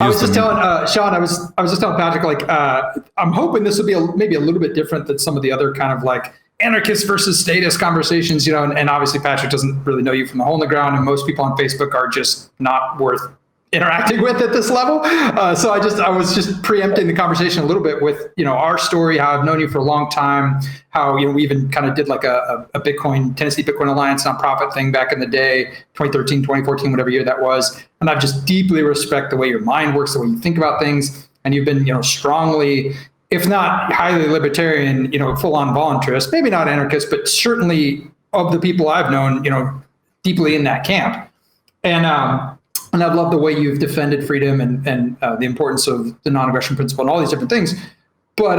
I was just telling Shawn. I was just telling Patrick, like, I'm hoping this will be maybe a little bit different than some of the other kind of like anarchist versus statist conversations, you know. And obviously Patrick doesn't really know you from the hole in the ground, and most people on Facebook are just not worth interacting with at this level. So I was just preempting the conversation a little bit with, you know, our story, how I've known you for a long time, how, you know, we even kind of did like a Bitcoin, Tennessee Bitcoin Alliance nonprofit thing back in the day, 2013, 2014, whatever year that was. And I've just deeply respect the way your mind works, the way you think about things. And you've been, you know, strongly, if not highly libertarian, you know, full on voluntarist, maybe not anarchist, but certainly of the people I've known, you know, deeply in that camp. And I've loved the way you've defended freedom and the importance of the non-aggression principle and all these different things. But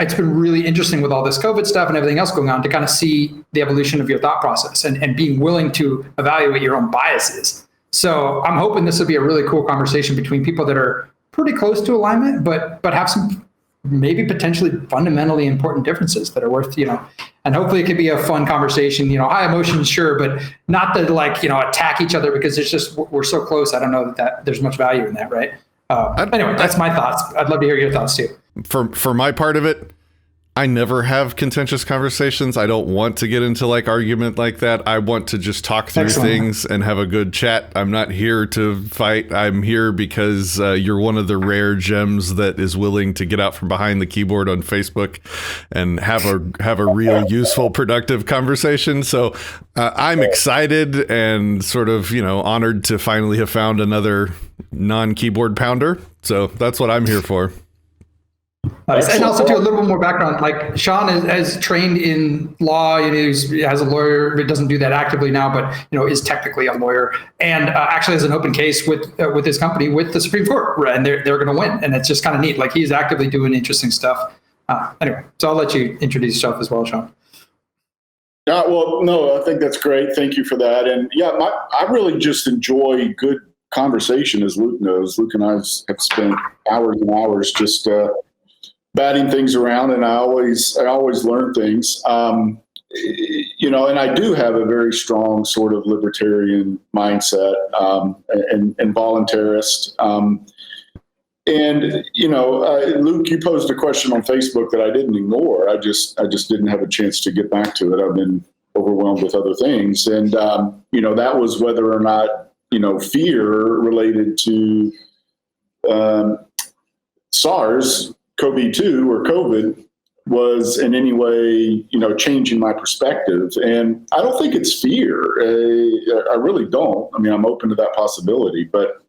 it's been really interesting with all this COVID stuff and everything else going on to kind of see the evolution of your thought process and being willing to evaluate your own biases. So I'm hoping this will be a really cool conversation between people that are pretty close to alignment, but have some maybe potentially fundamentally important differences that are worth, you know, and hopefully it could be a fun conversation, you know, high emotions, sure, but not to like, you know, attack each other because it's just, we're so close. I don't know that there's much value in that. Right. Anyway, that's my thoughts. I'd love to hear your thoughts too. For my part of it, I never have contentious conversations. I don't want to get into like argument like that. I want to just talk through things and have a good chat. I'm not here to fight. I'm here because you're one of the rare gems that is willing to get out from behind the keyboard on Facebook and have a real useful, productive conversation. So I'm excited and sort of, you know, honored to finally have found another non-keyboard pounder. So that's what I'm here for. Nice. And also to a little bit more background, like Shawn is trained in law, and has a lawyer, but doesn't do that actively now, but, you know, is technically a lawyer, and actually has an open case with his company with the Supreme Court, and they're going to win, and it's just kind of neat. Like, he's actively doing interesting stuff. Anyway, so I'll let you introduce yourself as well, Shawn. Well, no, I think that's great. Thank you for that. And yeah, I really just enjoy good conversation, as Luke knows. Luke and I have spent hours and hours just batting things around, and I always learn things. You know, and I do have a very strong sort of libertarian mindset and voluntarist. And you know, Luke, you posed a question on Facebook that I didn't ignore. I just didn't have a chance to get back to it. I've been overwhelmed with other things, and you know, that was whether or not, you know, fear related to SARS-CoV-2 or COVID was in any way, you know, changing my perspective. And I don't think it's fear. I really don't. I mean, I'm open to that possibility, but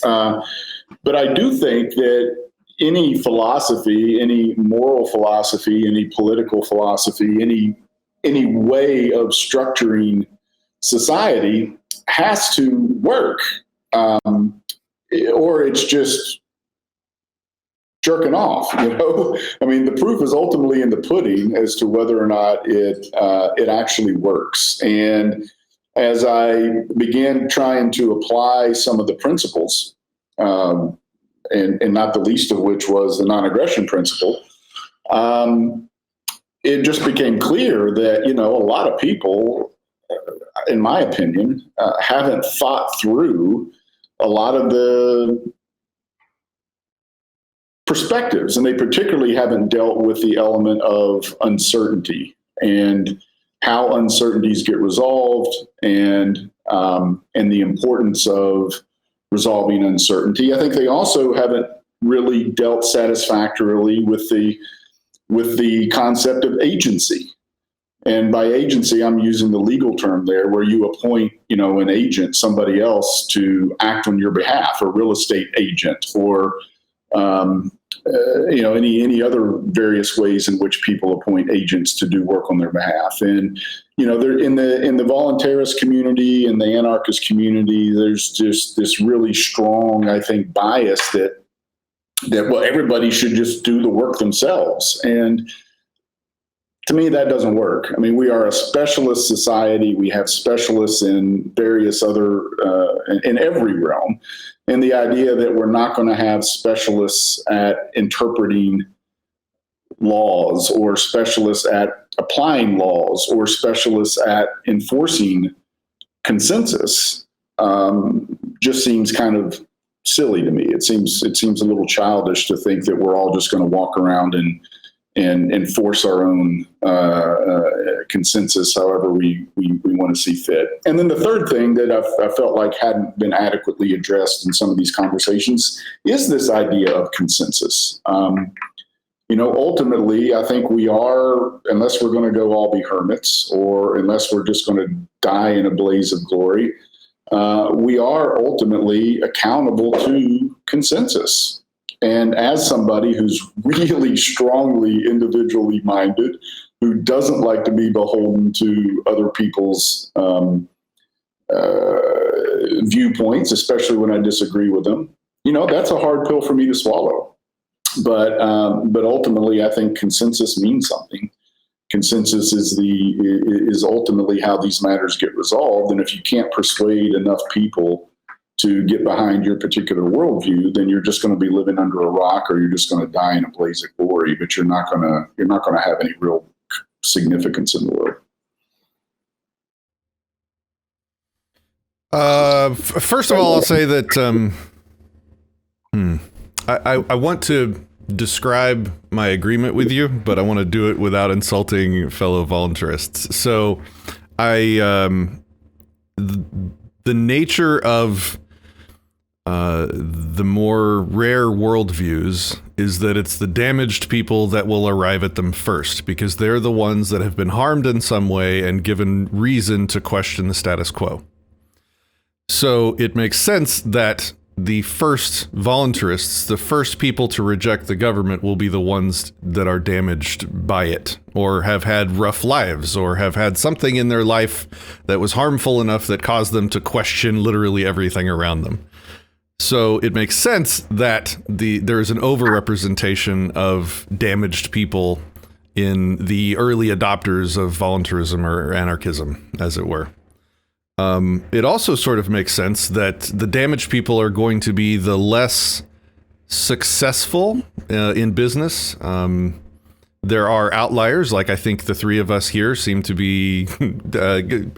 I do think that any philosophy, any moral philosophy, any political philosophy, any way of structuring society has to work, or it's just jerking off, you know. I mean, the proof is ultimately in the pudding as to whether or not it actually works. And as I began trying to apply some of the principles, and not the least of which was the non-aggression principle, it just became clear that, you know, a lot of people, in my opinion, haven't thought through a lot of the perspectives, and they particularly haven't dealt with the element of uncertainty and how uncertainties get resolved, and the importance of resolving uncertainty. I think they also haven't really dealt satisfactorily with the concept of agency. And by agency, I'm using the legal term there, where you appoint, you know, an agent, somebody else to act on your behalf, a real estate agent, or you know, any other various ways in which people appoint agents to do work on their behalf. And you know, they're in the voluntarist community and the anarchist community, there's just this really strong, I think, bias that well, everybody should just do the work themselves. And to me, that doesn't work. I mean, we are a specialist society. We have specialists in various other, in every realm. And the idea that we're not going to have specialists at interpreting laws, or specialists at applying laws, or specialists at enforcing consensus just seems kind of silly to me. It seems a little childish to think that we're all just going to walk around and enforce our own consensus however we want to see fit. And then the third thing that I felt like hadn't been adequately addressed in some of these conversations is this idea of consensus. Ultimately, I think we are, unless we're going to go all be hermits, or unless we're just going to die in a blaze of glory, we are ultimately accountable to consensus. And as somebody who's really strongly individually minded, who doesn't like to be beholden to other people's viewpoints, especially when I disagree with them, that's a hard pill for me to swallow. But ultimately, I think consensus means something. Consensus is ultimately how these matters get resolved. And if you can't persuade enough people to get behind your particular worldview, then you're just going to be living under a rock, or you're just going to die in a blaze of glory. But you're not going to have any real significance in the world. First of all, I'll say that I want to describe my agreement with you, but I want to do it without insulting fellow voluntarists. So the nature of the more rare worldviews is that it's the damaged people that will arrive at them first, because they're the ones that have been harmed in some way and given reason to question the status quo. So it makes sense that the first voluntarists, the first people to reject the government, will be the ones that are damaged by it, or have had rough lives, or have had something in their life that was harmful enough that caused them to question literally everything around them. So it makes sense that there is an overrepresentation of damaged people in the early adopters of voluntarism or anarchism, as it were. It also sort of makes sense that the damaged people are going to be the less successful in business. There are outliers, like I think the three of us here seem to be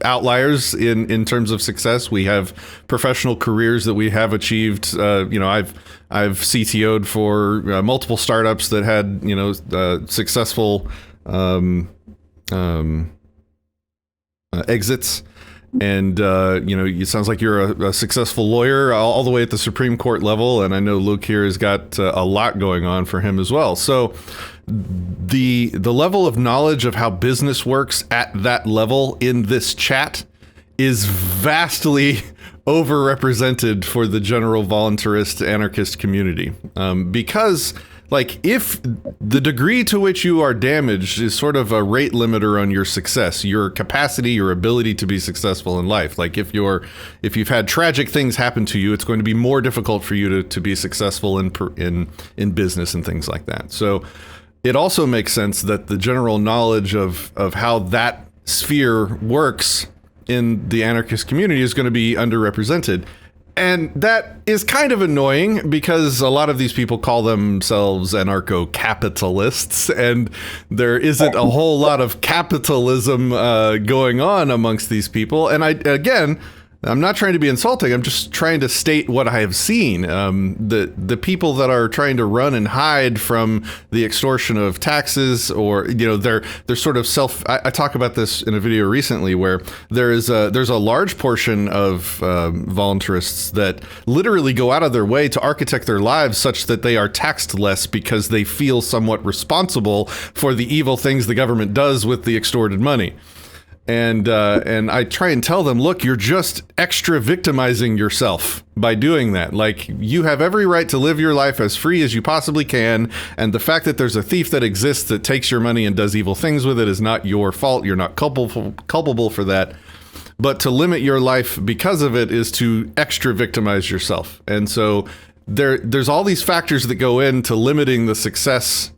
outliers in terms of success. We have professional careers that we have achieved. I've CTO'd for multiple startups that had successful exits. And, it sounds like you're a successful lawyer all the way at the Supreme Court level. And I know Luke here has got a lot going on for him as well. So the level of knowledge of how business works at that level in this chat is vastly overrepresented for the general voluntarist anarchist community. Because if the degree to which you are damaged is sort of a rate limiter on your success, your capacity, your ability to be successful in life. Like if you've had tragic things happen to you, it's going to be more difficult for you to be successful in business and things like that. So it also makes sense that the general knowledge of how that sphere works in the anarchist community is going to be underrepresented. And that is kind of annoying because a lot of these people call themselves anarcho-capitalists, and there isn't a whole lot of capitalism going on amongst these people. And I'm not trying to be insulting. I'm just trying to state what I have seen. The people that are trying to run and hide from the extortion of taxes, or they're sort of I talk about this in a video recently where there's a large portion of voluntarists that literally go out of their way to architect their lives such that they are taxed less because they feel somewhat responsible for the evil things the government does with the extorted money. And I try and tell them, look, you're just extra victimizing yourself by doing that. Like, you have every right to live your life as free as you possibly can. And the fact that there's a thief that exists that takes your money and does evil things with it is not your fault. You're not culpable for that. But to limit your life because of it is to extra victimize yourself. And so there's all these factors that go into limiting the success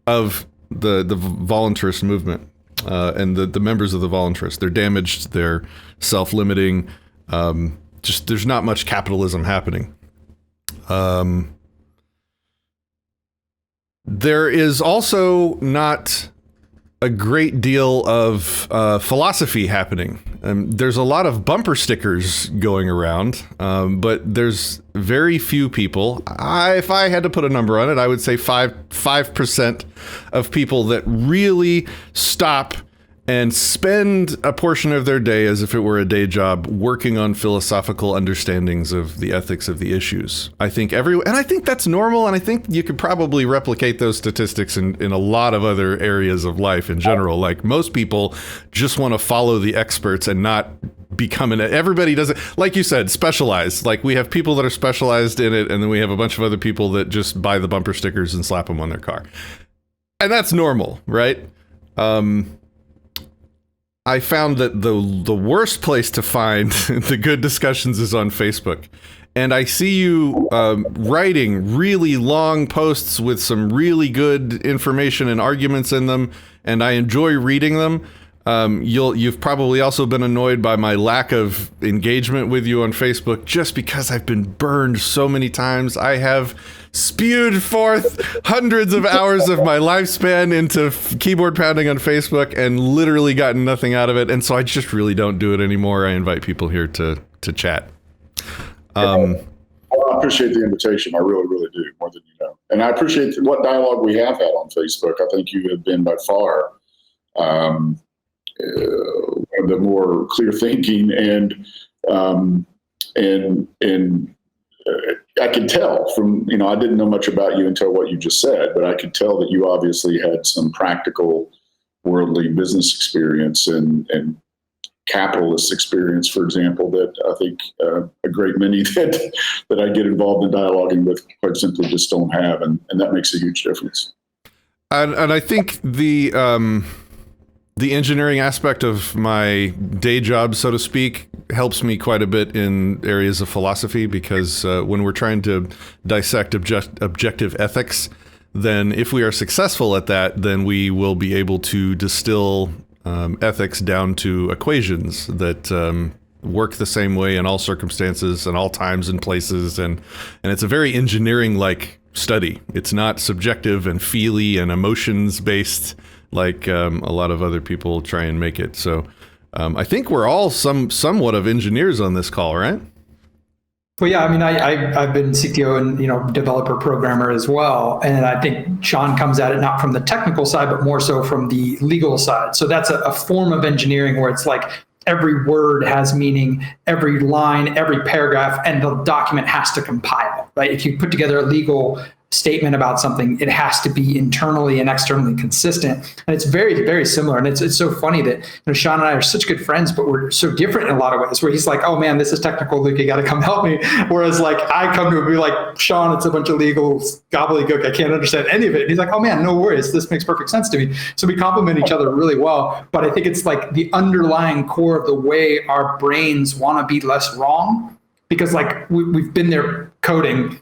of the voluntarist movement. And the members of the voluntarists, they're damaged, they're self-limiting, just there's not much capitalism happening. There is also not a great deal of philosophy happening. There's a lot of bumper stickers going around, but there's very few people. If I had to put a number on it, I would say 5% of people that really stop and spend a portion of their day as if it were a day job working on philosophical understandings of the ethics of the issues. I think and I think that's normal, and I think you could probably replicate those statistics in a lot of other areas of life in general. Like, most people just want to follow the experts and not become everybody doesn't, like you said, specialize. Like, we have people that are specialized in it, and then we have a bunch of other people that just buy the bumper stickers and slap them on their car. And that's normal, right? I found that the worst place to find the good discussions is on Facebook. And I see you writing really long posts with some really good information and arguments in them, and I enjoy reading them. You've probably also been annoyed by my lack of engagement with you on Facebook, just because I've been burned so many times. I have spewed forth hundreds of hours of my lifespan into keyboard pounding on Facebook and literally gotten nothing out of it. And so I just really don't do it anymore. I invite people here to chat. Well, I appreciate the invitation. I really, really do, more than you know. And I appreciate what dialogue we have had on Facebook. I think you have been by far one of the more clear thinking and I could tell from, I didn't know much about you until what you just said, but I could tell that you obviously had some practical worldly business experience and capitalist experience, for example, that I think a great many that I get involved in dialoguing with quite simply just don't have. And that makes a huge difference. And I think the engineering aspect of my day job, so to speak, helps me quite a bit in areas of philosophy, because when we're trying to dissect objective ethics, then if we are successful at that, then we will be able to distill ethics down to equations that work the same way in all circumstances and all times and places. And it's a very engineering-like study. It's not subjective and feely and emotions-based like a lot of other people try and make it. So I think we're all somewhat of engineers on this call, right? Well, yeah, I mean, I've been CTO and, developer programmer as well. And I think Shawn comes at it not from the technical side, but more so from the legal side. So that's a form of engineering where it's like every word has meaning, every line, every paragraph, and the document has to compile, right? If you put together a legal statement about something, it has to be internally and externally consistent. And it's very, very similar. And it's so funny that Shawn and I are such good friends, but we're so different in a lot of ways, where he's like, oh man, this is technical, Luke, you got to come help me. Whereas like I come to him and be like, Shawn, it's a bunch of legal gobbledygook, I can't understand any of it. And he's like, oh man, no worries, this makes perfect sense to me. So we complement each other really well. But I think it's like the underlying core of the way our brains want to be less wrong, because like we've been there coding,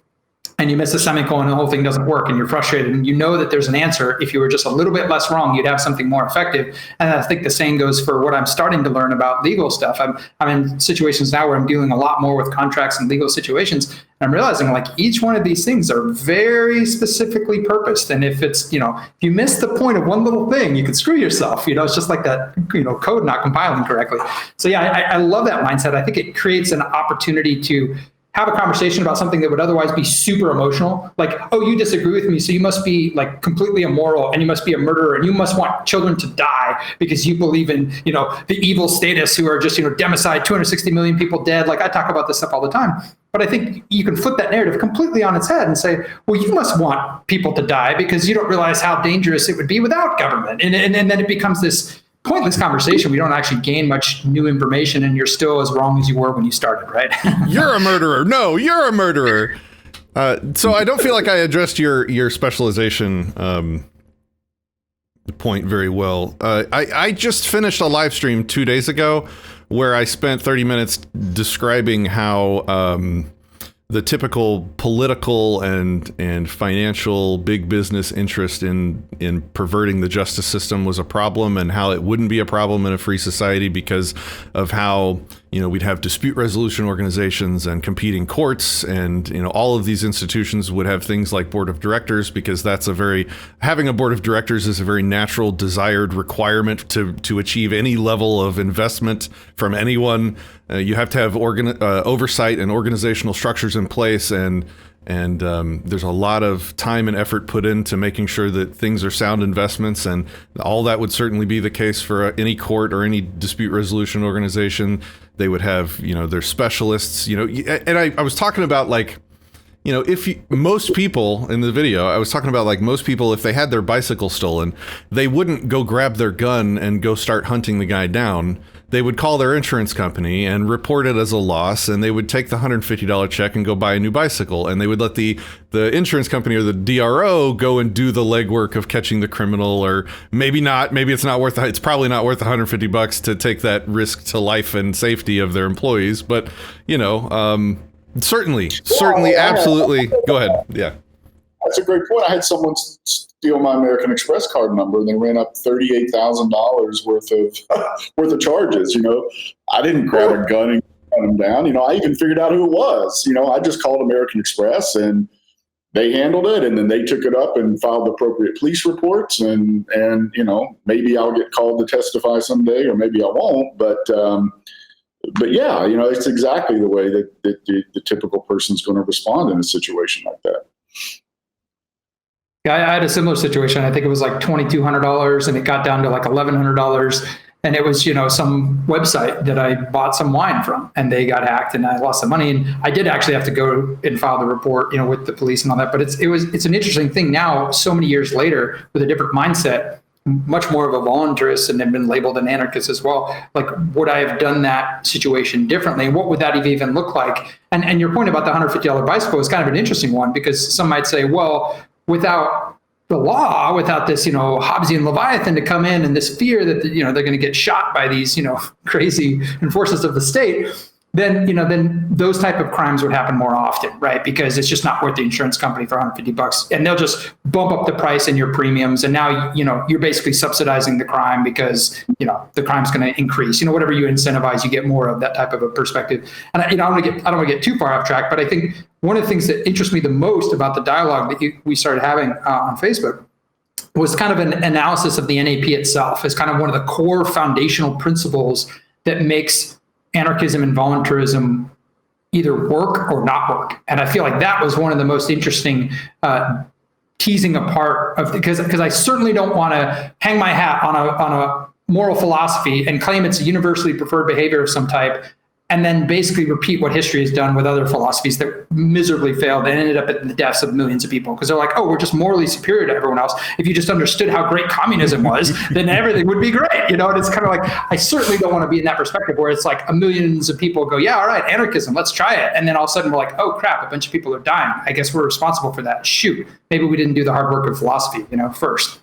and you miss a semicolon and the whole thing doesn't work and you're frustrated, and you know that there's an answer. If you were just a little bit less wrong, you'd have something more effective. And I think the same goes for what I'm starting to learn about legal stuff. I'm in situations now where I'm dealing a lot more with contracts and legal situations. And I'm realizing like each one of these things are very specifically purposed. And if it's, if you miss the point of one little thing, you can screw yourself. It's just like that, code not compiling correctly. So yeah, I love that mindset. I think it creates an opportunity to have a conversation about something that would otherwise be super emotional. Like, oh, you disagree with me, so you must be like completely immoral and you must be a murderer and you must want children to die because you believe in, the evil statists who are just, democide 260 million people dead. Like I talk about this stuff all the time. But I think you can flip that narrative completely on its head and say, well, you must want people to die because you don't realize how dangerous it would be without government. And then it becomes this pointless conversation. We don't actually gain much new information, and you're still as wrong as you were when you started, right? You're a murderer. No, you're a murderer. So I don't feel like I addressed your specialization point very well. I just finished a live stream 2 days ago where I spent 30 minutes describing how the typical political and financial big business interest in perverting the justice system was a problem, and how it wouldn't be a problem in a free society because of how, we'd have dispute resolution organizations and competing courts, and all of these institutions would have things like board of directors, because having a board of directors is a very natural, desired requirement to achieve any level of investment from anyone. You have to have oversight and organizational structures in place, and there's a lot of time and effort put into making sure that things are sound investments, and all that would certainly be the case for any court or any dispute resolution organization. They would have, their specialists, and I was talking about most people in the video, I was talking about most people, if they had their bicycle stolen, they wouldn't go grab their gun and go start hunting the guy down. They would call their insurance company and report it as a loss, and they would take the $150 check and go buy a new bicycle. And they would let the insurance company or the DRO go and do the legwork of catching the criminal, or maybe not. Maybe it's probably not worth $150 to take that risk to life and safety of their employees. But, certainly, absolutely. Go ahead. Yeah. That's a great point. I had someone steal my American Express card number, and they ran up $38,000 worth of charges. I didn't grab a gun and gun them down. I even figured out who it was. I just called American Express, and they handled it, and then they took it up and filed the appropriate police reports. And maybe I'll get called to testify someday, or maybe I won't. But yeah, it's exactly the way that the typical person's going to respond in a situation like that. Yeah, I had a similar situation. I think it was like $2,200, and it got down to like $1,100. And it was, some website that I bought some wine from, and they got hacked, and I lost some money. And I did actually have to go and file the report, with the police and all that. But it's an interesting thing now, so many years later, with a different mindset, much more of a voluntarist, and have been labeled an anarchist as well. Like, would I have done that situation differently? What would that even look like? And your point about the $150 bicycle is kind of an interesting one, because some might say, well, without the law, without this, Hobbesian Leviathan to come in, and this fear that, they're going to get shot by these, crazy enforcers of the state, then those type of crimes would happen more often, right? Because it's just not worth the insurance company for $150, and they'll just bump up the price in your premiums. And now, you're basically subsidizing the crime, because, the crime's going to increase, whatever you incentivize, you get more of that type of a perspective. And I don't want to get too far off track, but I think one of the things that interests me the most about the dialogue that we started having on Facebook was kind of an analysis of the NAP itself as kind of one of the core foundational principles that makes anarchism and voluntarism either work or not work. And I feel like that was one of the most interesting teasing apart of, because I certainly don't want to hang my hat on a moral philosophy and claim it's a universally preferred behavior of some type, and then basically repeat what history has done with other philosophies that miserably failed and ended up at the deaths of millions of people. Because they're like, oh, we're just morally superior to everyone else. If you just understood how great communism was, then everything would be great. And it's kind of like, I certainly don't want to be in that perspective where it's like millions of people go, yeah, all right, anarchism, let's try it. And then all of a sudden we're like, oh crap, a bunch of people are dying. I guess we're responsible for that. Shoot, maybe we didn't do the hard work of philosophy, first.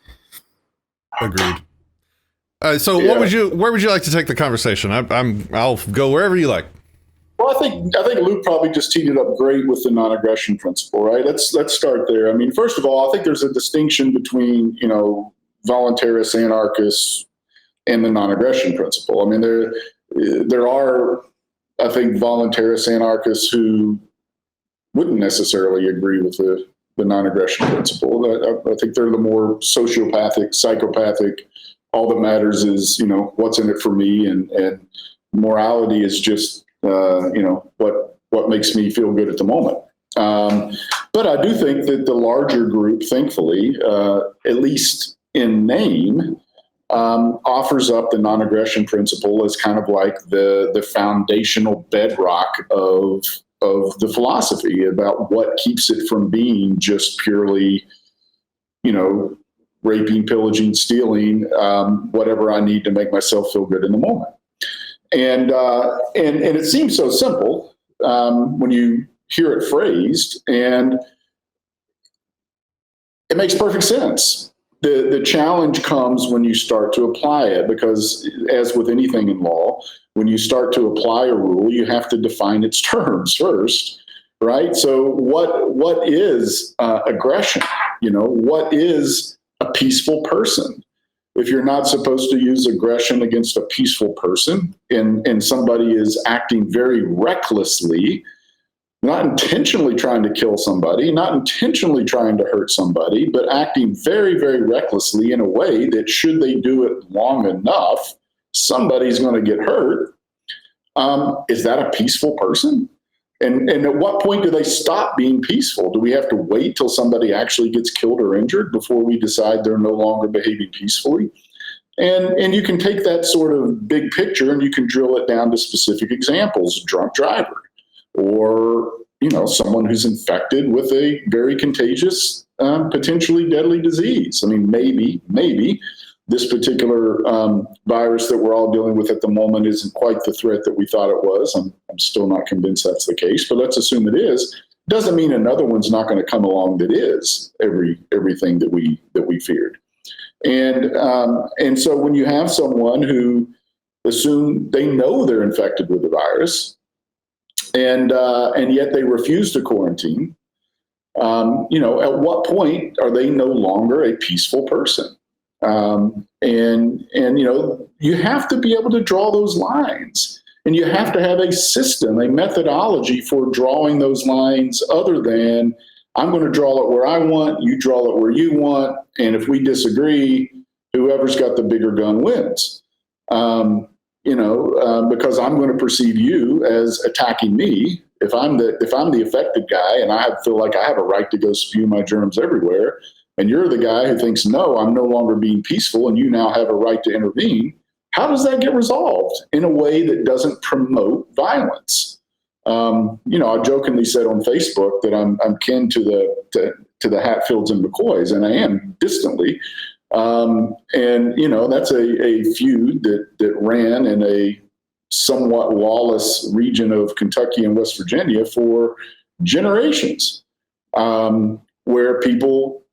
Agreed. So yeah. Where would you like to take the conversation? I'll go wherever you like. Well, I think Luke probably just teed it up great with the non-aggression principle, right? Let's start there. I mean, first of all, I think there's a distinction between, voluntarists, anarchists, and the non-aggression principle. I mean, there are, I think, voluntarists, anarchists who wouldn't necessarily agree with the non-aggression principle. I think they're the more sociopathic, psychopathic. All that matters is, what's in it for me, and morality is just, what makes me feel good at the moment. But I do think that the larger group, thankfully, at least in name, offers up the non-aggression principle as kind of like the foundational bedrock of the philosophy about what keeps it from being just purely, raping, pillaging, stealing, whatever I need to make myself feel good in the moment. And it seems so simple when you hear it phrased, and it makes perfect sense. The challenge comes when you start to apply it, because as with anything in law, when you start to apply a rule, you have to define its terms first, right? So what is aggression? What is a peaceful person? if you're not supposed to use aggression against a peaceful person and somebody is acting very recklessly, not intentionally trying to kill somebody, not intentionally trying to hurt somebody, but acting very, very recklessly in a way that should they do it long enough, somebody's going to get hurt. Is that a peaceful person? And at what point do they stop being peaceful? Do we have to wait till somebody actually gets killed or injured before we decide they're no longer behaving peacefully? And you can take that sort of big picture and you can drill it down to specific examples: drunk driver, or someone who's infected with a very contagious, potentially deadly disease. I mean, maybe this particular virus that we're all dealing with at the moment isn't quite the threat that we thought it was. I'm still not convinced that's the case, but let's assume it is. Doesn't mean another one's not going to come along that is everything that we feared. And so when you have someone who assume they know they're infected with the virus, and yet they refuse to quarantine, at what point are they no longer a peaceful person? And you have to be able to draw those lines, and you have to have a system, a methodology for drawing those lines, other than I'm going to draw it where I want, you draw it where you want, and if we disagree, whoever's got the bigger gun wins. Because I'm going to perceive you as attacking me. If I'm the affected guy and I feel like I have a right to go spew my germs everywhere, and you're the guy who thinks, no, I'm no longer being peaceful, and you now have a right to intervene, how does that get resolved in a way that doesn't promote violence? I jokingly said on Facebook that I'm kin to the Hatfields and McCoys, and I am distantly. That's a feud that ran in a somewhat lawless region of Kentucky and West Virginia for generations, where people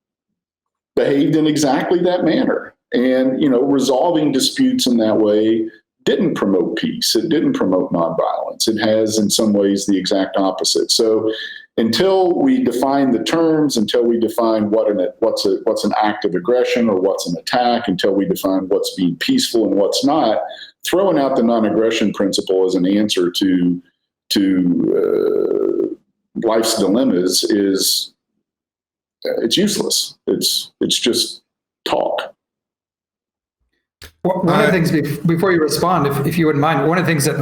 behaved in exactly that manner. And, resolving disputes in that way didn't promote peace. It didn't promote nonviolence. It has, in some ways, the exact opposite. So until we define the terms, until we define what's an act of aggression or what's an attack, until we define what's being peaceful and what's not, throwing out the non-aggression principle as an answer to life's dilemmas it's useless. It's just talk. One of the things, before you respond, if you wouldn't mind, one of the things that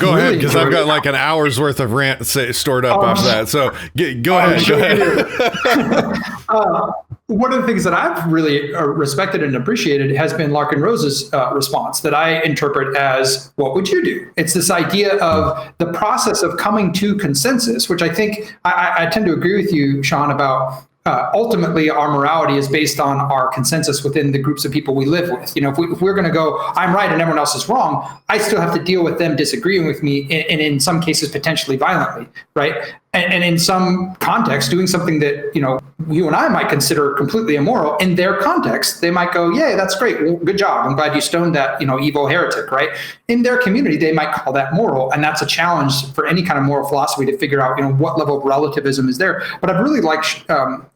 go ahead, because I've got like an hour's worth of rant stored up after that. So go ahead. One of the things that I've really respected and appreciated has been Larkin Rose's response that I interpret as, what would you do? It's this idea of the process of coming to consensus, which I think I tend to agree with you, Shawn, about. Ultimately, our morality is based on our consensus within the groups of people we live with. If we're going to go, I'm right and everyone else is wrong, I still have to deal with them disagreeing with me, and in some cases potentially violently, right? And in some context, doing something that you and I might consider completely immoral. In their context, they might go, "Yeah, that's great. Well, good job. I'm glad you stoned that evil heretic." Right? In their community, they might call that moral, and that's a challenge for any kind of moral philosophy to figure out what level of relativism is there. But I've really liked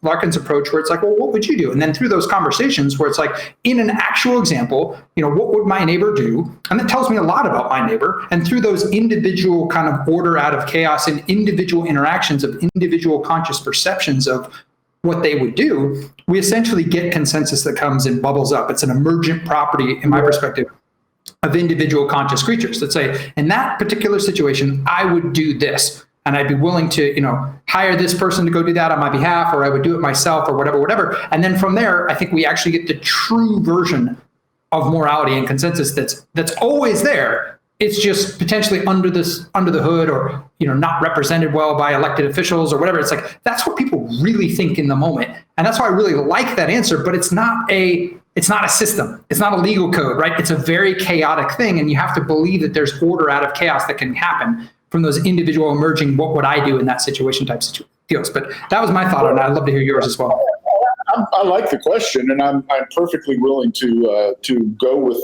Larkin's approach, where it's like, well, what would you do? And then through those conversations, where it's like, in an actual example, what would my neighbor do? And that tells me a lot about my neighbor. And through those individual kind of order out of chaos and individual interactions of individual conscious perceptions of what they would do, we essentially get consensus that comes and bubbles up. It's an emergent property, in my perspective, of individual conscious creatures that say, in that particular situation, I would do this. And I'd be willing to, hire this person to go do that on my behalf, or I would do it myself, or whatever. And then from there, I think we actually get the true version of morality and consensus that's always there. It's just potentially under the hood, or not represented well by elected officials or whatever. It's like, that's what people really think in the moment, and that's why I really like that answer. But it's not a system. It's not a legal code, right? It's a very chaotic thing, and you have to believe that there's order out of chaos that can happen from those individual emerging, what would I do in that situation type deals. But that was my thought on it. I'd love to hear yours as well. I like the question, and I'm perfectly willing to go with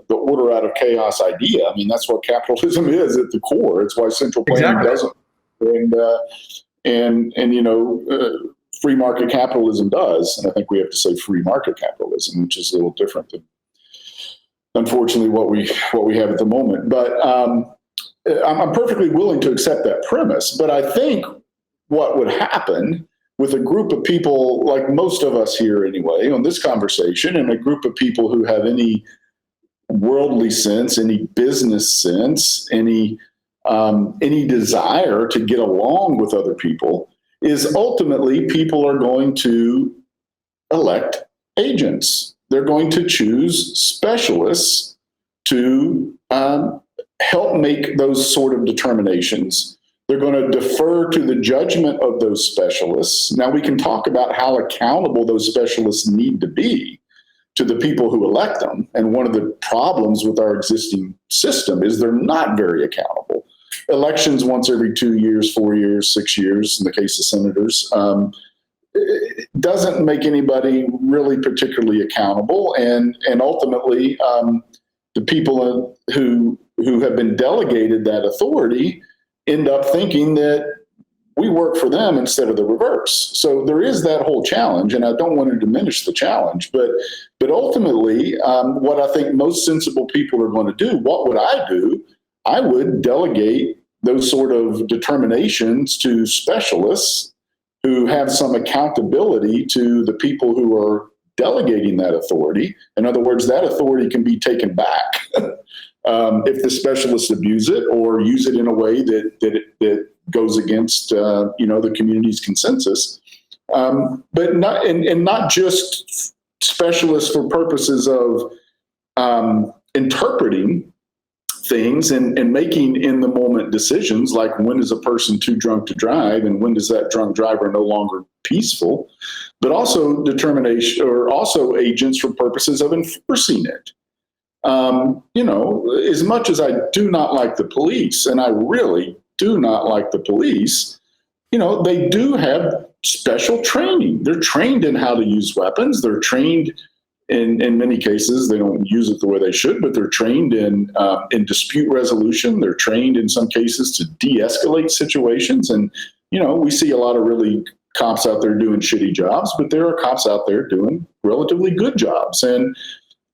the order out of chaos idea. I mean, that's what capitalism is at the core. It's why central planning doesn't, and free market capitalism does. And I think we have to say free market capitalism, which is a little different unfortunately what we have at the moment. But I'm perfectly willing to accept that premise. But I think what would happen with a group of people, like most of us here anyway, on this conversation, and a group of people who have any worldly sense, any business sense, any desire to get along with other people, is ultimately people are going to elect agents. They're going to choose specialists to help make those sort of determinations. They're going to defer to the judgment of those specialists. Now, we can talk about how accountable those specialists need to be to the people who elect them. And one of the problems with our existing system is they're not very accountable. Elections once every 2 years, 4 years, 6 years, in the case of senators, it doesn't make anybody really particularly accountable. And ultimately, the people who have been delegated that authority end up thinking that we work for them instead of the reverse. So there is that whole challenge, and I don't want to diminish the challenge, but ultimately, what I think most sensible people are going to do, what would I do? I would delegate those sort of determinations to specialists who have some accountability to the people who are delegating that authority. In other words, that authority can be taken back if the specialists abuse it or use it in a way that goes against the community's consensus. But not just specialists for purposes of interpreting things and making in the moment decisions, like when is a person too drunk to drive and when does that drunk driver no longer peaceful, but also determination or also agents for purposes of enforcing it. As much as I do not like the police, and I really do not like the police, they do have special training. They're trained in how to use weapons. They're trained in many cases, they don't use it the way they should, but they're trained in dispute resolution. They're trained in some cases to de-escalate situations. And, we see a lot of really cops out there doing shitty jobs, but there are cops out there doing relatively good jobs. And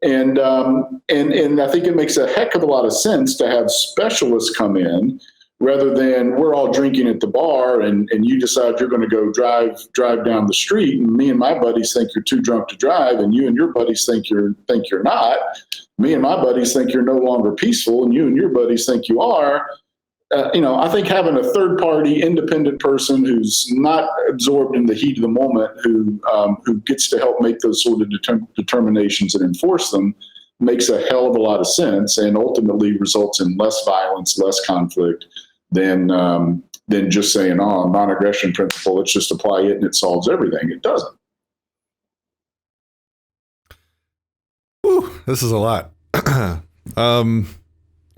I think it makes a heck of a lot of sense to have specialists come in rather than we're all drinking at the bar and you decide you're going to go drive down the street and me and my buddies think you're too drunk to drive and you and your buddies think you're not. Me and my buddies think you're no longer peaceful and you and your buddies think you are. I think having a third party independent person who's not absorbed in the heat of the moment, who gets to help make those sort of determinations and enforce them makes a hell of a lot of sense and ultimately results in less violence, less conflict than just saying, non-aggression principle, let's just apply it and it solves everything. It doesn't. Ooh, this is a lot.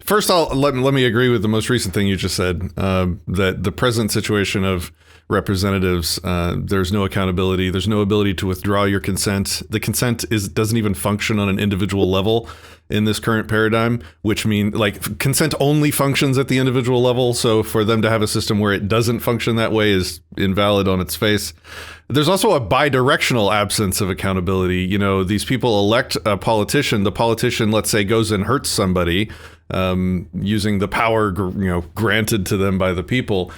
First, let me agree with the most recent thing you just said, that the present situation of representatives, there's no accountability. There's no ability to withdraw your consent. The consent doesn't even function on an individual level in this current paradigm, which means consent only functions at the individual level. So for them to have a system where it doesn't function that way is invalid on its face. There's also a bidirectional absence of accountability. These people elect a politician. The politician, let's say, goes and hurts somebody using the power, granted to them by the people.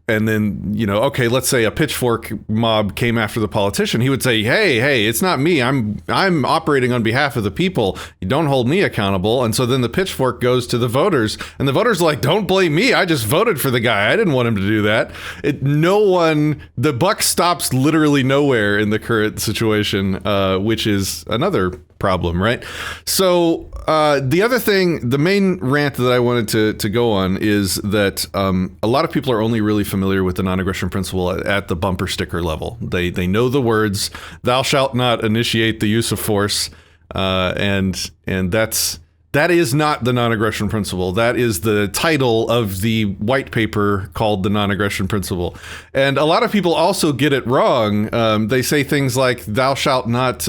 And then, okay, let's say a pitchfork mob came after the politician. He would say, hey, it's not me. I'm operating on behalf of the people. You don't hold me accountable. And so then the pitchfork goes to the voters and the voters are like, don't blame me. I just voted for the guy. I didn't want him to do that. The buck stops literally nowhere in the current situation, which is another problem, right? So the other thing, the main rant that I wanted to go on is that a lot of people are only really familiar with the non-aggression principle at the bumper sticker level. They know the words, thou shalt not initiate the use of force, and that is not the non-aggression principle. That is the title of the white paper called the non-aggression principle. And a lot of people also get it wrong. They say things like, thou shalt not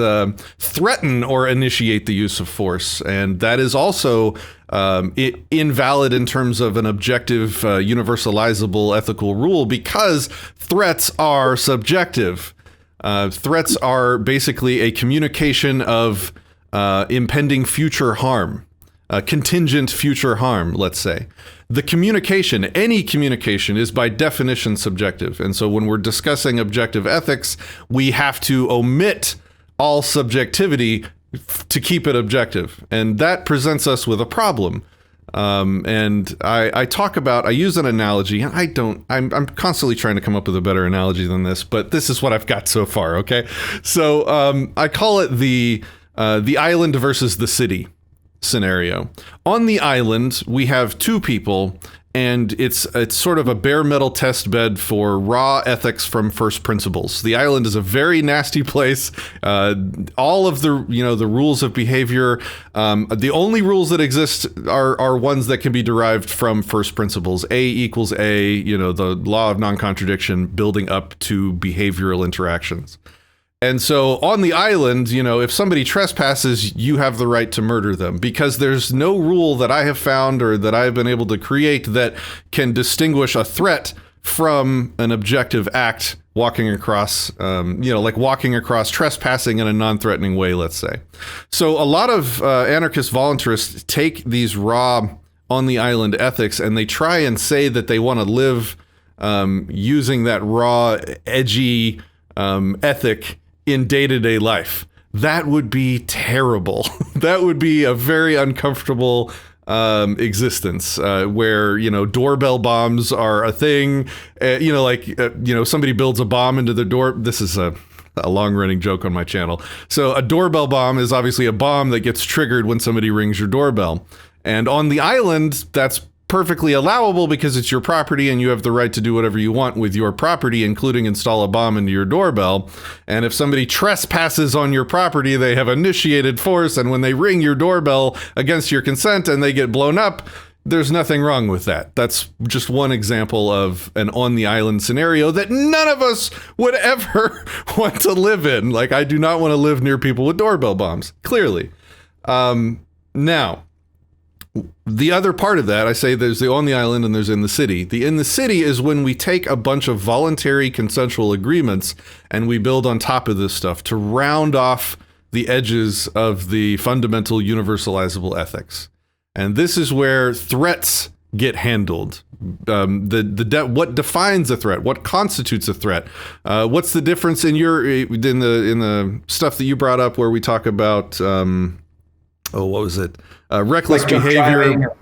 threaten or initiate the use of force. And that is also invalid in terms of an objective, universalizable ethical rule because threats are subjective. Threats are basically a communication of impending future harm. contingent future harm, let's say. The communication, any communication, is by definition subjective. And so when we're discussing objective ethics, we have to omit all subjectivity to keep it objective. And that presents us with a problem. And I use an analogy, and I'm constantly trying to come up with a better analogy than this, but this is what I've got so far. Okay. So, I call it the island versus the city scenario. On the island, we have two people, and it's sort of a bare metal test bed for raw ethics from first principles. The island is a very nasty place. All of the rules of behavior, the only rules that exist are ones that can be derived from first principles. A equals A, the law of non-contradiction, building up to behavioral interactions. And so on the island, if somebody trespasses, you have the right to murder them, because there's no rule that I have found or that I've been able to create that can distinguish a threat from an objective act walking across, like walking across, trespassing in a non-threatening way, let's say. So a lot of anarchist voluntarists take these raw on the island ethics and they try and say that they want to live using that raw, edgy ethic in day-to-day life. That would be terrible. That would be a very uncomfortable existence where, doorbell bombs are a thing. Somebody builds a bomb into the door. This is a long-running joke on my channel. So a doorbell bomb is obviously a bomb that gets triggered when somebody rings your doorbell. And on the island, that's perfectly allowable because it's your property and you have the right to do whatever you want with your property, including install a bomb into your doorbell. And if somebody trespasses on your property, they have initiated force, and when they ring your doorbell against your consent and they get blown up, there's nothing wrong with that. That's just one example of an on the island scenario that none of us would ever want to live in. Like, I do not want to live near people with doorbell bombs, clearly. Now, the other part of that, I say there's the on the island and there's in the city. The in the city is when we take a bunch of voluntary consensual agreements and we build on top of this stuff to round off the edges of the fundamental universalizable ethics. And this is where threats get handled. What defines a threat? What constitutes a threat? What's the difference in the stuff that you brought up where we talk about what was it? Reckless behavior.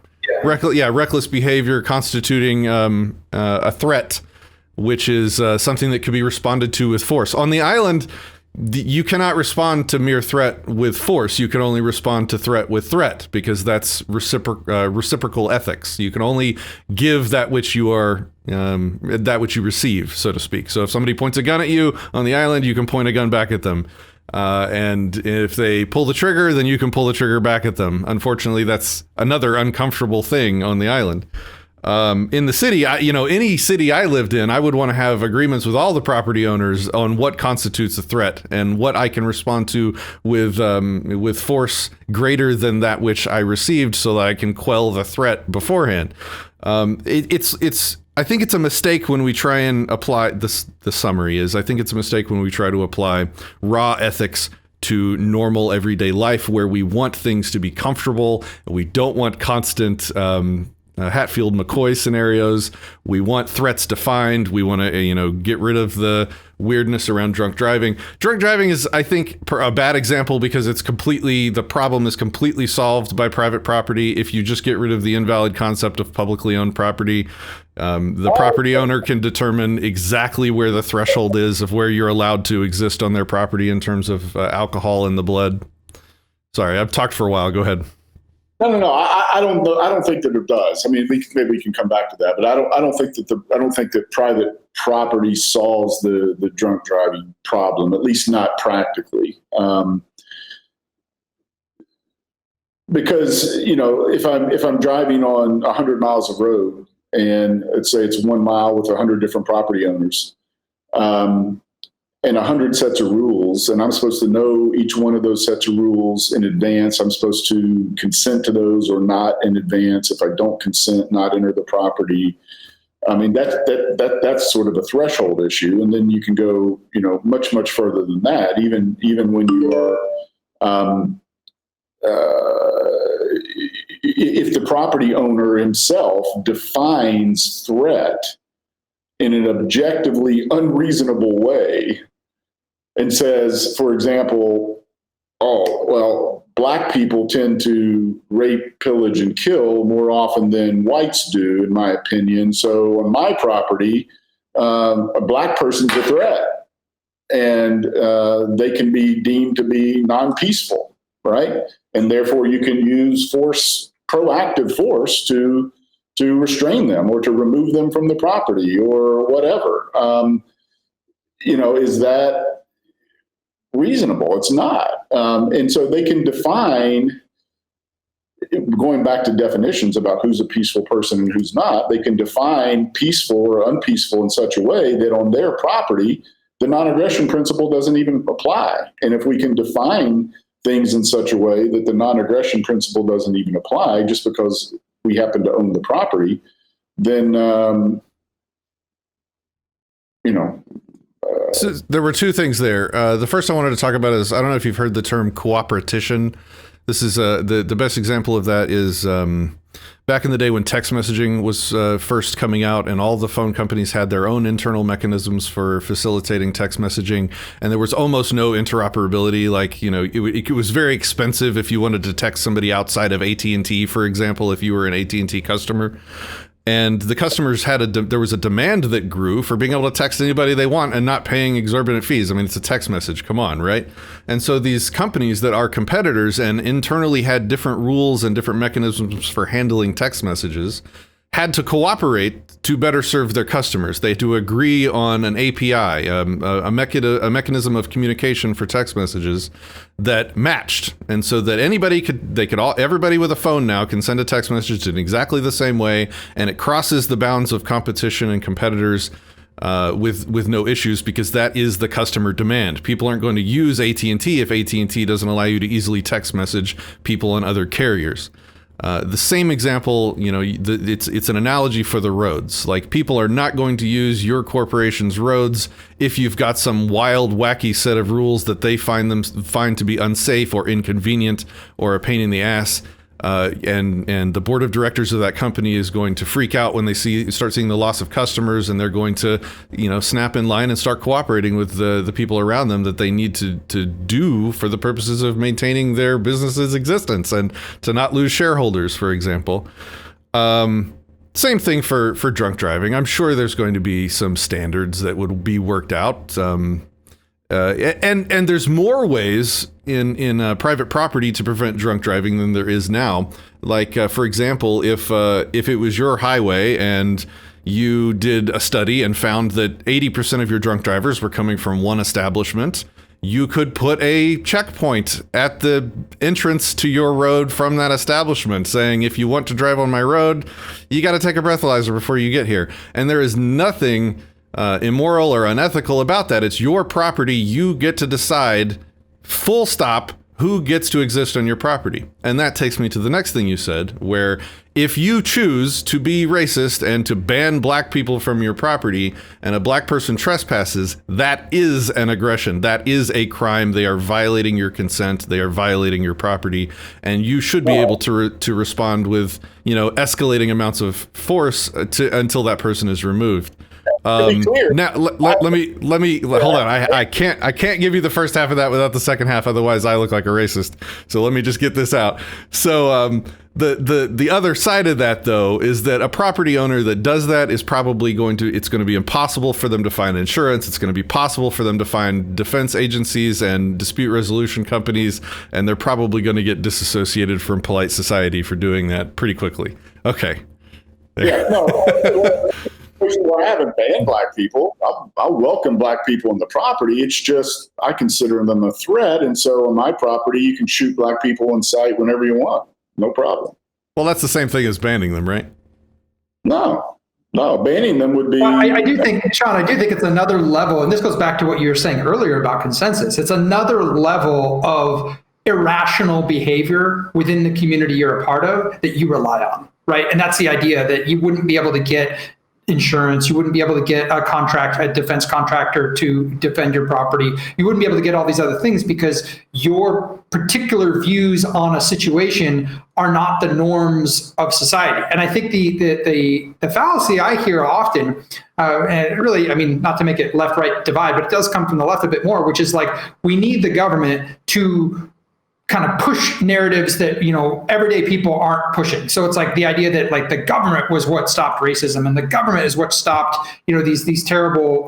Reckless behavior constituting a threat, which is something that could be responded to with force. On the island, you cannot respond to mere threat with force. You can only respond to threat with threat, because that's reciprocal ethics. You can only give that which you are, that which you receive, so to speak. So if somebody points a gun at you on the island, you can point a gun back at them. And if they pull the trigger, then you can pull the trigger back at them. Unfortunately, that's another uncomfortable thing on the island. In the city, any city I lived in, I would want to have agreements with all the property owners on what constitutes a threat and what I can respond to with force greater than that which I received, so that I can quell the threat beforehand. I think it's a mistake when we try and apply this. The summary is, I think it's a mistake when we try to apply raw ethics to normal everyday life, where we want things to be comfortable. We don't want constant Hatfield McCoy scenarios. We want threats defined. We want to, get rid of the weirdness around drunk driving. Drunk driving is, I think, a bad example because the problem is completely solved by private property. If you just get rid of the invalid concept of publicly owned property, the property owner can determine exactly where the threshold is of where you're allowed to exist on their property in terms of alcohol in the blood. Sorry, I've talked for a while. Go ahead. No. I don't think that it does. I mean, maybe we can come back to that, but I don't think that private property solves the drunk driving problem, at least not practically. Because if I'm driving on 100 miles of road, and let's say it's 1 mile with 100 different property owners, and 100 sets of rules, and I'm supposed to know each one of those sets of rules in advance. I'm supposed to consent to those or not in advance. If I don't consent, not enter the property. I mean, that's sort of a threshold issue. And then you can go, much, much further than that, even when you are if the property owner himself defines threat in an objectively unreasonable way and says, for example, oh, well, black people tend to rape, pillage, and kill more often than whites do, in my opinion. So on my property, a black person's a threat, and they can be deemed to be non-peaceful, right? And therefore you can use force, proactive force, to restrain them or to remove them from the property or whatever. Is that reasonable? It's not. And so they can define, going back to definitions about who's a peaceful person and who's not, they can define peaceful or unpeaceful in such a way that on their property, the non-aggression principle doesn't even apply. And if we can define things in such a way that the non-aggression principle doesn't even apply just because we happen to own the property, then, So there were two things there. The first I wanted to talk about is, I don't know if you've heard the term coopertition. This is the best example of that is back in the day when text messaging was first coming out, and all the phone companies had their own internal mechanisms for facilitating text messaging, and there was almost no interoperability. Like, it was very expensive if you wanted to text somebody outside of AT&T, for example, if you were an AT&T customer. And the customers there was a demand that grew for being able to text anybody they want and not paying exorbitant fees. I mean, it's a text message, come on, right? And so these companies that are competitors and internally had different rules and different mechanisms for handling text messages had to cooperate to better serve their customers. They had to agree on an API, a mechanism of communication for text messages that matched, and so that everybody with a phone now can send a text message in exactly the same way, and it crosses the bounds of competition and competitors with no issues, because that is the customer demand. People aren't going to use AT&T if AT&T doesn't allow you to easily text message people on other carriers. The same example, it's an analogy for the roads. Like, people are not going to use your corporation's roads if you've got some wild, wacky set of rules that they find to be unsafe or inconvenient or a pain in the ass. And the board of directors of that company is going to freak out when they start seeing the loss of customers, and they're going to, snap in line and start cooperating with the people around them that they need to do for the purposes of maintaining their business's existence and to not lose shareholders, for example. Same thing for drunk driving. I'm sure there's going to be some standards that would be worked out. And there's more ways in private property to prevent drunk driving than there is now. Like, for example, if it was your highway and you did a study and found that 80% of your drunk drivers were coming from one establishment, you could put a checkpoint at the entrance to your road from that establishment saying, if you want to drive on my road, you got to take a breathalyzer before you get here. And there is nothing immoral or unethical about that. It's your property. You get to decide, full stop, who gets to exist on your property. And that takes me to the next thing you said, where if you choose to be racist and to ban black people from your property and a black person trespasses, that is an aggression. That is a crime. They are violating your consent. They are violating your property. And you should be able to respond with, escalating amounts of force until that person is removed. Now let me hold on. I can't give you the first half of that without the second half. Otherwise I look like a racist. So let me just get this out. So the other side of that, though, is that a property owner that does that is probably it's going to be impossible for them to find insurance. It's going to be possible for them to find defense agencies and dispute resolution companies, and they're probably going to get disassociated from polite society for doing that pretty quickly. Okay. Yeah, no. Well, I haven't banned black people. I welcome black people on the property. It's just I consider them a threat, and so on my property, you can shoot black people on sight whenever you want. No problem. Well, that's the same thing as banning them, right? No, banning them would be... Well, I do think, Shawn, it's another level, and this goes back to what you were saying earlier about consensus. It's another level of irrational behavior within the community you're a part of that you rely on, right? And that's the idea that you wouldn't be able to get insurance. You wouldn't be able to get a defense contractor to defend your property. You wouldn't be able to get all these other things because your particular views on a situation are not the norms of society. And I think the fallacy I hear often, and really, I mean, not to make it left-right divide, but it does come from the left a bit more, which is like, we need the government to kind of push narratives that, everyday people aren't pushing. So it's like the idea that like the government was what stopped racism, and the government is what stopped, these terrible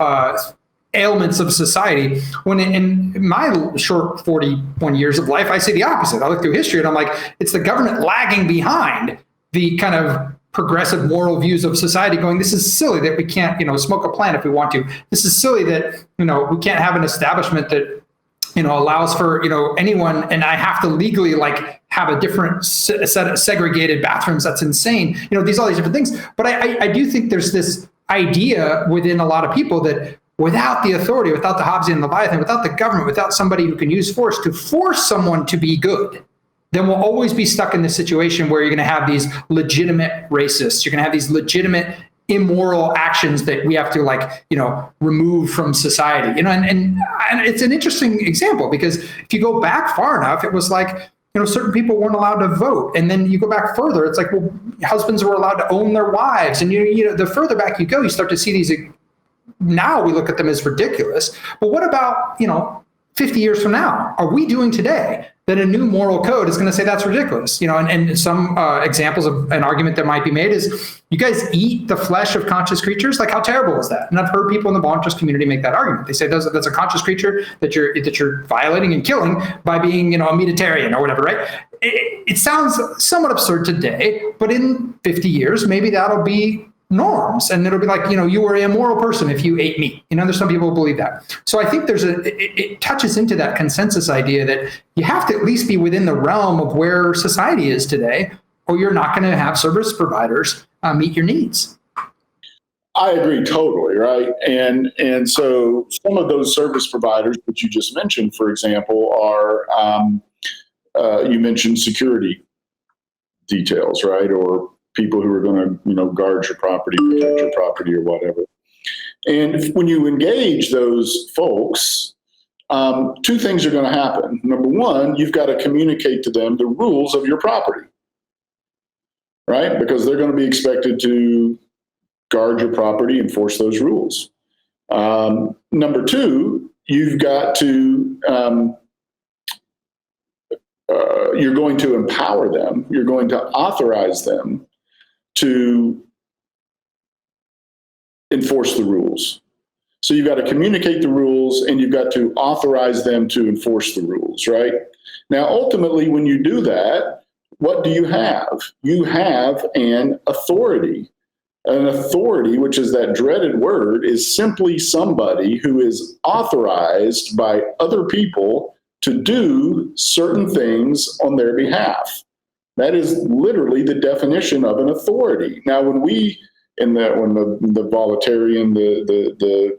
ailments of society. When in my short 41 years of life, I see the opposite. I look through history and I'm like, it's the government lagging behind the kind of progressive moral views of society, going, this is silly that we can't, smoke a plant if we want to. This is silly that, we can't have an establishment that allows for, anyone, and I have to legally like have a different set of segregated bathrooms. That's insane. All these different things. But I do think there's this idea within a lot of people that without the authority, without the Hobbesian Leviathan, without the government, without somebody who can use force to force someone to be good, then we'll always be stuck in this situation where you're going to have these legitimate racists. You're going to have these legitimate immoral actions that we have to remove from society, and it's an interesting example because if you go back far enough, it was like, certain people weren't allowed to vote. And then you go back further, it's like, well, husbands were allowed to own their wives. And the further back you go, you start to see these, now we look at them as ridiculous. But what about, 50 years from now? Are we doing today that a new moral code is going to say that's ridiculous? And some examples of an argument that might be made is, you guys eat the flesh of conscious creatures? Like, how terrible is that? And I've heard people in the voluntarist community make that argument. They say that's a conscious creature that you're violating and killing by being, a meatitarian or whatever, right? It sounds somewhat absurd today, but in 50 years, maybe that'll be norms, and it'll be like, you were an immoral person if you ate meat. There's some people who believe that. So I think it touches into that consensus idea that you have to at least be within the realm of where society is today, or you're not going to have service providers meet your needs. I agree totally, right? And so some of those service providers that you just mentioned, for example, are you mentioned security details, right? Or people who are going to, guard your property, protect your property, or whatever. And when you engage those folks, two things are going to happen. Number one, you've got to communicate to them the rules of your property, right? Because they're going to be expected to guard your property, enforce those rules. Number two, you've got to, you're going to empower them. You're going to authorize them to enforce the rules. So you've got to communicate the rules, and you've got to authorize them to enforce the rules, right? Now, ultimately, when you do that, what do you have? You have an authority. An authority, which is that dreaded word, is simply somebody who is authorized by other people to do certain things on their behalf. That is literally the definition of an authority. Now, when the Volitarian, the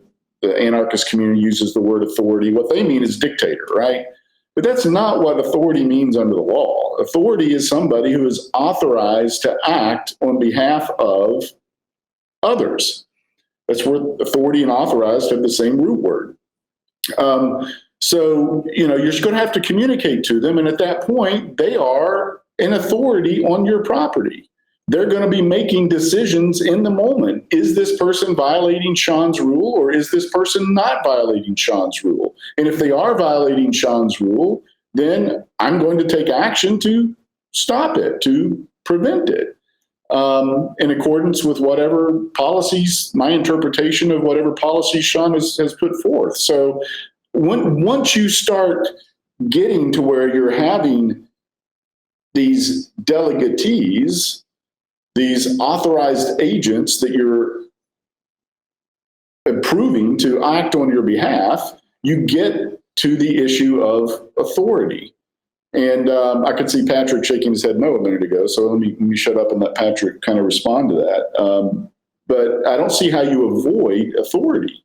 anarchist community uses the word authority, what they mean is dictator, right? But that's not what authority means under the law. Authority is somebody who is authorized to act on behalf of others. That's where authority and authorized have the same root word. So, you're just going to have to communicate to them. And at that point, they are an authority on your property. They're going to be making decisions in the moment. Is this person violating Shawn's rule, or is this person not violating Shawn's rule? And if they are violating Shawn's rule, then I'm going to take action to stop it, to prevent it, in accordance with whatever policies, my interpretation of whatever policies Shawn has put forth. So once you start getting to where you're having these delegatees, these authorized agents that you're approving to act on your behalf, you get to the issue of authority. And I could see Patrick shaking his head no a minute ago, so let me shut up and let Patrick kind of respond to that. But I don't see how you avoid authority.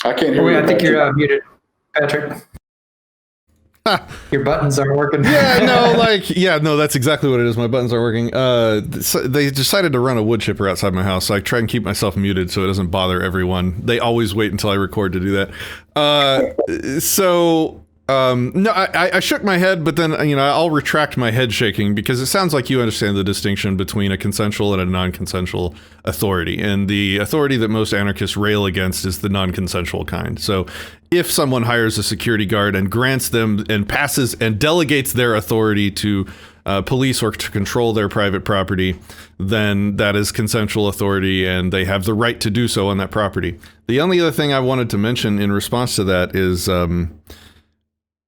I can't hear you, I think Patrick. you're muted, Patrick. Your buttons aren't working. No, that's exactly what it is. My buttons aren't working. So they decided to run a wood chipper outside my house, so I try and keep myself muted so it doesn't bother everyone. They always wait until I record to do that. No, I shook my head, but then, I'll retract my head shaking because it sounds like you understand the distinction between a consensual and a non-consensual authority. And the authority that most anarchists rail against is the non-consensual kind. So if someone hires a security guard and grants them and passes and delegates their authority to police or to control their private property, then that is consensual authority and they have the right to do so on that property. The only other thing I wanted to mention in response to that is,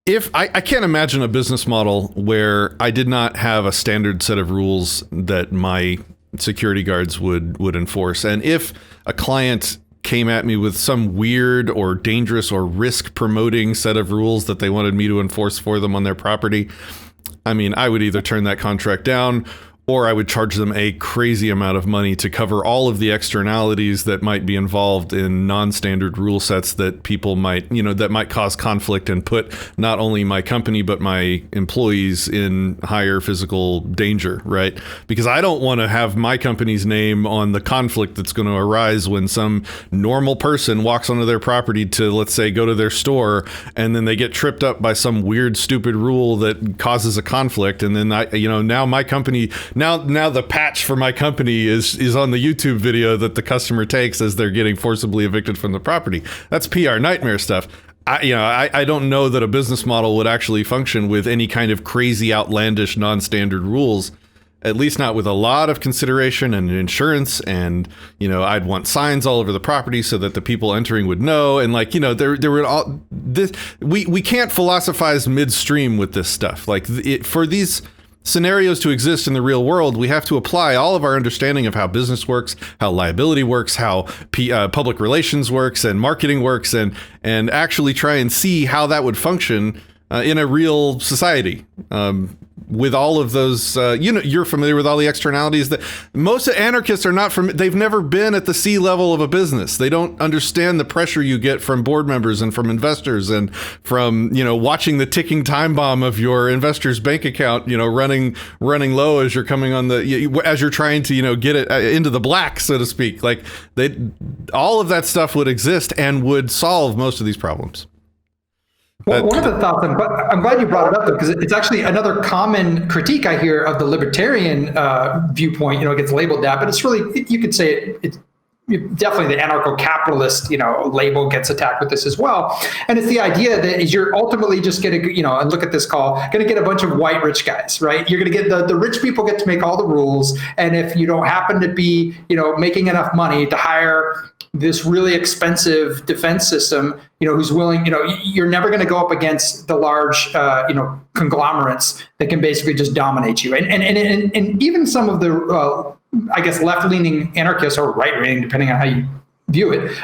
if I can't imagine a business model where I did not have a standard set of rules that my security guards would enforce. And if a client came at me with some weird or dangerous or risk promoting set of rules that they wanted me to enforce for them on their property, I mean, I would either turn that contract down or I would charge them a crazy amount of money to cover all of the externalities that might be involved in non-standard rule sets that people might, that might cause conflict and put not only my company, but my employees in higher physical danger, right? Because I don't want to have my company's name on the conflict that's going to arise when some normal person walks onto their property to, let's say, go to their store, and then they get tripped up by some weird, stupid rule that causes a conflict. And then now my company, Now the patch for my company is on the YouTube video that the customer takes as they're getting forcibly evicted from the property. That's PR nightmare stuff. I don't know that a business model would actually function with any kind of crazy, outlandish, non-standard rules, at least not with a lot of consideration and insurance. And, I'd want signs all over the property so that the people entering would know. And there were all this. We can't philosophize midstream with this stuff. For these scenarios to exist in the real world, we have to apply all of our understanding of how business works, how liability works, how public relations works and marketing works, and actually try and see how that would function in a real society. With all of those, you're familiar with all the externalities that most anarchists are not from. They've never been at the C level of a business. They don't understand the pressure you get from board members and from investors and from, watching the ticking time bomb of your investor's bank account, running low as you're coming on as you're trying to, get it into the black, so to speak. All of that stuff would exist and would solve most of these problems. Well, one of the thoughts, I'm glad you brought it up, though, because it's actually another common critique I hear of the libertarian viewpoint. It gets labeled that, but it's really, you could say it's definitely the anarcho-capitalist, label gets attacked with this as well. And it's the idea that is you're ultimately just going to, and look at this call, going to get a bunch of white rich guys, right? You're going to get the rich people get to make all the rules. And if you don't happen to be, making enough money to hire this really expensive defense system, who's willing, you're never going to go up against the large, conglomerates that can basically just dominate you. And even some of the, I guess, left-leaning anarchists or right-leaning, depending on how you view it,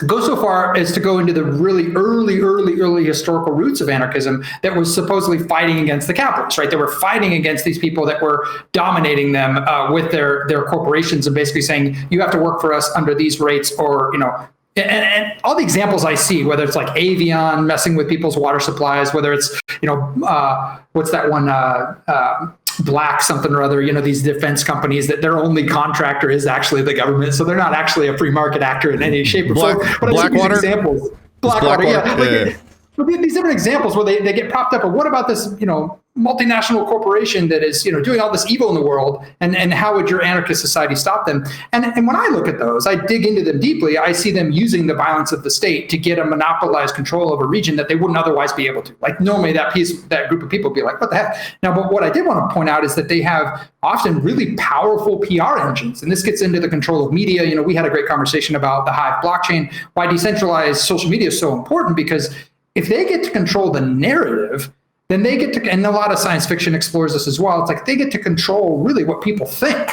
go so far as to go into the really early historical roots of anarchism that was supposedly fighting against the capitalists, right? They were fighting against these people that were dominating them with their corporations and basically saying, you have to work for us under these rates, or, and all the examples I see, whether it's like Avion messing with people's water supplies, whether it's, what's that one, Black something or other, these defense companies that their only contractor is actually the government. So they're not actually a free market actor in any shape or form. But Blackwater? Examples. Blackwater, yeah. These different examples where they get propped up. But what about this, multinational corporation that is, doing all this evil in the world, and how would your anarchist society stop them? And when I look at those, I dig into them deeply. I see them using the violence of the state to get a monopolized control of a region that they wouldn't otherwise be able to. Like normally that group of people would be like, what the heck? Now, but what I did want to point out is that they have often really powerful PR engines. And this gets into the control of media. We had a great conversation about the Hive blockchain, why decentralized social media is so important, because if they get to control the narrative, then they get to, and a lot of science fiction explores this as well, it's like they get to control really what people think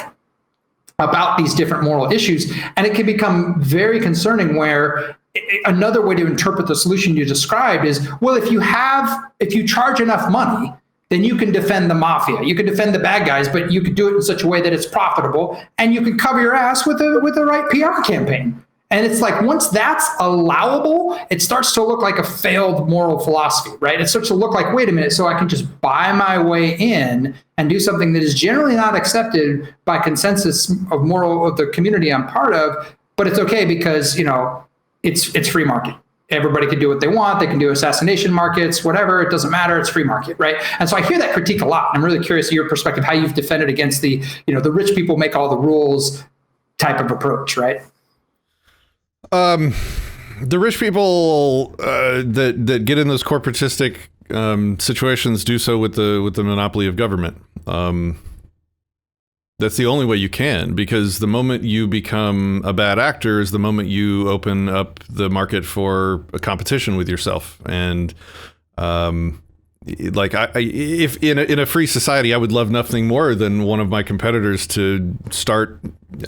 about these different moral issues. And it can become very concerning where another way to interpret the solution you described is, well, if you charge enough money, then you can defend the mafia. You can defend the bad guys, but you could do it in such a way that it's profitable, and you can cover your ass with the right PR campaign. And it's like, once that's allowable, it starts to look like a failed moral philosophy, right? It starts to look like, wait a minute, so I can just buy my way in and do something that is generally not accepted by consensus of the community I'm part of, but it's okay because, it's free market. Everybody can do what they want. They can do assassination markets, whatever. It doesn't matter. It's free market, right? And so I hear that critique a lot. I'm really curious of your perspective, how you've defended against the rich people make all the rules type of approach, right? The rich people that get in those corporatistic situations do so with the monopoly of government. That's the only way you can, because the moment you become a bad actor is the moment you open up the market for a competition with yourself. And if in a free society, I would love nothing more than one of my competitors to start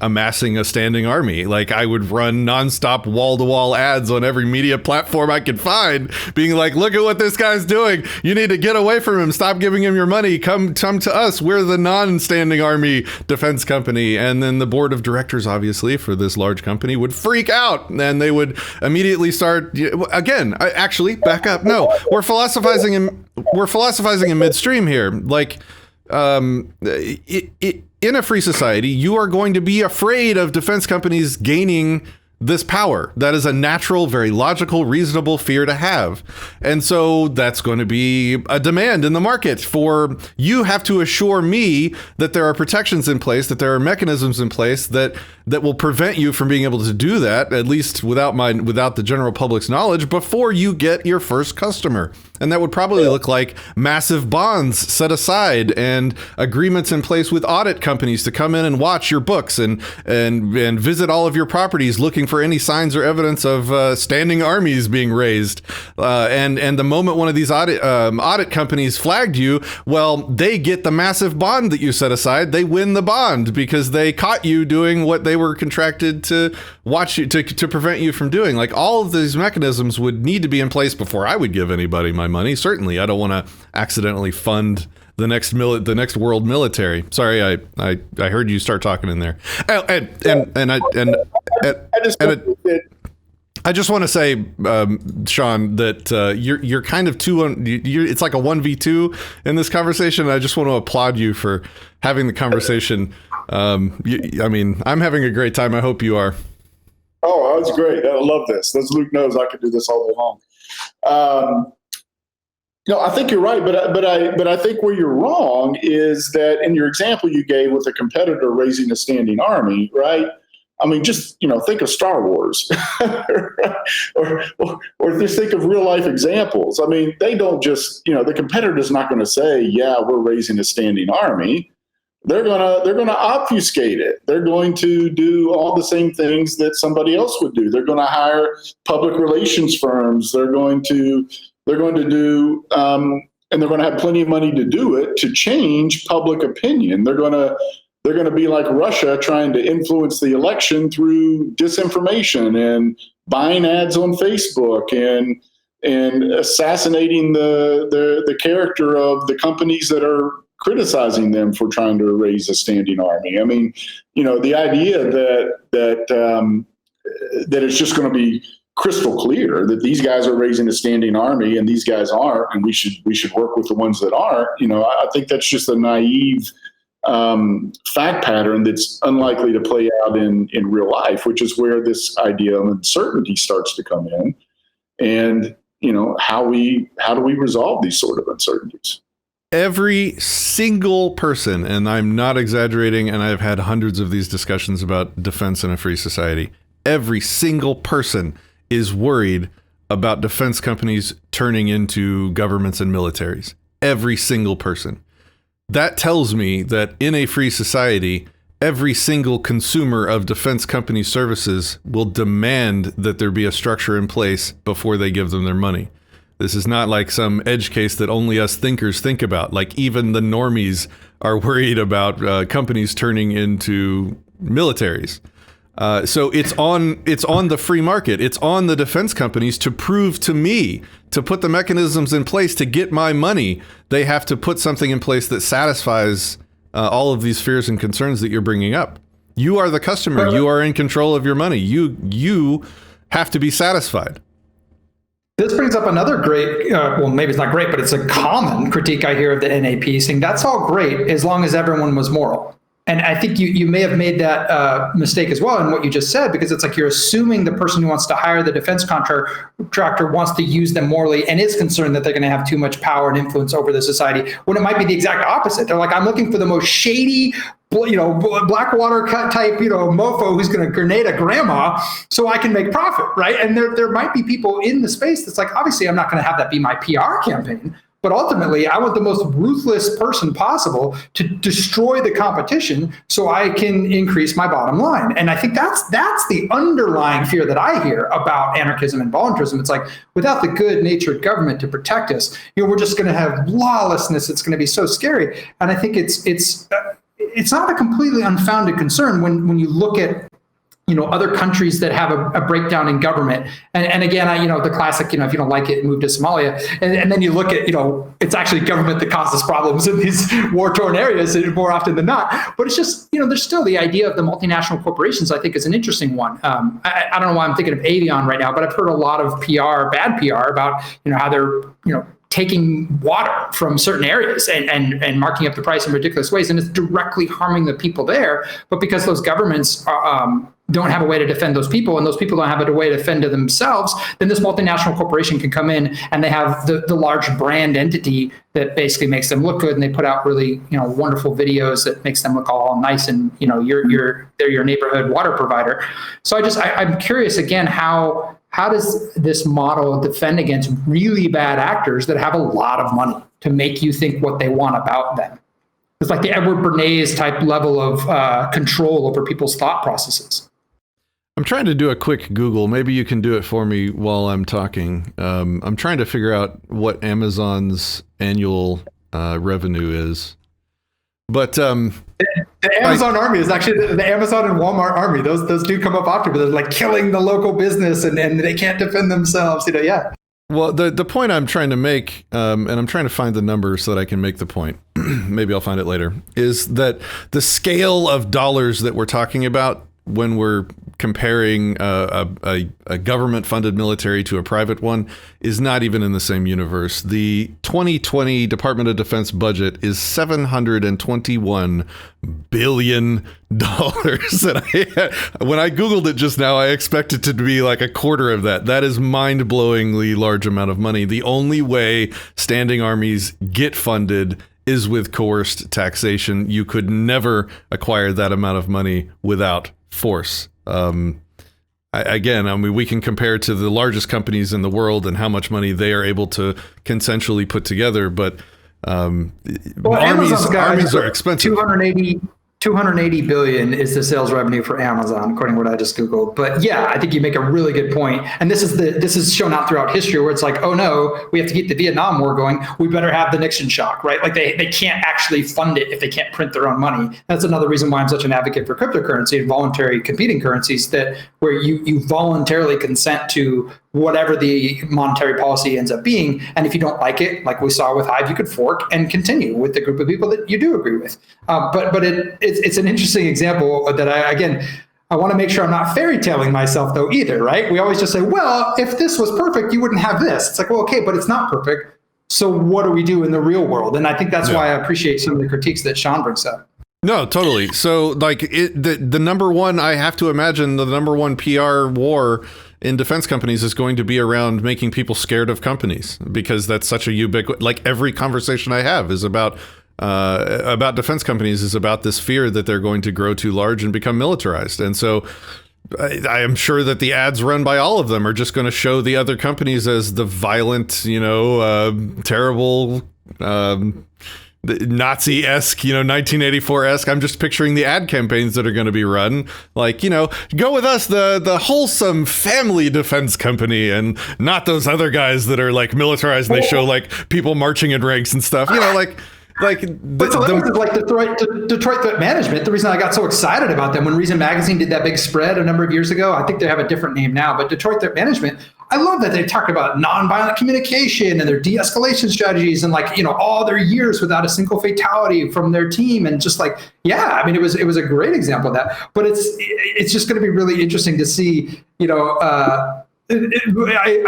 amassing a standing army. Like, I would run nonstop wall-to-wall ads on every media platform I could find, being like, look at what this guy's doing. You need to get away from him. Stop giving him your money. Come to us. We're the non-standing army defense company. And then the board of directors, obviously, for this large company would freak out, and they would immediately start again. Actually, back up. No, we're philosophizing in midstream here. Like, in a free society, you are going to be afraid of defense companies gaining this power. That is a natural, very logical, reasonable fear to have. And so that's going to be a demand in the market for, you have to assure me that there are protections in place, that there are mechanisms in place that will prevent you from being able to do that, at least without the general public's knowledge, before you get your first customer. And that would probably look like massive bonds set aside and agreements in place with audit companies to come in and watch your books and visit all of your properties, looking for any signs or evidence of standing armies being raised. And the moment one of these audit companies flagged you, well, they get the massive bond that you set aside. They win the bond because they caught you doing what they were contracted to watch you to prevent you from doing. Like, all of these mechanisms would need to be in place before I would give anybody my money. Certainly, I don't want to accidentally fund the next world military. Sorry, I heard you start talking in there. I just want to say, Shawn, that you're kind of it's like a 1v2 in this conversation. I just want to applaud you for having the conversation. I'm having a great time. I hope you are. Oh, that's great. I love this. As Luke knows, I could do this all day long. I think you're right, but I think where you're wrong is that in your example you gave with a competitor raising a standing army, right? I mean, just think of Star Wars, or just think of real life examples. I mean, they don't just the competitor's not going to say, "Yeah, we're raising a standing army." They're gonna obfuscate it. They're going to do all the same things that somebody else would do. They're going to hire public relations firms. They're going to do, and they're going to have plenty of money to do it, to change public opinion. They're going to be like Russia, trying to influence the election through disinformation and buying ads on Facebook and assassinating the character of the companies that are criticizing them for trying to raise a standing army. I mean, the idea that it's just going to be crystal clear that these guys are raising a standing army and these guys aren't, and we should work with the ones that aren't. I think that's just a naive fact pattern that's unlikely to play out in real life, which is where this idea of uncertainty starts to come in. And how do we resolve these sort of uncertainties? Every single person, and I'm not exaggerating, and I've had hundreds of these discussions about defense in a free society, every single person is worried about defense companies turning into governments and militaries. Every single person. That tells me that in a free society, every single consumer of defense company services will demand that there be a structure in place before they give them their money. This is not like some edge case that only us thinkers think about. Like, even the normies are worried about companies turning into militaries. So it's on the free market. It's on the defense companies to prove to me, to put the mechanisms in place to get my money. They have to put something in place that satisfies all of these fears and concerns that you're bringing up. You are the customer. You are in control of your money. You have to be satisfied. This brings up another great, well, maybe it's not great, but it's a common critique I hear of the NAP, saying that's all great as long as everyone was moral. And I think you may have made that mistake as well in what you just said, because it's like you're assuming the person who wants to hire the defense contractor wants to use them morally and is concerned that they're going to have too much power and influence over the society, when it might be the exact opposite. They're like, I'm looking for the most shady, Blackwater cut type, mofo who's going to grenade a grandma so I can make profit, right? And there might be people in the space that's like, obviously, I'm not going to have that be my PR campaign. But ultimately, I want the most ruthless person possible to destroy the competition so I can increase my bottom line. And I think that's the underlying fear that I hear about anarchism and voluntarism. It's like, without the good-natured government to protect us, we're just going to have lawlessness. It's going to be so scary. And I think it's not a completely unfounded concern when you look at other countries that have a breakdown in government. And again, the classic, if you don't like it, move to Somalia. And then you look at, it's actually government that causes problems in these war-torn areas more often than not. But it's just, there's still the idea of the multinational corporations, I think, is an interesting one. I don't know why I'm thinking of Avion right now, but I've heard a lot of bad PR about, how they're, taking water from certain areas and marking up the price in ridiculous ways. And it's directly harming the people there. But because those governments don't have a way to defend those people, and those people don't have a way to defend to themselves, then this multinational corporation can come in and they have the large brand entity that basically makes them look good, and they put out really wonderful videos that makes them look all nice, and they're your neighborhood water provider. So I'm curious again, how does this model defend against really bad actors that have a lot of money to make you think what they want about them? It's like the Edward Bernays type level of control over people's thought processes. I'm trying to do a quick Google. Maybe you can do it for me while I'm talking. I'm trying to figure out what Amazon's annual revenue is. But the Amazon army is actually the Amazon and Walmart army. Those do come up often, but they're like killing the local business and they can't defend themselves. Yeah. Well, the point I'm trying to make, and I'm trying to find the number so that I can make the point, maybe I'll find it later, is that the scale of dollars that we're talking about when we're comparing a government-funded military to a private one is not even in the same universe. The 2020 Department of Defense budget is $721 billion. When I Googled it just now, I expected it to be like a quarter of that. That is mind-blowingly large amount of money. The only way standing armies get funded is with coerced taxation. You could never acquire that amount of money without force. We can compare to the largest companies in the world and how much money they are able to consensually put together, but armies are expensive. 280 billion is the sales revenue for Amazon, according to what I just Googled. But yeah, I think you make a really good point. And this is shown out throughout history where it's like, oh no, we have to keep the Vietnam War going. We better have the Nixon Shock, right? Like they can't actually fund it if they can't print their own money. That's another reason why I'm such an advocate for cryptocurrency and voluntary competing currencies, that where you voluntarily consent to whatever the monetary policy ends up being. And if you don't like it, like we saw with Hive, you could fork and continue with the group of people that you do agree with. But it's an interesting example that I want to make sure I'm not fairy tailing myself though either, right? We always just say, well, if this was perfect, you wouldn't have this. It's like, well, okay, but it's not perfect. So what do we do in the real world? And I think that's why I appreciate some of the critiques that Shawn brings up. No, totally. So like the number one, I have to imagine the number one PR war in defense companies is going to be around making people scared of companies, because that's such a ubiquitous, like every conversation I have is about defense companies is about this fear that they're going to grow too large and become militarized. And so I am sure that the ads run by all of them are just going to show the other companies as the violent, terrible, Nazi-esque, 1984-esque. I'm just picturing the ad campaigns that are going to be run. Like, go with us, the wholesome family defense company, and not those other guys that are like militarized and they show like people marching in ranks and stuff. Detroit Threat Management. The reason I got so excited about them when Reason Magazine did that big spread a number of years ago, I think they have a different name now, but Detroit Threat Management, I love that they talk about nonviolent communication and their de-escalation strategies and like, all their years without a single fatality from their team. And just like, yeah, I mean, it was a great example of that, but it's just going to be really interesting to see, I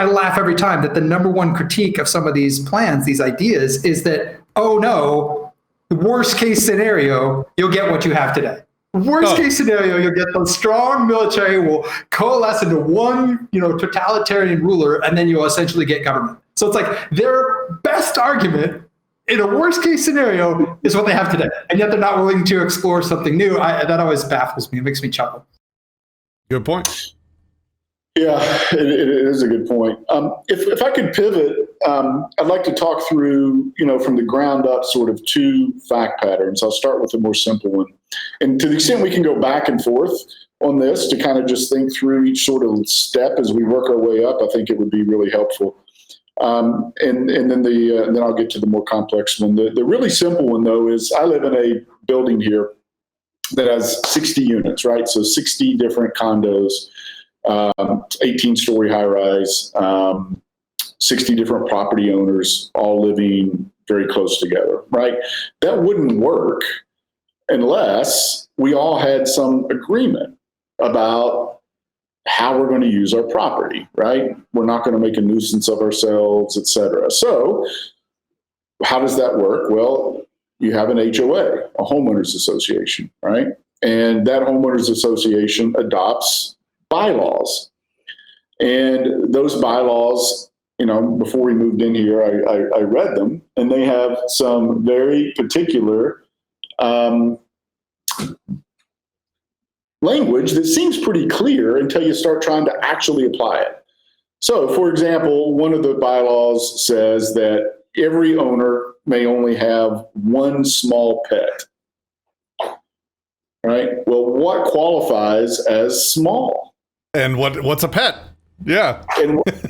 laugh every time that the number one critique of some of these plans, these ideas, is that, oh no, the worst case scenario, you'll get what you have today. Worst case scenario, you'll get the strong military will coalesce into one, totalitarian ruler, and then you'll essentially get government. So it's like their best argument in a worst case scenario is what they have today, and yet they're not willing to explore something new. That always baffles me. It makes me chuckle. Good point. Yeah, it is a good point. If I could pivot, I'd like to talk through, from the ground up, sort of two fact patterns. I'll start with the more simple one. And to the extent we can go back and forth on this to kind of just think through each sort of step as we work our way up, I think it would be really helpful. And then I'll get to the more complex one. The really simple one, though, is I live in a building here that has 60 units, right? So 60 different condos. 18-story high-rise, 60 different property owners all living very close together, right? That wouldn't work unless we all had some agreement about how we're going to use our property, right? We're not going to make a nuisance of ourselves, et cetera. So how does that work? Well, you have an HOA, a homeowners association, right? And that homeowners association adopts bylaws. And those bylaws, before we moved in here, I read them, and they have some very particular language that seems pretty clear until you start trying to actually apply it. So, for example, one of the bylaws says that every owner may only have one small pet. Right? Well, what qualifies as small? And what's a pet? Yeah. And but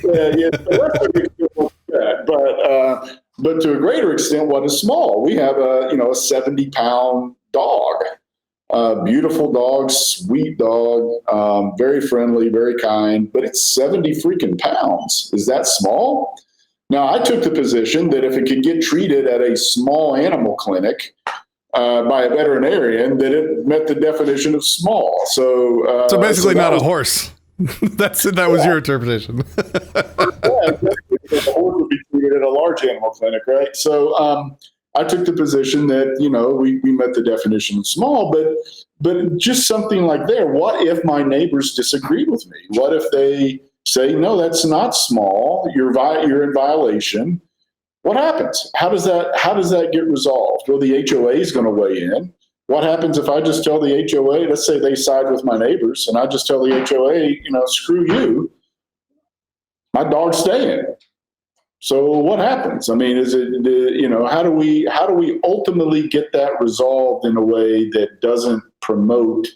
to a greater extent, what is small? We have a 70-pound dog, beautiful dog, sweet dog, very friendly, very kind, but it's 70 freaking pounds. Is that small? Now, I took the position that if it could get treated at a small animal clinic by a veterinarian, that it met the definition of small. So basically not a horse. That was your interpretation. Yeah, exactly. The horse would be treated at a large animal clinic, right? So I took the position that, we met the definition of small, but just something like there. What if my neighbors disagreed with me? What if they say, no, that's not small. You're in violation. What happens? How does that get resolved? Well, the HOA is going to weigh in. What happens if I just tell the HOA, let's say they side with my neighbors, and I just tell the HOA, screw you, my dog's staying. So what happens? I mean, is it, how do we ultimately get that resolved in a way that doesn't promote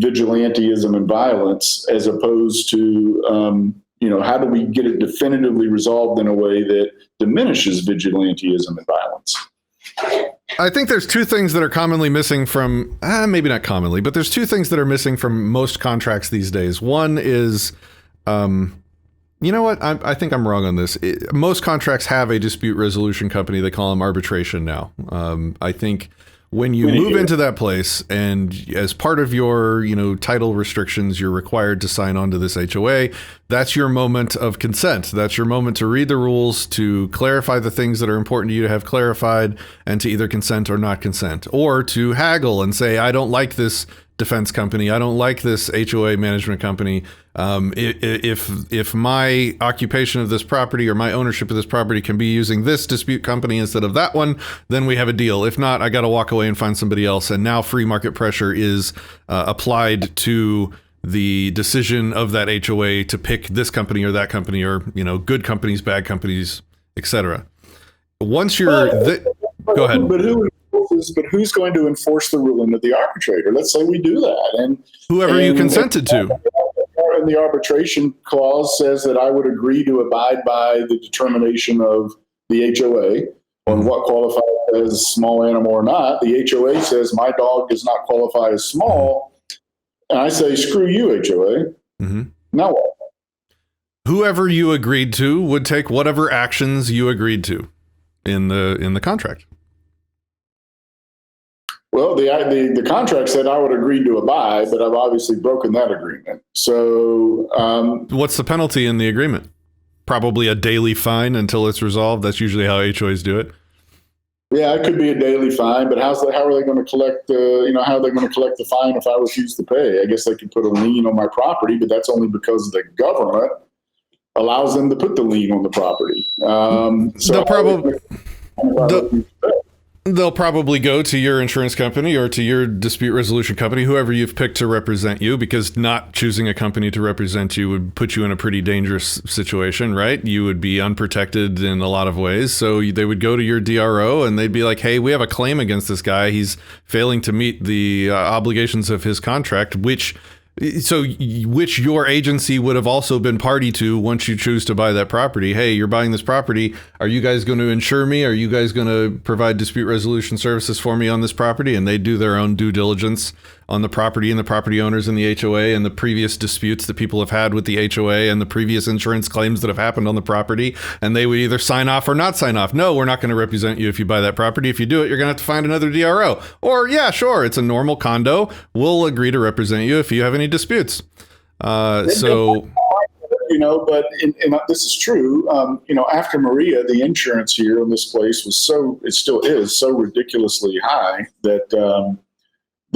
vigilantism and violence, as opposed to, how do we get it definitively resolved in a way that diminishes vigilantism and violence? I think there's two things that are commonly missing from, maybe not commonly, but there's two things that are missing from most contracts these days. One is, you know what? I think I'm wrong on this. Most contracts have a dispute resolution company. They call them arbitration now. I think when you move into that place, and as part of your, title restrictions, you're required to sign on to this HOA. That's your moment of consent. That's your moment to read the rules, to clarify the things that are important to you to have clarified, and to either consent or not consent, or to haggle and say, I don't like this defense company. I don't like this HOA management company. If my occupation of this property or my ownership of this property can be using this dispute company instead of that one, then we have a deal. If not, I got to walk away and find somebody else. And now free market pressure is applied to the decision of that HOA to pick this company or that company, or, good companies, bad companies, etc. Once you're go ahead. But who's going to enforce the ruling of the arbitrator? Let's say we do that, and whoever you consented to. And the arbitration clause says that I would agree to abide by the determination of the HOA on what qualifies as small animal or not. The HOA says my dog does not qualify as small, and I say screw you, HOA. Mm-hmm. Now what? Whoever you agreed to would take whatever actions you agreed to in the contract. Well, the contract said I would agree to abide, but I've obviously broken that agreement. So, what's the penalty in the agreement? Probably a daily fine until it's resolved. That's usually how HOAs do it. Yeah, it could be a daily fine, but how are they going to collect how are they going to collect the fine if I refuse to pay? I guess they could put a lien on my property, but that's only because the government allows them to put the lien on the property. So they'll probably go to your insurance company or to your dispute resolution company, whoever you've picked to represent you, because not choosing a company to represent you would put you in a pretty dangerous situation, right? You would be unprotected in a lot of ways. So they would go to your DRO and they'd be like, hey, we have a claim against this guy. He's failing to meet the obligations of his contract, which your agency would have also been party to once you choose to buy that property. Hey, you're buying this property. Are you guys going to insure me? Are you guys going to provide dispute resolution services for me on this property? And they do their own due diligence on the property and the property owners and the HOA and the previous disputes that people have had with the HOA and the previous insurance claims that have happened on the property. And they would either sign off or not sign off. No, we're not going to represent you if you buy that property. If you do it, you're going to have to find another DRO. Or, yeah, sure, it's a normal condo. We'll agree to represent you if you have any disputes. But this is true. After Maria, the insurance here on this place it still is so ridiculously high that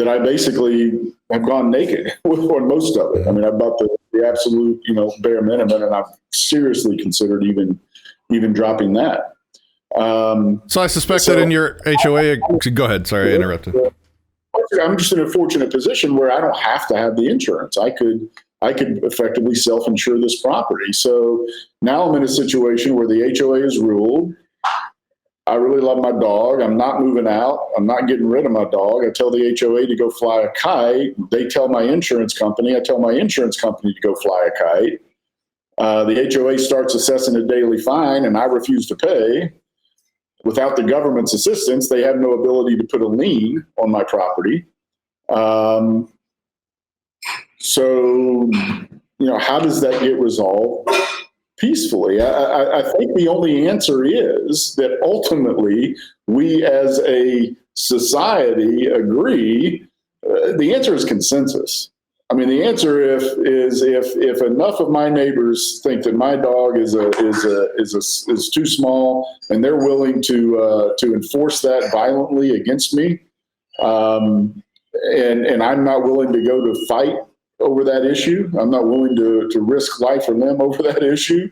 I basically have gone naked on most of it. I mean, I bought the absolute, bare minimum, and I've seriously considered even dropping that. So I suspect that in your HOA, go ahead. Sorry, I interrupted. I'm just in a fortunate position where I don't have to have the insurance. I could effectively self-insure this property. So now I'm in a situation where the HOA has ruled. I really love my dog. I'm not moving out. I'm not getting rid of my dog. I tell the HOA to go fly a kite. They tell my insurance company. I tell my insurance company to go fly a kite. The HOA starts assessing a daily fine, and I refuse to pay. Without the government's assistance, they have no ability to put a lien on my property. So, how does that get resolved peacefully? I think the only answer is that ultimately we as a society agree. The answer is consensus. I mean, the answer is if enough of my neighbors think that my dog is too small and they're willing to enforce that violently against me, and I'm not willing to go to fight over that issue, I'm not willing to risk life or limb over that issue,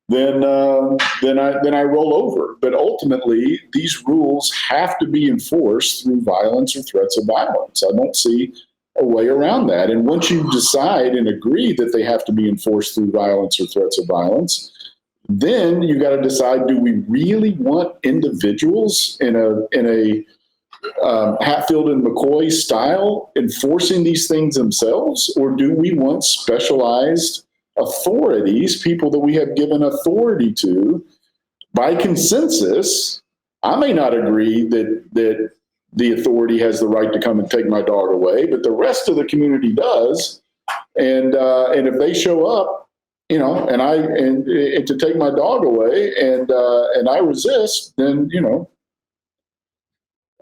then I roll over. But ultimately, these rules have to be enforced through violence or threats of violence. I don't see a way around that. And once you decide and agree that they have to be enforced through violence or threats of violence, then you got to decide: do we really want individuals in a Hatfield and McCoy style enforcing these things themselves, or do we want specialized authorities, people that we have given authority to by consensus? I may not agree that the authority has the right to come and take my dog away, but the rest of the community does. And if they show up, and to take my dog away, and I resist, then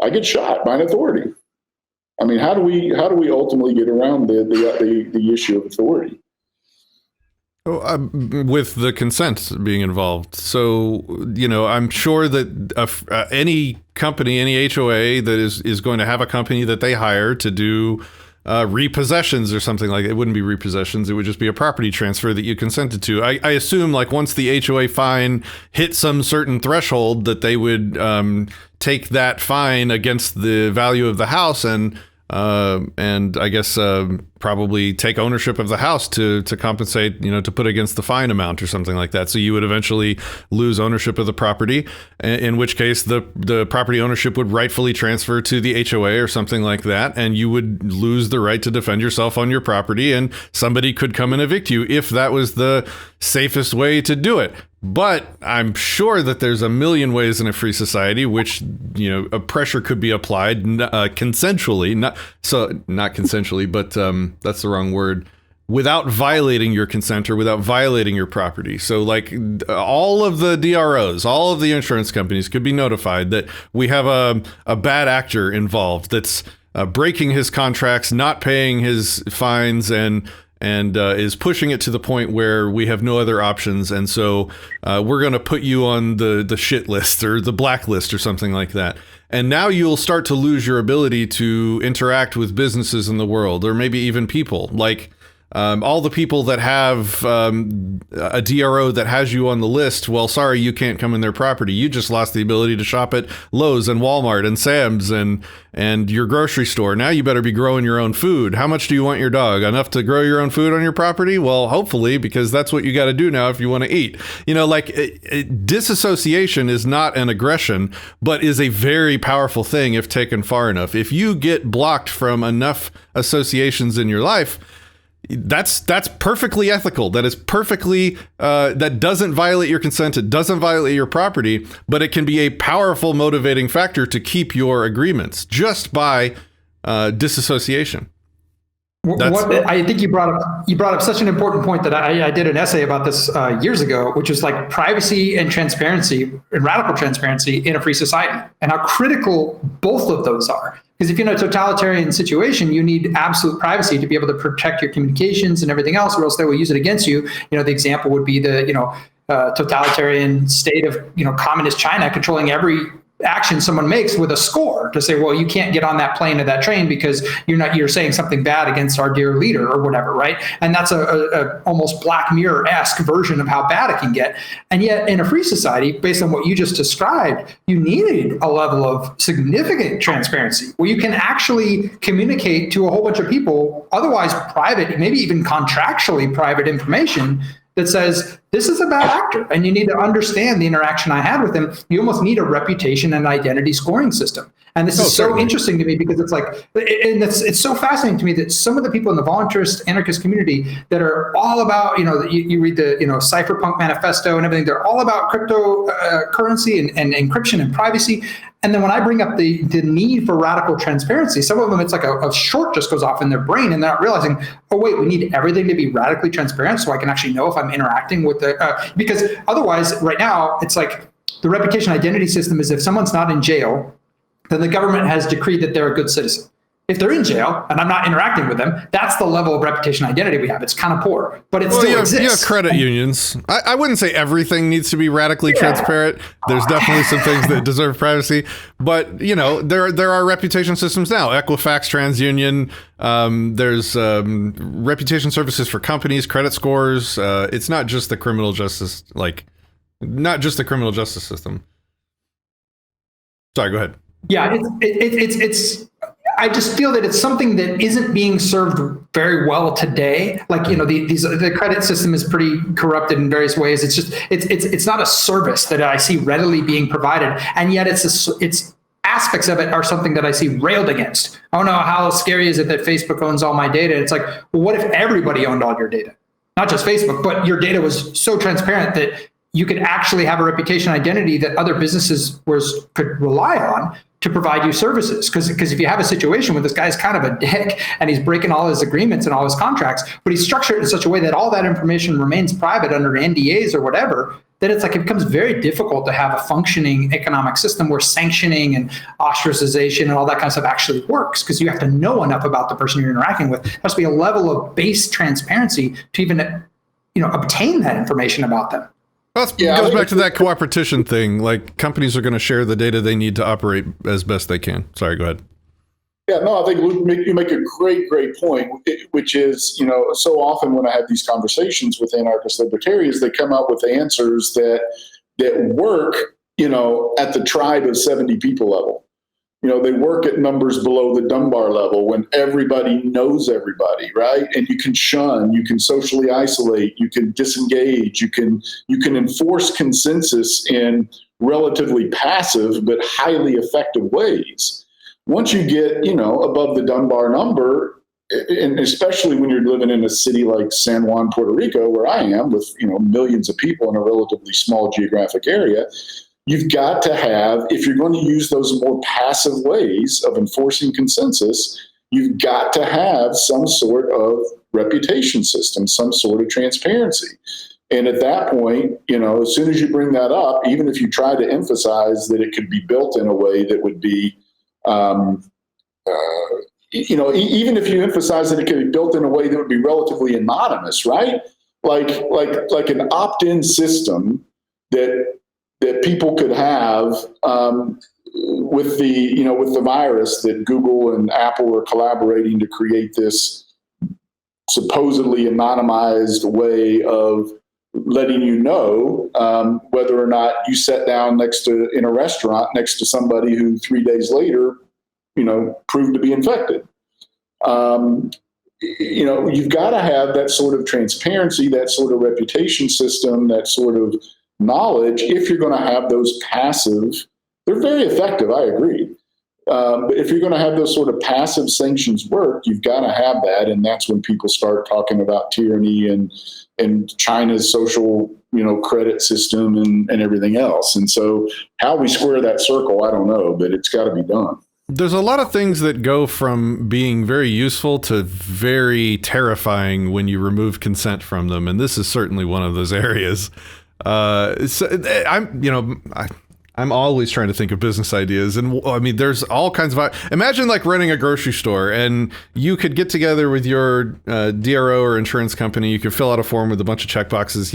I get shot by an authority. I mean, how do we ultimately get around the issue of authority? With the consent being involved. So, I'm sure that any company, any HOA that is going to have a company that they hire to do repossessions or something like that. It wouldn't be repossessions. It would just be a property transfer that you consented to. I assume like once the HOA fine hit some certain threshold that they would take that fine against the value of the house and I guess probably take ownership of the house to compensate, to put against the fine amount or something like that. So you would eventually lose ownership of the property, in which case the property ownership would rightfully transfer to the HOA or something like that, and you would lose the right to defend yourself on your property, and somebody could come and evict you if that was the safest way to do it. But I'm sure that there's a million ways in a free society which, a pressure could be applied consensually, not consensually, but that's the wrong word. without violating your consent or without violating your property. So like all of the DROs, all of the insurance companies could be notified that we have a bad actor involved that's breaking his contracts, not paying his fines, and is pushing it to the point where we have no other options. And so we're going to put you on the shit list or the blacklist or something like that. And now you'll start to lose your ability to interact with businesses in the world, or maybe even people. Like all the people that have a DRO that has you on the list, well, sorry, you can't come in their property. You just lost the ability to shop at Lowe's and Walmart and Sam's and your grocery store. Now you better be growing your own food. How much do you want your dog? Enough to grow your own food on your property? Well, hopefully, because that's what you got to do now if you want to eat. You know, like disassociation is not an aggression, but is a very powerful thing if taken far enough. If you get blocked from enough associations in your life, that's perfectly ethical. That is perfectly, that doesn't violate your consent. It doesn't violate your property, but it can be a powerful motivating factor to keep your agreements just by disassociation. I think you brought up such an important point that I did an essay about this years ago, which is like privacy and transparency and radical transparency in a free society, and how critical both of those are. Because if you're in a totalitarian situation, you need absolute privacy to be able to protect your communications and everything else, or else they will use it against you. You know, the example would be the totalitarian state of communist China controlling every action someone makes with a score to say, well, you can't get on that plane or that train because you're saying something bad against our dear leader or whatever, right? And that's a almost Black Mirror-esque version of how bad it can get. And yet in a free society, based on what you just described, you need a level of significant transparency where you can actually communicate to a whole bunch of people, otherwise private, maybe even contractually private information that says, this is a bad actor, and you need to understand the interaction I had with him. You almost need a reputation and identity scoring system. And this is so interesting to me because it's like, and it's so fascinating to me that some of the people in the voluntarist anarchist community that are all about, you read the, Cypherpunk Manifesto and everything, they're all about cryptocurrency and encryption and privacy. And then when I bring up the need for radical transparency, some of them, it's like a short just goes off in their brain and they're not realizing, oh, wait, we need everything to be radically transparent so I can actually know if I'm interacting with because otherwise right now it's like the reputation identity system is if someone's not in jail, then the government has decreed that they're a good citizen. If they're in jail and I'm not interacting with them, that's the level of reputation identity we have. It's kind of poor, but it still exists. You have credit unions. I wouldn't say everything needs to be radically transparent. There's definitely some things that deserve privacy, but there are reputation systems now. Equifax, TransUnion. There's reputation services for companies, credit scores. It's not just the criminal justice, system. Sorry, go ahead. Yeah, it's. I just feel that it's something that isn't being served very well today. Like, the credit system is pretty corrupted in various ways. It's just, it's not a service that I see readily being provided. And yet it's aspects of it are something that I see railed against. Oh no, how scary is it that Facebook owns all my data? It's like, well, what if everybody owned all your data? Not just Facebook, but your data was so transparent that you could actually have a reputation identity that other businesses could rely on to provide you services. Because if you have a situation where this guy's kind of a dick and he's breaking all his agreements and all his contracts, but he's structured in such a way that all that information remains private under NDAs or whatever, then it's like it becomes very difficult to have a functioning economic system where sanctioning and ostracization and all that kind of stuff actually works, because you have to know enough about the person you're interacting with. There has to be a level of base transparency to even obtain that information about them. Well, it goes back to that coopertition thing. Like, companies are going to share the data they need to operate as best they can. Sorry, go ahead. Yeah, no, I think you make a great point, which is, so often when I have these conversations with anarchist libertarians, they come up with answers that work, at the tribe of 70 people level. They work at numbers below the Dunbar level when everybody knows everybody, right? And you can shun, you can socially isolate, you can disengage, you can enforce consensus in relatively passive but highly effective ways. Once you get, above the Dunbar number, and especially when you're living in a city like San Juan, Puerto Rico, where I am, with millions of people in a relatively small geographic area, you've got to have, if you're going to use those more passive ways of enforcing consensus, you've got to have some sort of reputation system, some sort of transparency. And at that point, as soon as you bring that up, even if you try to emphasize that it could be built in a way that would be, even if you emphasize that it could be built in a way that would be relatively anonymous, right? Like an opt-in system that people could have with the virus, that Google and Apple are collaborating to create this supposedly anonymized way of letting you know whether or not you sat down in a restaurant next to somebody who 3 days later, proved to be infected. You've got to have that sort of transparency, that sort of reputation system, that sort of knowledge if you're going to have those passive. They're very effective, I agree. But if you're going to have those sort of passive sanctions work, you've got to have that. And that's when people start talking about tyranny and China's social, credit system and everything else. And so how we square that circle, I don't know, but it's got to be done. There's a lot of things that go from being very useful to very terrifying when you remove consent from them. And this is certainly one of those areas. I'm always trying to think of business ideas. And I mean, there's all kinds of, imagine like running a grocery store and you could get together with your DRO or insurance company. You could fill out a form with a bunch of checkboxes.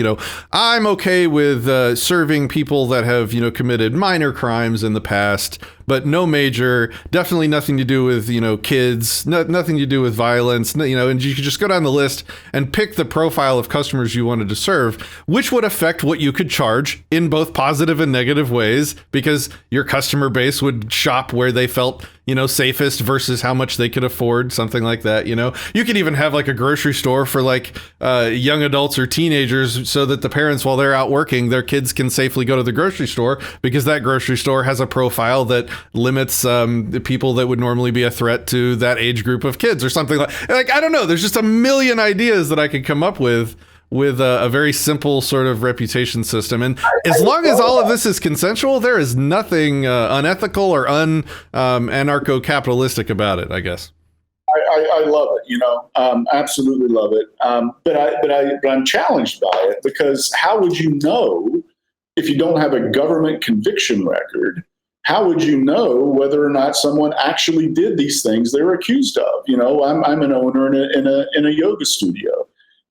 I'm okay with serving people that have, committed minor crimes in the past, but no major, definitely nothing to do with, kids, nothing to do with violence, and you could just go down the list and pick the profile of customers you wanted to serve, which would affect what you could charge in both positive and negative ways, because your customer base would shop where they felt, safest versus how much they could afford, something like that. You could even have like a grocery store for like young adults or teenagers, so that the parents, while they're out working, their kids can safely go to the grocery store, because that grocery store has a profile that limits the people that would normally be a threat to that age group of kids, or something like I don't know. There's just a million ideas that I could come up with a very simple sort of reputation system. And as long as all of this is consensual, there is nothing unethical or anarcho-capitalistic about it, I guess. I love it, absolutely love it. But I'm challenged by it, because how would you know if you don't have a government conviction record? How would you know whether or not someone actually did these things they're accused of? I'm an owner in a yoga studio,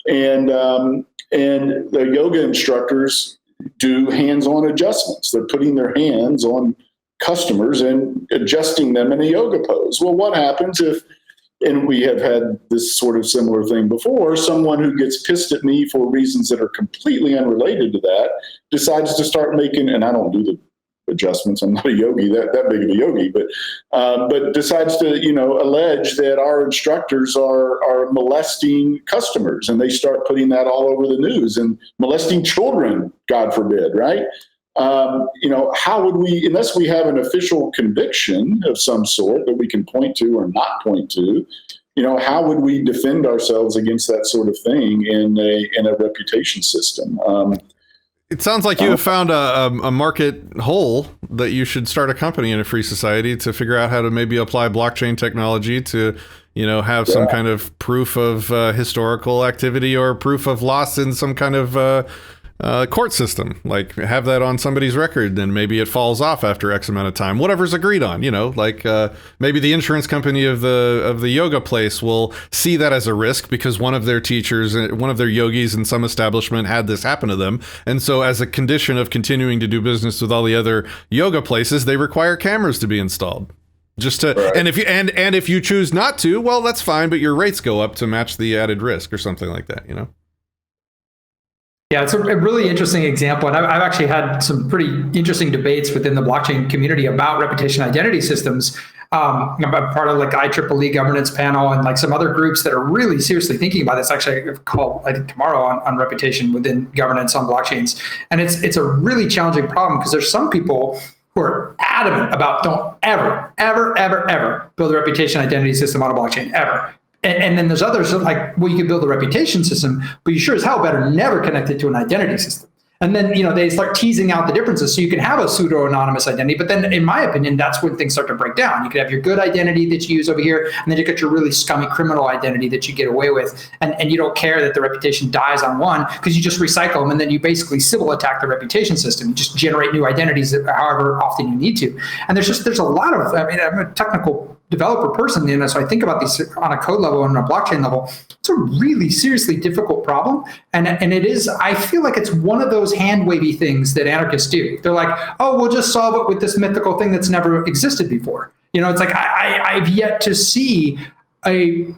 and the yoga instructors do hands-on adjustments. They're putting their hands on customers and adjusting them in a yoga pose. Well, what happens if, and we have had this sort of similar thing before, someone who gets pissed at me for reasons that are completely unrelated to that decides to start making, and I don't do the adjustments, I'm not a yogi, that big of a yogi, but decides to, allege that our instructors are molesting customers, and they start putting that all over the news, and molesting children, God forbid, right? How would we, unless we have an official conviction of some sort that we can point to or not point to, how would we defend ourselves against that sort of thing in a reputation system? It sounds like you have found a market hole that you should start a company in a free society to figure out how to maybe apply blockchain technology to, have some kind of proof of historical activity or proof of loss in some kind of court system. Like have that on somebody's record, and maybe it falls off after X amount of time, whatever's agreed on, maybe the insurance company of the yoga place will see that as a risk because one of their teachers, one of their yogis in some establishment had this happen to them. And so as a condition of continuing to do business with all the other yoga places, they require cameras to be installed. Just to, right. And if you choose not to, well, that's fine, but your rates go up to match the added risk or something like that, Yeah, it's a really interesting example. And I've actually had some pretty interesting debates within the blockchain community about reputation identity systems. I'm part of like IEEE governance panel and like some other groups that are really seriously thinking about this. Actually, I've called, I think tomorrow on reputation within governance on blockchains. And it's a really challenging problem because there's some people who are adamant about don't ever, ever, ever, ever build a reputation identity system on a blockchain, ever. And then there's others that are like, well, you can build a reputation system, but you sure as hell better never connect it to an identity system. And then, they start teasing out the differences. So you can have a pseudo-anonymous identity, but then in my opinion, that's when things start to break down. You could have your good identity that you use over here, and then you get your really scummy criminal identity that you get away with. And you don't care that the reputation dies on one because you just recycle them, and then you basically civil attack the reputation system. You just generate new identities however often you need to. And there's a lot of, I'm a technical developer person, so I think about these on a code level and on a blockchain level. It's a really seriously difficult problem. And it is, I feel like it's one of those hand wavy things that anarchists do. They're like, oh, we'll just solve it with this mythical thing that's never existed before. It's like, I've yet to see a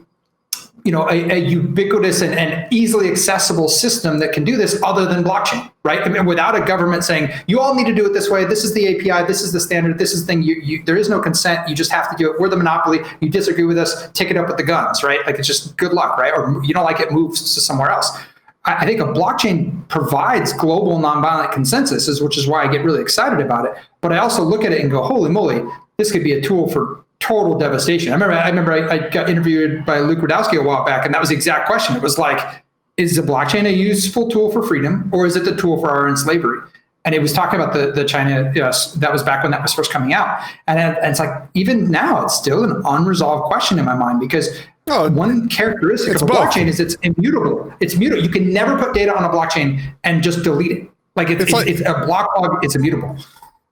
ubiquitous and easily accessible system that can do this other than blockchain, right? I mean, without a government saying, you all need to do it this way. This is the API. This is the standard. This is the thing. There is no consent. You just have to do it. We're the monopoly. You disagree with us, take it up with the guns, right? Like, it's just good luck, right? Or you don't like it, move to somewhere else. I think a blockchain provides global nonviolent consensus, which is why I get really excited about it. But I also look at it and go, holy moly, this could be a tool for total devastation. I remember I got interviewed by Luke Rudowski a while back, and that was the exact question. It was like, is the blockchain a useful tool for freedom, or is it the tool for our slavery? And it was talking about the China, that was back when that was first coming out. And it's like, even now, it's still an unresolved question in my mind, because one characteristic of a blockchain is it's immutable. It's mutable. You can never put data on a blockchain and just delete it. Like, it's a block log, it's immutable.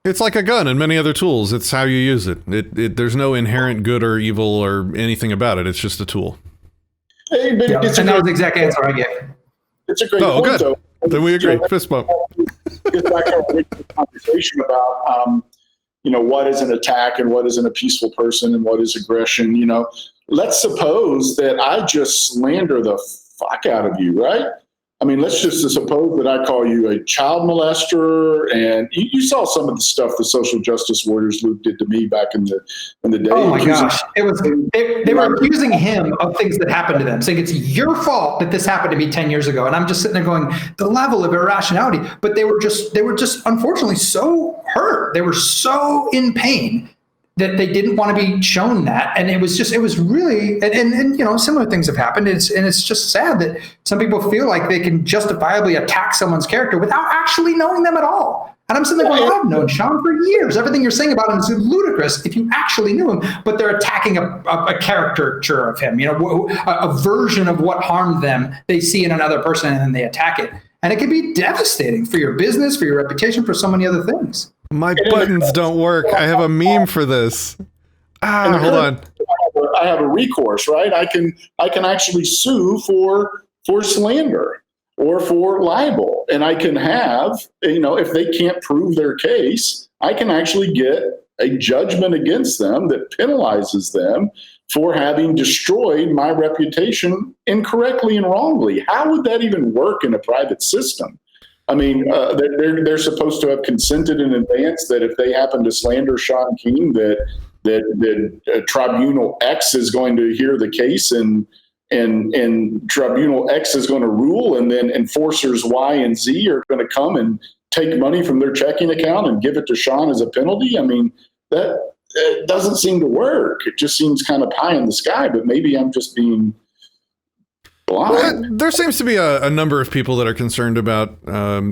It's like a gun and many other tools. It's how you use it. There's no inherent good or evil or anything about it. It's just a tool. Hey, but and that was the exact answer I gave. It's a great point, good. though. Then we agree. Fist bump. Get back to the conversation about, what is an attack and what isn't a peaceful person and what is aggression. Let's suppose that I just slander the fuck out of you, right? I mean, let's just suppose that I call you a child molester, and you saw some of the stuff the social justice warriors Luke did to me back in the day. Oh my gosh, it was they were accusing him of things that happened to them, saying it's your fault that this happened to me 10 years ago, and I'm just sitting there going, the level of irrationality. But they were just unfortunately so hurt, they were so in pain that they didn't want to be shown that. And it was really, and similar things have happened. It's just sad that some people feel like they can justifiably attack someone's character without actually knowing them at all. And I'm sitting there going, I've known Shawn for years. Everything you're saying about him is ludicrous if you actually knew him, but they're attacking a caricature of him, a version of what harmed them they see in another person, and then they attack it. And it can be devastating for your business, for your reputation, for so many other things. My buttons don't work. I have a meme for this. Hold on. I have a recourse, right? I can actually sue for slander or for libel, and I can have, if they can't prove their case, I can actually get a judgment against them that penalizes them for having destroyed my reputation incorrectly and wrongly. How would that even work in a private system? I mean, they're supposed to have consented in advance that if they happen to slander Shawn King, that Tribunal X is going to hear the case and Tribunal X is going to rule, and then enforcers Y and Z are going to come and take money from their checking account and give it to Shawn as a penalty. I mean, that doesn't seem to work. It just seems kind of pie in the sky, but maybe I'm just being blind. Well, there seems to be a number of people that are concerned about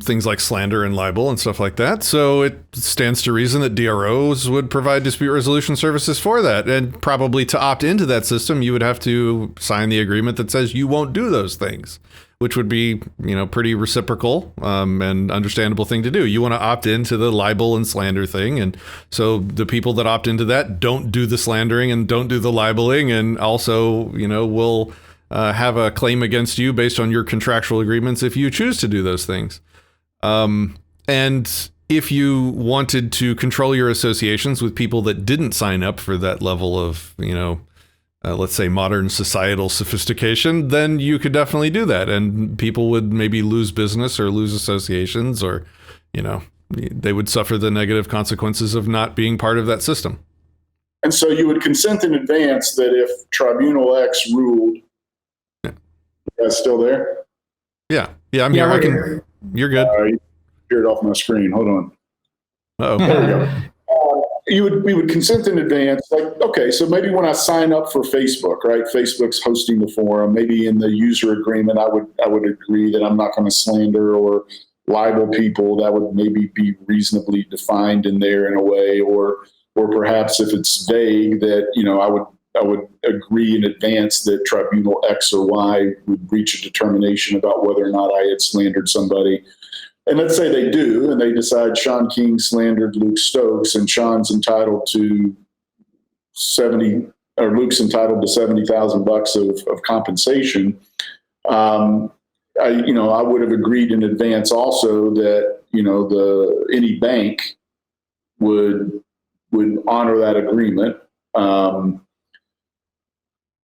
things like slander and libel and stuff like that. So it stands to reason that DROs would provide dispute resolution services for that. And probably to opt into that system, you would have to sign the agreement that says you won't do those things, which would be, pretty reciprocal and understandable thing to do. You want to opt into the libel and slander thing. And so the people that opt into that don't do the slandering and don't do the libeling, and also, will have a claim against you based on your contractual agreements if you choose to do those things. And if you wanted to control your associations with people that didn't sign up for that level of, let's say modern societal sophistication, then you could definitely do that. And people would maybe lose business or lose associations, or, they would suffer the negative consequences of not being part of that system. And so you would consent in advance that if Tribunal X ruled, you guys still there? Yeah, I'm here. You're good. You appeared off my screen. Hold on. Uh-oh. There we go. We would consent in advance. Like, okay, so maybe when I sign up for Facebook, right? Facebook's hosting the forum. Maybe in the user agreement, I would agree that I'm not going to slander or libel people, that would maybe be reasonably defined in there in a way, or perhaps if it's vague, that, I would agree in advance that tribunal X or Y would reach a determination about whether or not I had slandered somebody. And let's say they do, and they decide Shawn King slandered Luke Stokes, and Shawn's entitled to Luke's entitled to $70,000 of compensation. I would have agreed in advance also that, any bank would honor that agreement.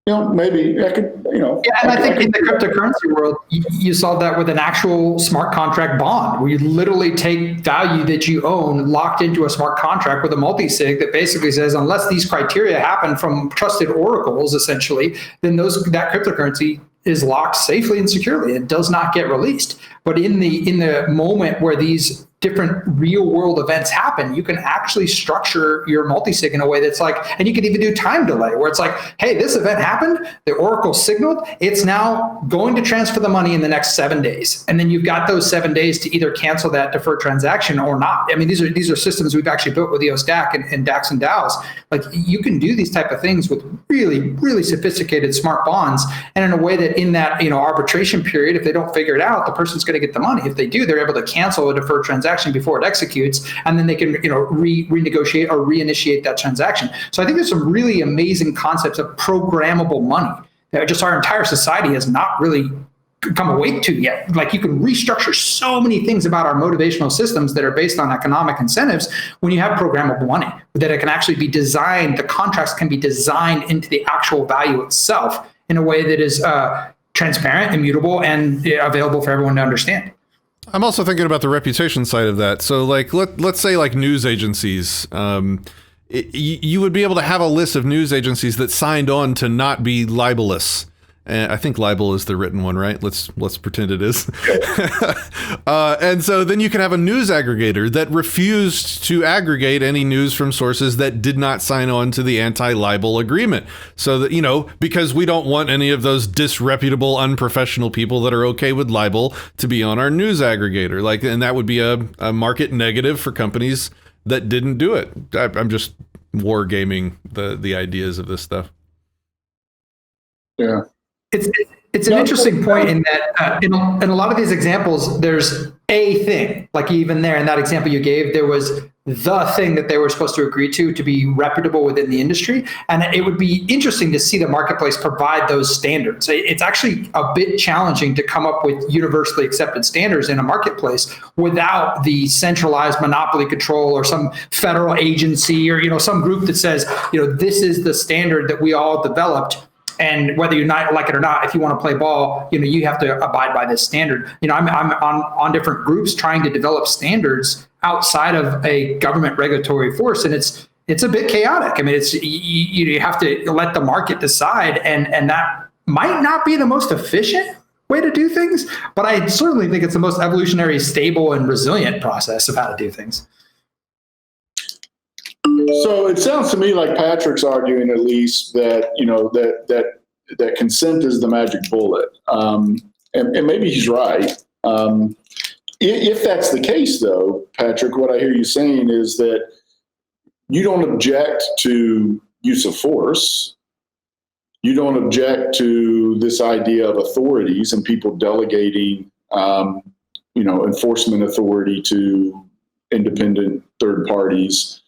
Maybe I could, Yeah, and I think in the cryptocurrency world, you saw that with an actual smart contract bond, where you literally take value that you own locked into a smart contract with a multi-sig that basically says, unless these criteria happen from trusted oracles, essentially, then that cryptocurrency is locked safely and securely. It does not get released. But in the moment where these different real world events happen, you can actually structure your multi-sig in a way that's like, and you can even do time delay, where it's like, hey, this event happened, the oracle signaled, it's now going to transfer the money in the next 7 days. And then you've got those 7 days to either cancel that deferred transaction or not. I mean, these are systems we've actually built with EOS DAC and DAX and DAOs. Like, you can do these type of things with really, really sophisticated smart bonds, and in a way that in that, arbitration period, if they don't figure it out, the person's going to get the money. If they do, they're able to cancel a deferred transaction before it executes, and then they can renegotiate or reinitiate that transaction. So I think there's some really amazing concepts of programmable money that just our entire society has not really come awake to yet. Like, you can restructure so many things about our motivational systems that are based on economic incentives when you have programmable money, that it can actually be designed, the contracts can be designed into the actual value itself in a way that is transparent, immutable, and available for everyone to understand. I'm also thinking about the reputation side of that. So, like, let's say like news agencies, you would be able to have a list of news agencies that signed on to not be libelous. And I think libel is the written one, right? Let's pretend it is. And so then you can have a news aggregator that refused to aggregate any news from sources that did not sign on to the anti-libel agreement. So that, because we don't want any of those disreputable, unprofessional people that are okay with libel to be on our news aggregator. Like, and that would be a market negative for companies that didn't do it. I'm just wargaming the ideas of this stuff. Yeah. It's an interesting point in that in a lot of these examples, there's a thing. Like, even there in that example you gave, there was the thing that they were supposed to agree to be reputable within the industry. And it would be interesting to see the marketplace provide those standards. It's actually a bit challenging to come up with universally accepted standards in a marketplace without the centralized monopoly control or some federal agency or some group that says, this is the standard that we all developed. And whether you not like it or not, if you want to play ball, you have to abide by this standard. I'm on different groups trying to develop standards outside of a government regulatory force, and it's a bit chaotic. I mean, it's you have to let the market decide, and that might not be the most efficient way to do things, but I certainly think it's the most evolutionary, stable, and resilient process of how to do things. So it sounds to me like Patrick's arguing, at least, that that consent is the magic bullet, and maybe he's right. If that's the case, though, Patrick, what I hear you saying is that you don't object to use of force. You don't object to this idea of authorities and people delegating, enforcement authority to independent third parties,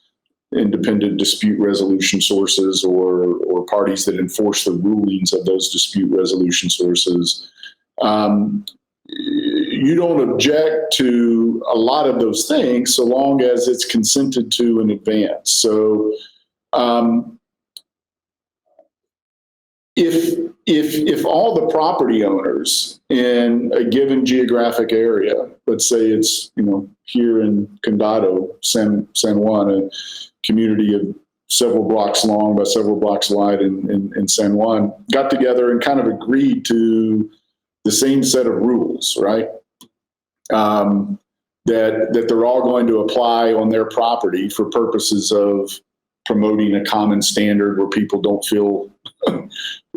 independent dispute resolution sources, or parties that enforce the rulings of those dispute resolution sources. You don't object to a lot of those things so long as it's consented to in advance. So if all the property owners in a given geographic area, let's say it's here in Condado, San Juan, a community of several blocks long by several blocks wide in San Juan, got together and kind of agreed to the same set of rules, right? That they're all going to apply on their property for purposes of promoting a common standard where people don't feel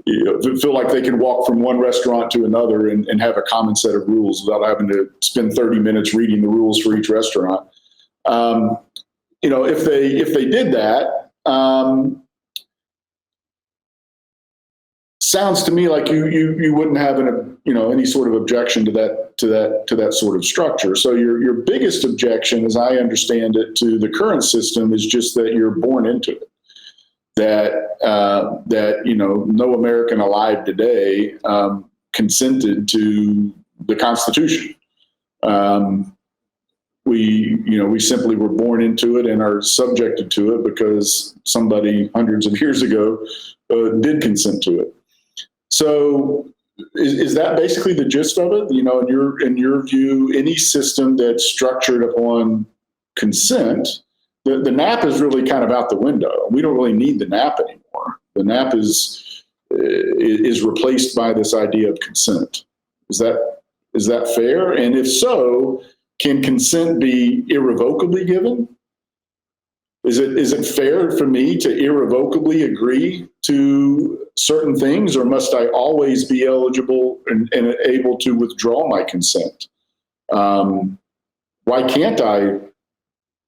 feel like they can walk from one restaurant to another and have a common set of rules without having to spend 30 minutes reading the rules for each restaurant. If they did that, sounds to me like you wouldn't have any sort of objection to that sort of structure. So your biggest objection, as I understand it, to the current system is just that you're born into it. That no American alive today consented to the Constitution. We simply were born into it and are subjected to it because somebody hundreds of years ago did consent to it. So is that basically the gist of it? In your view, any system that's structured upon consent, the NAP is really kind of out the window. We don't really need the NAP anymore. The NAP is replaced by this idea of consent. Is that fair? And if so, can consent be irrevocably given? Is it fair for me to irrevocably agree to certain things, or must I always be eligible and able to withdraw my consent? Why can't I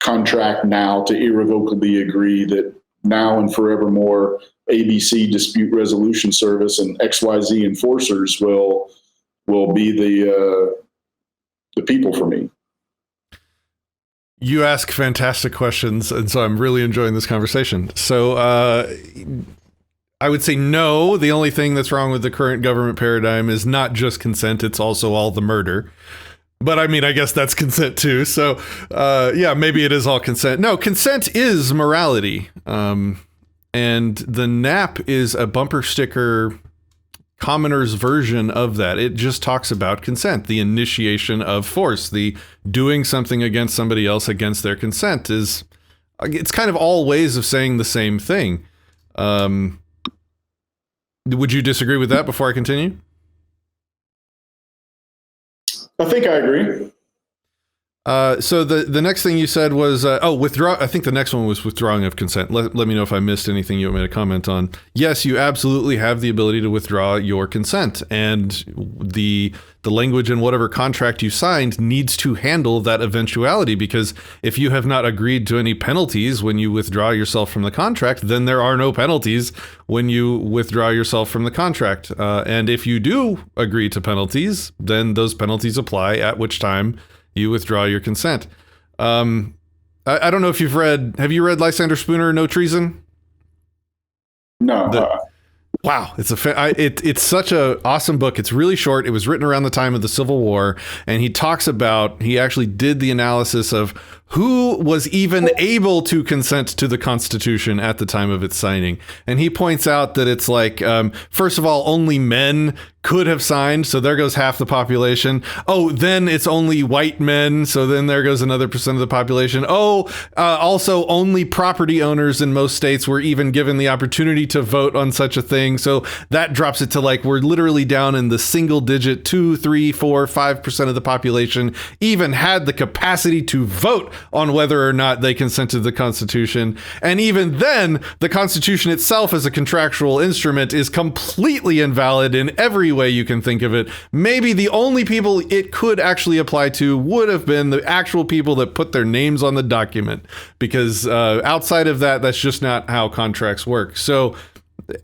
contract now to irrevocably agree that now and forevermore ABC Dispute Resolution Service and XYZ enforcers will be the people for me? You ask fantastic questions, and so I'm really enjoying this conversation. So I would say no. The only thing that's wrong with the current government paradigm is not just consent, it's also all the murder. But I mean, I guess that's consent too. So yeah, maybe it is all consent. No, consent is morality. And the NAP is a bumper sticker commoner's version of that. It just talks about consent, the initiation of force, the doing something against somebody else against their consent. It's kind of all ways of saying the same thing. Would you disagree with that before I continue? I think I agree. So the next thing you said was, withdraw. I think the next one was withdrawing of consent. Let me know if I missed anything you want me to comment on. Yes, you absolutely have the ability to withdraw your consent, and the language in whatever contract you signed needs to handle that eventuality, because if you have not agreed to any penalties when you withdraw yourself from the contract, then there are no penalties when you withdraw yourself from the contract. And if you do agree to penalties, then those penalties apply, at which time you withdraw your consent. I don't know if have you read Lysander Spooner, No Treason? No. Wow, it's such a awesome book. It's really short. It was written around the time of the Civil War, and he actually did the analysis of who was even able to consent to the Constitution at the time of its signing. And he points out that it's like, first of all, only men could have signed, so there goes half the population. Oh, then it's only white men, so then there goes another percent of the population. Also only property owners in most states were even given the opportunity to vote on such a thing. So that drops it to like, we're literally down in the single digit 2, 3, 4, 5% of the population even had the capacity to vote on whether or not they consented to the Constitution. And even then, the Constitution itself as a contractual instrument is completely invalid in every way you can think of it. Maybe the only people it could actually apply to would have been the actual people that put their names on the document, because outside of that, that's just not how contracts work. So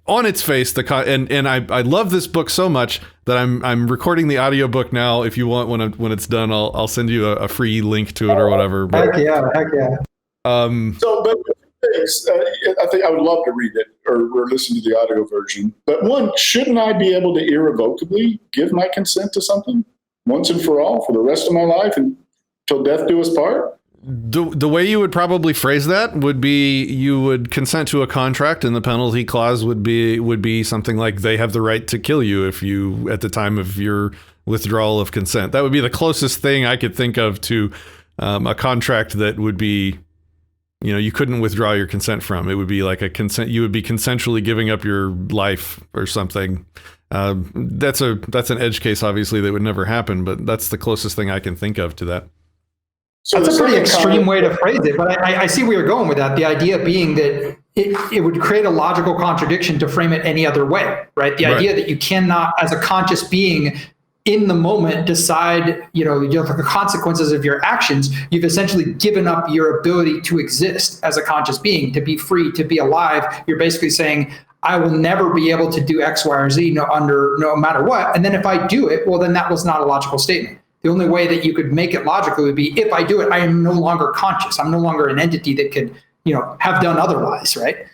on its face, I love this book so much that I'm recording the audiobook now. If you want, when it's done, I'll send you a free link to it or whatever. But, heck yeah. I think I would love to read it or listen to the audio version. But one, shouldn't I be able to irrevocably give my consent to something once and for all for the rest of my life until death do us part? The way you would probably phrase that would be you would consent to a contract, and the penalty clause would be something like they have the right to kill you if you at the time of your withdrawal of consent. That would be the closest thing I could think of to a contract that would be, you couldn't withdraw your consent from. It would be like a consent. You would be consensually giving up your life or something. That's an edge case, obviously, that would never happen, but that's the closest thing I can think of to that. So that's a pretty extreme way to comment, phrase it, but I see where you're going with that. The idea being that it would create a logical contradiction to frame it any other way, right? The idea that you cannot, as a conscious being, in the moment decide, the consequences of your actions. You've essentially given up your ability to exist as a conscious being, to be free, to be alive. You're basically saying, I will never be able to do X, Y, or Z no matter what. And then if I do it, well, then that was not a logical statement. The only way that you could make it logical would be, if I do it, I am no longer conscious. I'm no longer an entity that could, have done otherwise, right?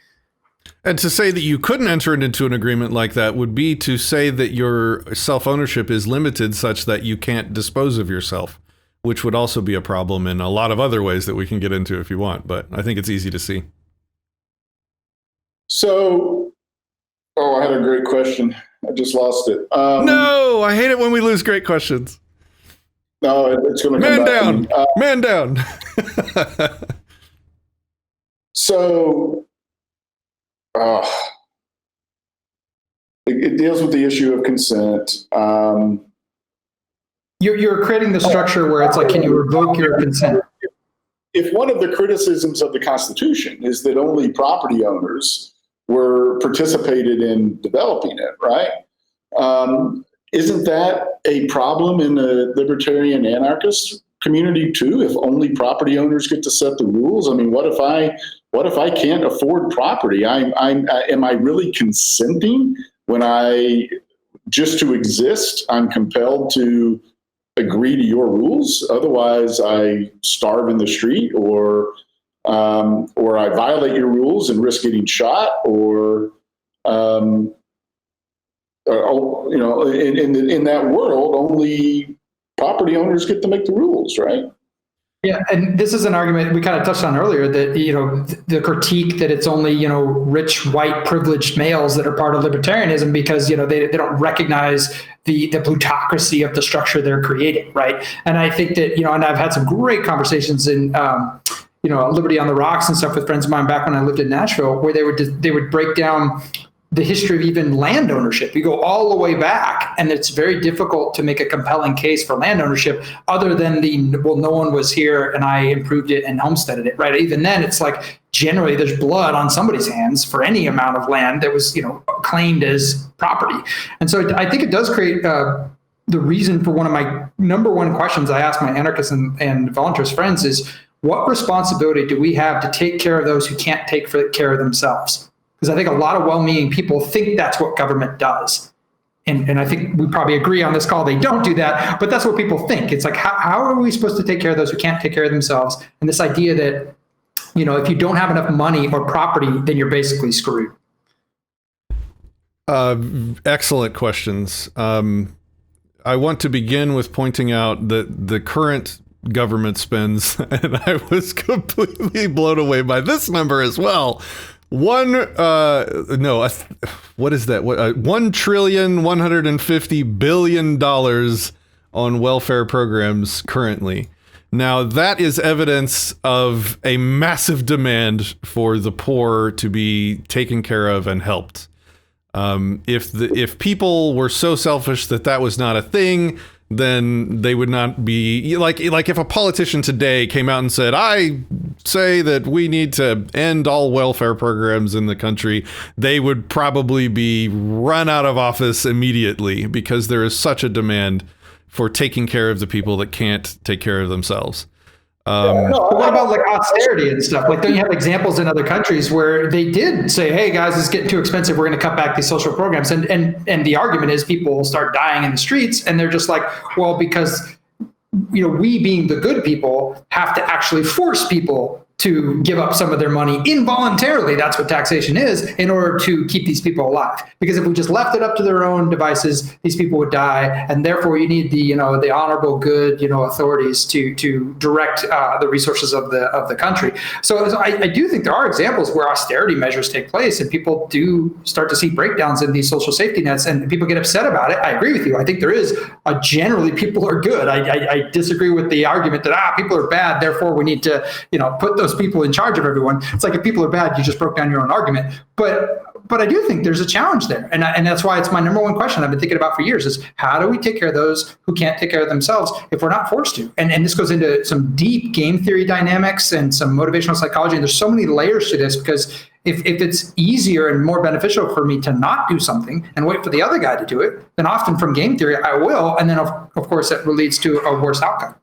And to say that you couldn't enter into an agreement like that would be to say that your self-ownership is limited such that you can't dispose of yourself, which would also be a problem in a lot of other ways that we can get into if you want, but I think it's easy to see. So, I had a great question. I just lost it. No, I hate it when we lose great questions. No, it's going to come Man back down. to me. Man down. So, it deals with the issue of consent. You're creating the structure where it's like, can you revoke your consent? If one of the criticisms of the Constitution is that only property owners were participated in developing it, right? Isn't that a problem in the libertarian anarchist community too? If only property owners get to set the rules? I mean, what if I can't afford property? Am I really consenting when just to exist, I'm compelled to agree to your rules? Otherwise, I starve in the street, or I violate your rules and risk getting shot, or in that world, only property owners get to make the rules, right? Yeah, and this is an argument we kind of touched on earlier, that the critique that it's only rich white privileged males that are part of libertarianism because they don't recognize the plutocracy of the structure they're creating, right? And I think that and I've had some great conversations in Liberty on the Rocks and stuff with friends of mine back when I lived in Nashville, where they would break down the history of even land ownership. We go all the way back, and it's very difficult to make a compelling case for land ownership other than no one was here and I improved it and homesteaded it, right? Even then, it's like generally there's blood on somebody's hands for any amount of land that was claimed as property. And so I think it does create the reason for one of my number one questions I ask my anarchist and voluntarist friends is, what responsibility do we have to take care of those who can't take care of themselves? Because I think a lot of well-meaning people think that's what government does. And I think we probably agree on this call, they don't do that, but that's what people think. It's like, how are we supposed to take care of those who can't take care of themselves? And this idea that, if you don't have enough money or property, then you're basically screwed. Excellent questions. I want to begin with pointing out that the current government spends, and I was completely blown away by this number as well. What is that? $1,150 billion on welfare programs currently. Now that is evidence of a massive demand for the poor to be taken care of and helped. If people were so selfish that was not a thing, then they would not be like if a politician today came out and said, I say that we need to end all welfare programs in the country, they would probably be run out of office immediately because there is such a demand for taking care of the people that can't take care of themselves. But what about like austerity and stuff? Like, don't you have examples in other countries where they did say, hey guys, it's getting too expensive, we're going to cut back these social programs, and the argument is people will start dying in the streets, and they're just like, well, because we being the good people have to actually force people to give up some of their money involuntarily. That's what taxation is, in order to keep these people alive. Because if we just left it up to their own devices, these people would die, and therefore you need the honorable good authorities to direct the resources of the country. So I do think there are examples where austerity measures take place, and people do start to see breakdowns in these social safety nets, and people get upset about it. I agree with you. I think there is generally people are good. I disagree with the argument that people are bad, therefore we need to put those people in charge of everyone. It's like, if people are bad, you just broke down your own argument. But but I do think there's a challenge there. And that's why it's my number one question I've been thinking about for years is how do we take care of those who can't take care of themselves if we're not forced to? And this goes into some deep game theory dynamics and some motivational psychology. And there's so many layers to this because if it's easier and more beneficial for me to not do something and wait for the other guy to do it, then often from game theory, I will. And then, of course, that leads to a worse outcome.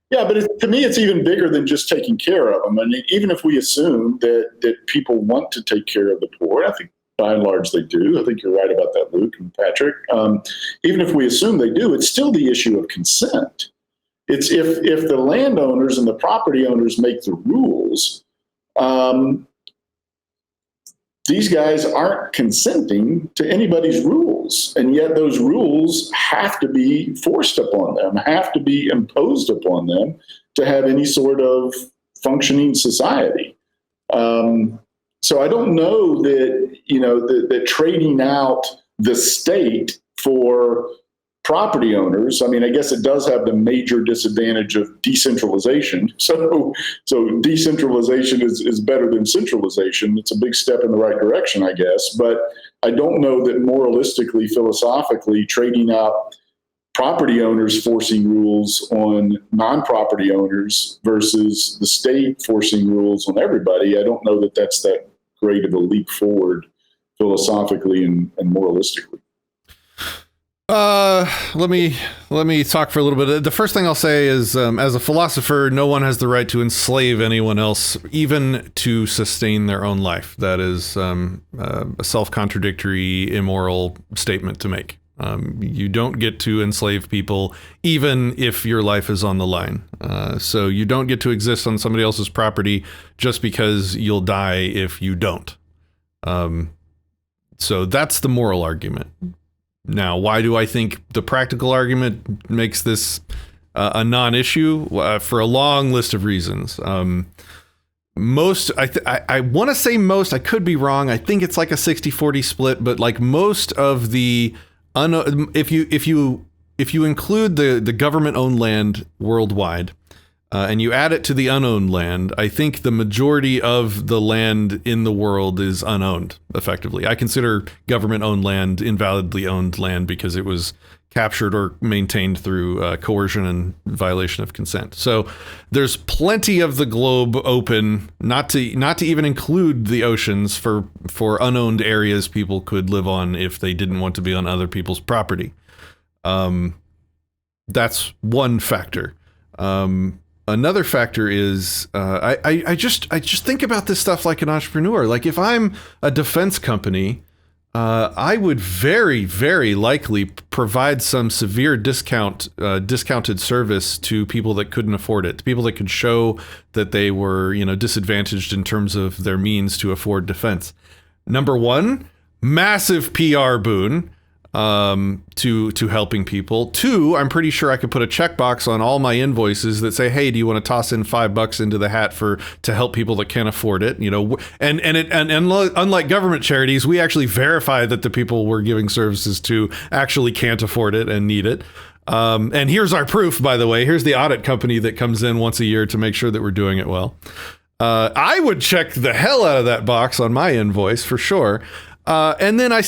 Yeah, but to me, it's even bigger than just taking care of them. I mean, even if we assume that people want to take care of the poor, I think by and large they do. I think you're right about that, Luke and Patrick. Even if we assume they do, it's still the issue of consent. It's if the landowners and the property owners make the rules, these guys aren't consenting to anybody's rules, and yet those rules have to be forced upon them, have to be imposed upon them to have any sort of functioning society. So I don't know that, that trading out the state for property owners, I mean, I guess it does have the major disadvantage of decentralization. So decentralization is better than centralization. It's a big step in the right direction, I guess. But I don't know that moralistically, philosophically, trading out property owners forcing rules on non-property owners versus the state forcing rules on everybody, I don't know that that's that great of a leap forward philosophically and moralistically. Let me talk for a little bit. The first thing I'll say is, as a philosopher, no one has the right to enslave anyone else, even to sustain their own life. That is a self-contradictory, immoral statement to make. You don't get to enslave people, even if your life is on the line. So you don't get to exist on somebody else's property just because you'll die if you don't. So that's the moral argument. Now, why do I think the practical argument makes this a non-issue? For a long list of reasons. Most, I want to say most, I could be wrong. I think it's like a 60-40 split, but like most of the, if you include the government-owned land worldwide, and you add it to the unowned land, I think the majority of the land in the world is unowned, effectively. I consider government-owned land invalidly owned land because it was captured or maintained through coercion and violation of consent. So there's plenty of the globe open, not to even include the oceans for unowned areas people could live on if they didn't want to be on other people's property. That's one factor. Another factor is I just think about this stuff like an entrepreneur. Like if I'm a defense company, I would very, very likely provide some severe discounted service to people that couldn't afford it, to people that could show that they were, disadvantaged in terms of their means to afford defense. Number one, massive PR boon. To helping people. Two, I'm pretty sure I could put a checkbox on all my invoices that say, hey, do you want to toss in $5 into the hat to help people that can't afford it? And unlike government charities, we actually verify that the people we're giving services to actually can't afford it and need it. And here's our proof, by the way. Here's the audit company that comes in once a year to make sure that we're doing it well. I would check the hell out of that box on my invoice for sure. And then I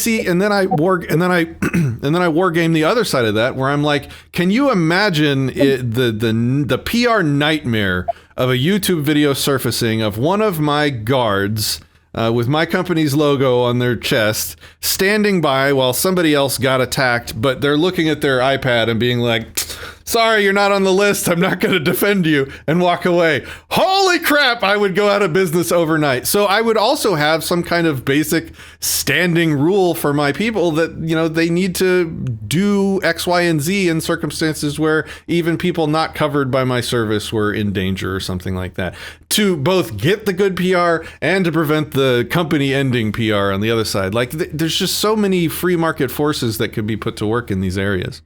war game the other side of that, where I'm like, can you imagine the PR nightmare of a YouTube video surfacing of one of my guards with my company's logo on their chest, standing by while somebody else got attacked, but they're looking at their iPad and being like, sorry, you're not on the list. I'm not going to defend you, and walk away. Holy crap, I would go out of business overnight. So I would also have some kind of basic standing rule for my people that, they need to do X, Y, and Z in circumstances where even people not covered by my service were in danger or something like that, to both get the good PR and to prevent the company ending PR on the other side. Like there's just so many free market forces that could be put to work in these areas.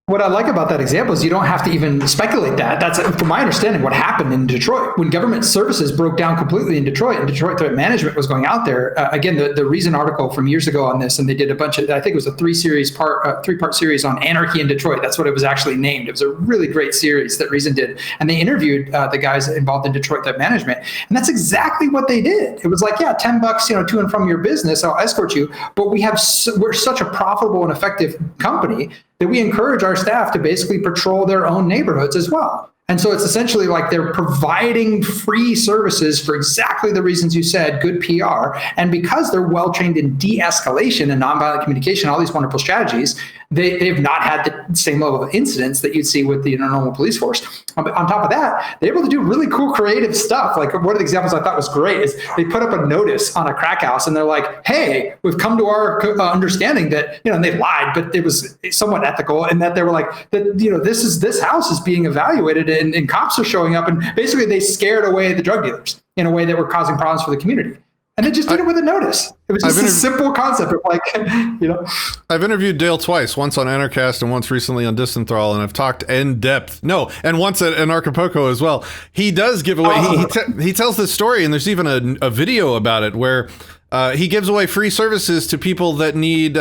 What I like about that example is you don't have to even speculate that. That's, from my understanding, what happened in Detroit. When government services broke down completely in Detroit and Detroit Threat Management was going out there, again, the Reason article from years ago on this, and they did a bunch of, I think it was a three-part series on anarchy in Detroit. That's what it was actually named. It was a really great series that Reason did. And they interviewed the guys involved in Detroit Threat Management. And that's exactly what they did. It was like, yeah, $10, to and from your business, I'll escort you. But we're such a profitable and effective company that we encourage our staff to basically patrol their own neighborhoods as well. And so it's essentially like they're providing free services for exactly the reasons you said, good PR. And because they're well-trained in de-escalation and nonviolent communication, all these wonderful strategies, they've not had the same level of incidents that you'd see with the normal police force. On top of that, they're able to do really cool creative stuff. Like one of the examples I thought was great is they put up a notice on a crack house and they're like, hey, we've come to our understanding that, and they lied, but it was somewhat ethical, and that they were like, that this house is being evaluated and cops are showing up, and basically they scared away the drug dealers in a way that were causing problems for the community. And they just did it with a notice. It was just a simple concept of like, I've interviewed Dale twice, once on Anarchast and once recently on Disenthrall, and I've talked in depth. No, and once at Anarcho as well. He does give away, he tells this story, and there's even a video about it where he gives away free services to people that need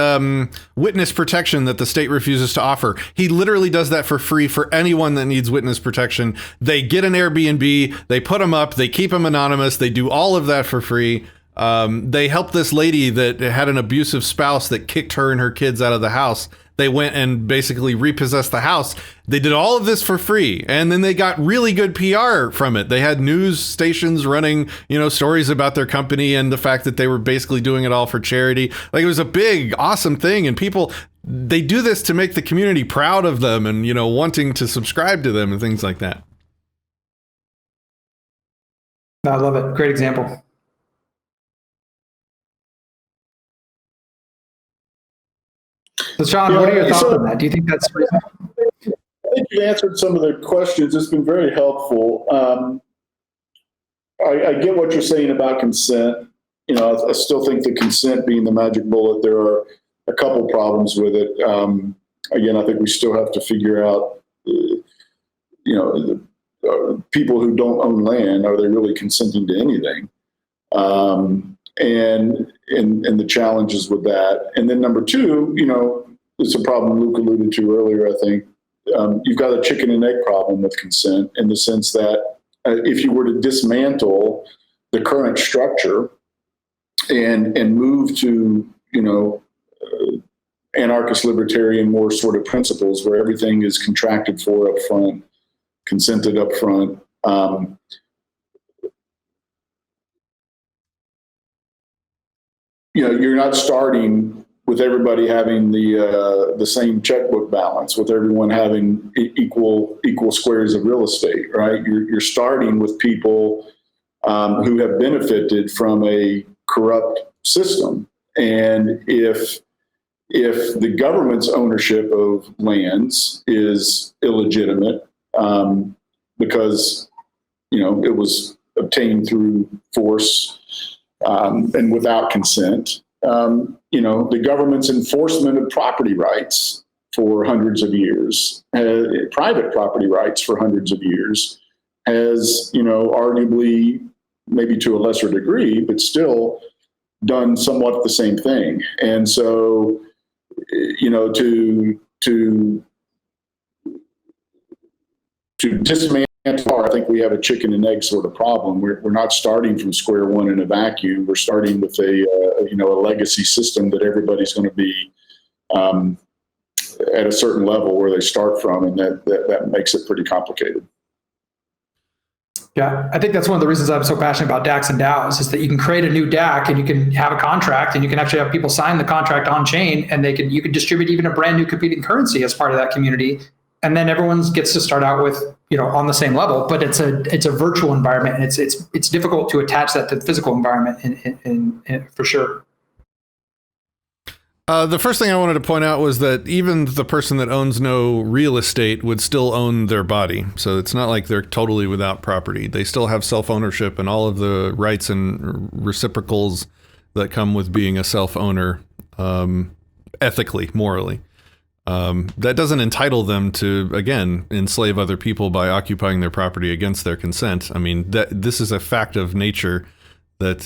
witness protection that the state refuses to offer. He literally does that for free for anyone that needs witness protection. They get an Airbnb, they put them up, they keep them anonymous, they do all of that for free. They helped this lady that had an abusive spouse that kicked her and her kids out of the house. They went and basically repossessed the house. They did all of this for free. And then they got really good PR from it. They had news stations running, stories about their company and the fact that they were basically doing it all for charity. Like, it was a big, awesome thing. And people, they do this to make the community proud of them and, wanting to subscribe to them and things like that. I love it. Great example. So, Shawn, what are your thoughts on that? Do you think that's reasonable? I think you answered some of the questions. It's been very helpful. I get what you're saying about consent. I still think the consent being the magic bullet, there are a couple problems with it. Again, I think we still have to figure out, people who don't own land, are they really consenting to anything? And the challenges with that. And then number two, it's a problem Luke alluded to earlier, I think. You've got a chicken and egg problem with consent, in the sense that if you were to dismantle the current structure and move to, anarchist libertarian more sort of principles where everything is contracted for up front, consented up front, you're not starting with everybody having the same checkbook balance, with everyone having equal squares of real estate, right? You're starting with people who have benefited from a corrupt system, and if the government's ownership of lands is illegitimate because it was obtained through force and without consent. The government's enforcement of property rights for hundreds of years, private property rights for hundreds of years, has, arguably, maybe to a lesser degree, but still done somewhat the same thing. And so, to dismantle, I think we have a chicken and egg sort of problem. We're not starting from square one in a vacuum. We're starting with a legacy system that everybody's going to be at a certain level where they start from, and that makes it pretty complicated. Yeah, I think that's one of the reasons I'm so passionate about DACs and DAOs, is that you can create a new DAC and you can have a contract, and you can actually have people sign the contract on chain, and you can distribute even a brand new competing currency as part of that community. And then everyone gets to start out with, on the same level, but it's a virtual environment, and it's difficult to attach that to the physical environment in for sure. The first thing I wanted to point out was that even the person that owns no real estate would still own their body. So it's not like they're totally without property. They still have self-ownership and all of the rights and reciprocals that come with being a self-owner, ethically, morally. That doesn't entitle them to, again, enslave other people by occupying their property against their consent. I mean, this is a fact of nature that,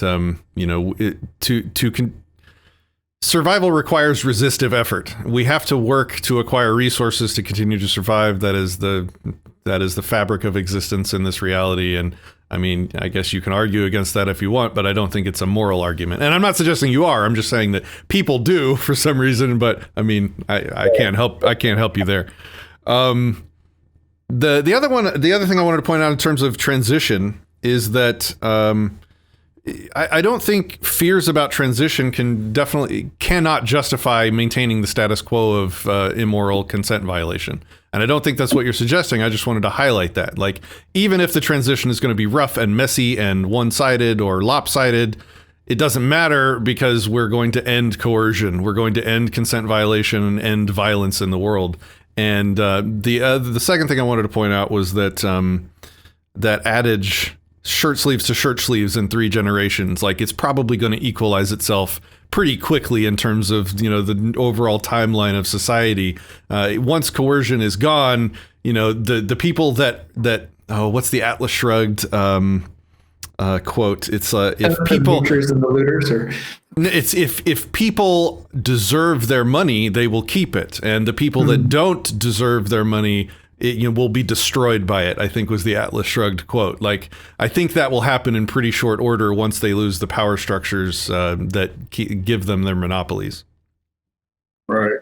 survival requires resistive effort. We have to work to acquire resources to continue to survive. That is the fabric of existence in this reality. And I mean, I guess you can argue against that if you want, but I don't think it's a moral argument. And I'm not suggesting you are. I'm just saying that people do for some reason. But I mean, I can't help you there. The other thing I wanted to point out in terms of transition is that I don't think fears about transition cannot justify maintaining the status quo of immoral consent violation. And I don't think that's what you're suggesting. I just wanted to highlight that. Like, even if the transition is going to be rough and messy and one-sided or lopsided, it doesn't matter because we're going to end coercion. We're going to end consent violation and end violence in the world. And the second thing I wanted to point out was that that adage, shirt sleeves to shirt sleeves in 3 generations, like, it's probably going to equalize itself pretty quickly in terms of, the overall timeline of society. Once coercion is gone, the people that what's the Atlas Shrugged quote? It's if people the and the looters, or it's if people deserve their money, they will keep it, and the people that don't deserve their money, will be destroyed by it, I think was the Atlas Shrugged quote. Like, I think that will happen in pretty short order once they lose the power structures that give them their monopolies. Right.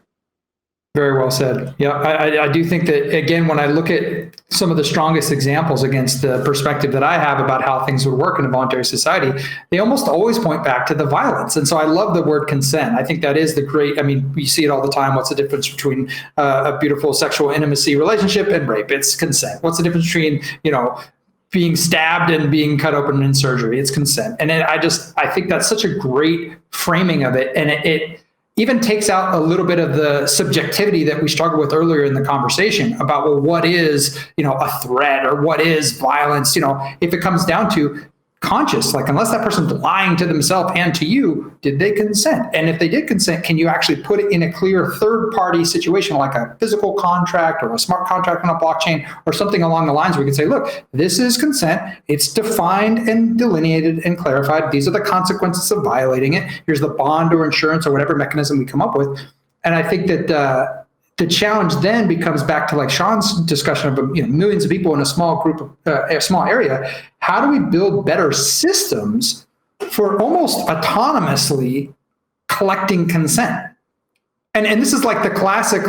Very well said. Yeah, I do think that, again, when I look at some of the strongest examples against the perspective that I have about how things would work in a voluntary society, they almost always point back to the violence. And so I love the word consent. I think that is we see it all the time. What's the difference between a beautiful sexual intimacy relationship and rape? It's consent. What's the difference between, being stabbed and being cut open in surgery? It's consent. And I think that's such a great framing of it. And it even takes out a little bit of the subjectivity that we struggled with earlier in the conversation about, well, what is, a threat, or what is violence? If it comes down to conscious, like, unless that person's lying to themselves and to you, did they consent? And if they did consent, can you actually put it in a clear third-party situation, like a physical contract or a smart contract on a blockchain or something along the lines where we can say, look, this is consent. It's defined and delineated and clarified. These are the consequences of violating it. Here's the bond or insurance or whatever mechanism we come up with. And I think that the challenge then becomes back to, like, Shawn's discussion of millions of people in a small group, a small area. How do we build better systems for almost autonomously collecting consent? And this is like the classic,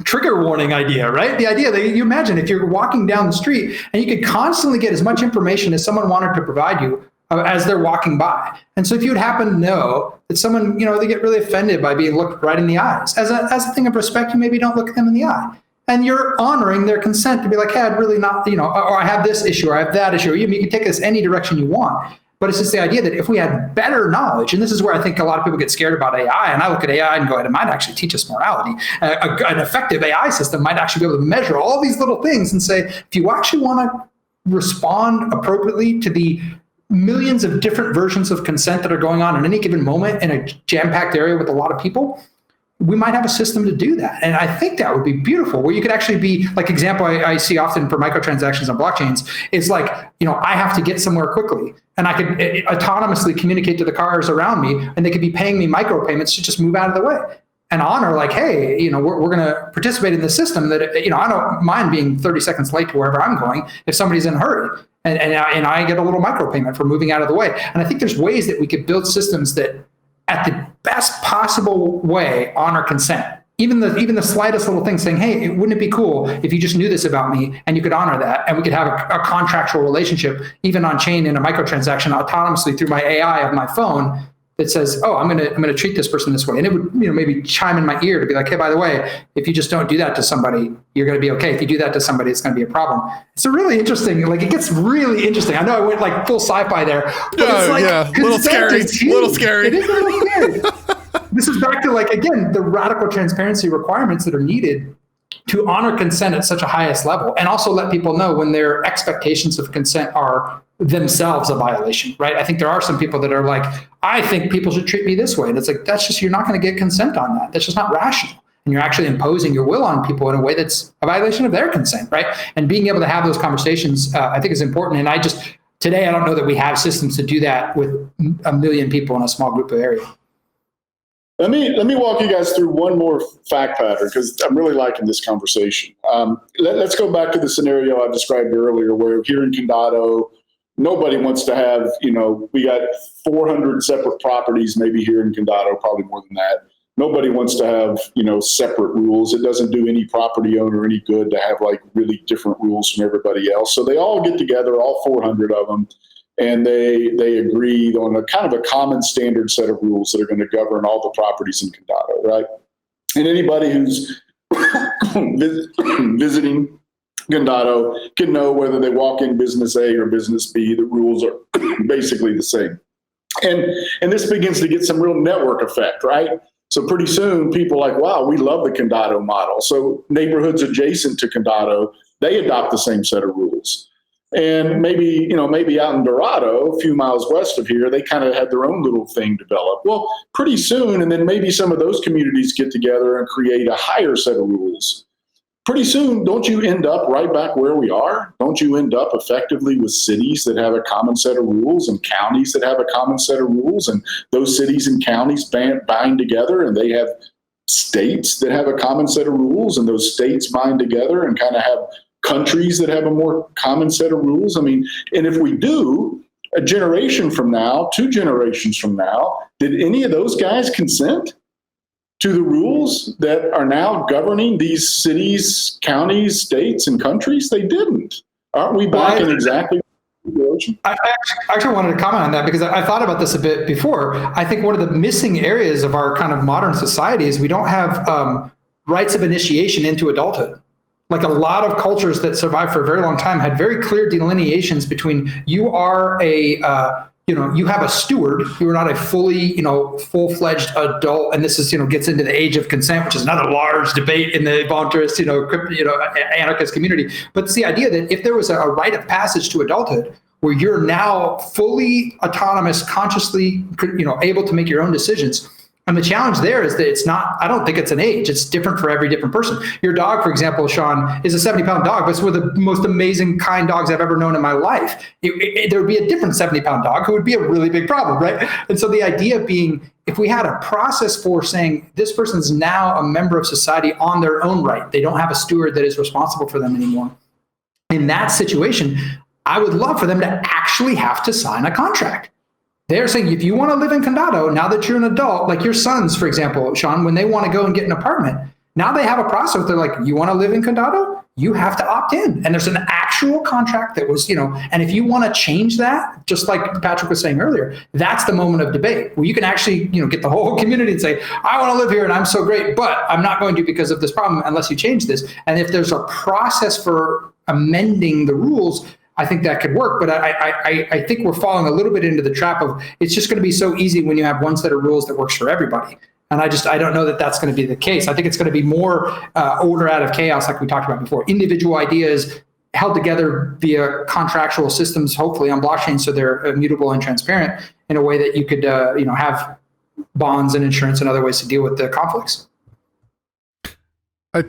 trigger warning idea, right? The idea that you imagine if you're walking down the street and you could constantly get as much information as someone wanted to provide you as they're walking by. And so if you'd happen to know that someone, they get really offended by being looked right in the eyes, as a thing of respect, you maybe don't look them in the eye. And you're honoring their consent to be like, hey, I'd really not, or I have this issue, or I have that issue, or you can take this any direction you want. But it's just the idea that if we had better knowledge, and this is where I think a lot of people get scared about AI, and I look at AI and go, it might actually teach us morality. An effective AI system might actually be able to measure all these little things and say, if you actually want to respond appropriately to the millions of different versions of consent that are going on in any given moment in a jam-packed area with a lot of people, we might have a system to do that. And I think that would be beautiful, where you could actually be, like, example I see often for microtransactions on blockchains, is like, I have to get somewhere quickly, and I could autonomously communicate to the cars around me, and they could be paying me micropayments to just move out of the way. And honor, like, hey, we're going to participate in the system that, I don't mind being 30 seconds late to wherever I'm going if somebody's in a hurry. And I get a little micropayment for moving out of the way. And I think there's ways that we could build systems that, at the best possible way, honor consent. Even the slightest little thing saying, hey, wouldn't it be cool if you just knew this about me, and you could honor that, and we could have a contractual relationship, even on chain in a microtransaction, autonomously through my AI of my phone, that says, oh, I'm gonna treat this person this way. And it would, maybe chime in my ear to be like, hey, by the way, if you just don't do that to somebody, you're gonna be okay. If you do that to somebody, it's gonna be a problem. It's a really interesting, it gets really interesting. I know I went like full sci-fi there, but it's like, yeah, a little scary. It is a little scary. This is back to, again, the radical transparency requirements that are needed to honor consent at such a highest level, and also let people know when their expectations of consent are themselves a violation, right? I think there are some people that are like, I think people should treat me this way. And it's like, that's just, you're not going to get consent on that. That's just not rational. and you're actually imposing your will on people in a way that's a violation of their consent, right? And being able to have those conversations, I think is important. And today, I don't know that we have systems to do that with a million people in a small group of area. Let me walk you guys through one more fact pattern, because I'm really liking this conversation. Let's go back to the scenario I described earlier, where here in Condado, nobody wants to have, we got 400 separate properties maybe here in Condado, probably more than that. Nobody wants to have, separate rules. It doesn't do any property owner any good to have like really different rules from everybody else. So they all get together, all 400 of them, and they agree on a kind of a common standard set of rules that are going to govern all the properties in Condado, right? And anybody who's visiting Condado can know whether they walk in business A or business B, the rules are basically the same. And this begins to get some real network effect, right? So pretty soon people are like, wow, we love the Condado model. So neighborhoods adjacent to Condado, they adopt the same set of rules. And maybe out in Dorado, a few miles west of here, they kind of had their own little thing develop. Well, pretty soon, and then maybe some of those communities get together and create a higher set of rules. Pretty soon, don't you end up right back where we are? Don't you end up effectively with cities that have a common set of rules and counties that have a common set of rules, and those cities and counties bind together and they have states that have a common set of rules, and those states bind together and kind of have countries that have a more common set of rules? I mean, and if we do, a generation from now, 2 generations from now, did any of those guys consent to the rules that are now governing these cities, counties, states, and countries? They didn't. Aren't we back in exactly the situation? I actually wanted to comment on that because I thought about this a bit before. I think one of the missing areas of our kind of modern society is we don't have rites of initiation into adulthood. Like a lot of cultures that survived for a very long time had very clear delineations between you are you have a steward. You are not a fully, full-fledged adult. And this is, gets into the age of consent, which is another large debate in the voluntarist, anarchist community. But it's the idea that if there was a rite of passage to adulthood, where you're now fully autonomous, consciously, able to make your own decisions. And the challenge there is that it's not, I don't think it's an age. It's different for every different person. Your dog, for example, Shawn, is a 70-pound dog, but it's one of the most amazing, kind dogs I've ever known in my life. There would be a different 70-pound dog who would be a really big problem, right? And so the idea being, if we had a process for saying this person's now a member of society on their own right, they don't have a steward that is responsible for them anymore. In that situation, I would love for them to actually have to sign a contract. They're saying, if you want to live in Condado, now that you're an adult, like your sons, for example, Shawn, when they want to go and get an apartment, now they have a process. They're like, you want to live in Condado? You have to opt in. And there's an actual contract that was, and if you want to change that, just like Patrick was saying earlier, that's the moment of debate where you can actually, get the whole community and say, I want to live here and I'm so great, but I'm not going to because of this problem unless you change this. And if there's a process for amending the rules, I think that could work, but I think we're falling a little bit into the trap of it's just going to be so easy when you have one set of rules that works for everybody. And I don't know that that's going to be the case. I think it's going to be more order out of chaos, like we talked about before. Individual ideas held together via contractual systems, hopefully on blockchain, so they're immutable and transparent in a way that you could have bonds and insurance and other ways to deal with the conflicts. I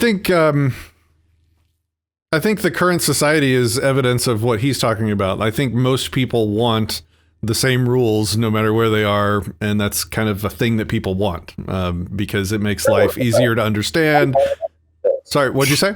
think the current society is evidence of what he's talking about. I think most people want the same rules no matter where they are, and that's kind of a thing that people want because it makes life easier to understand. Sorry, what'd you say?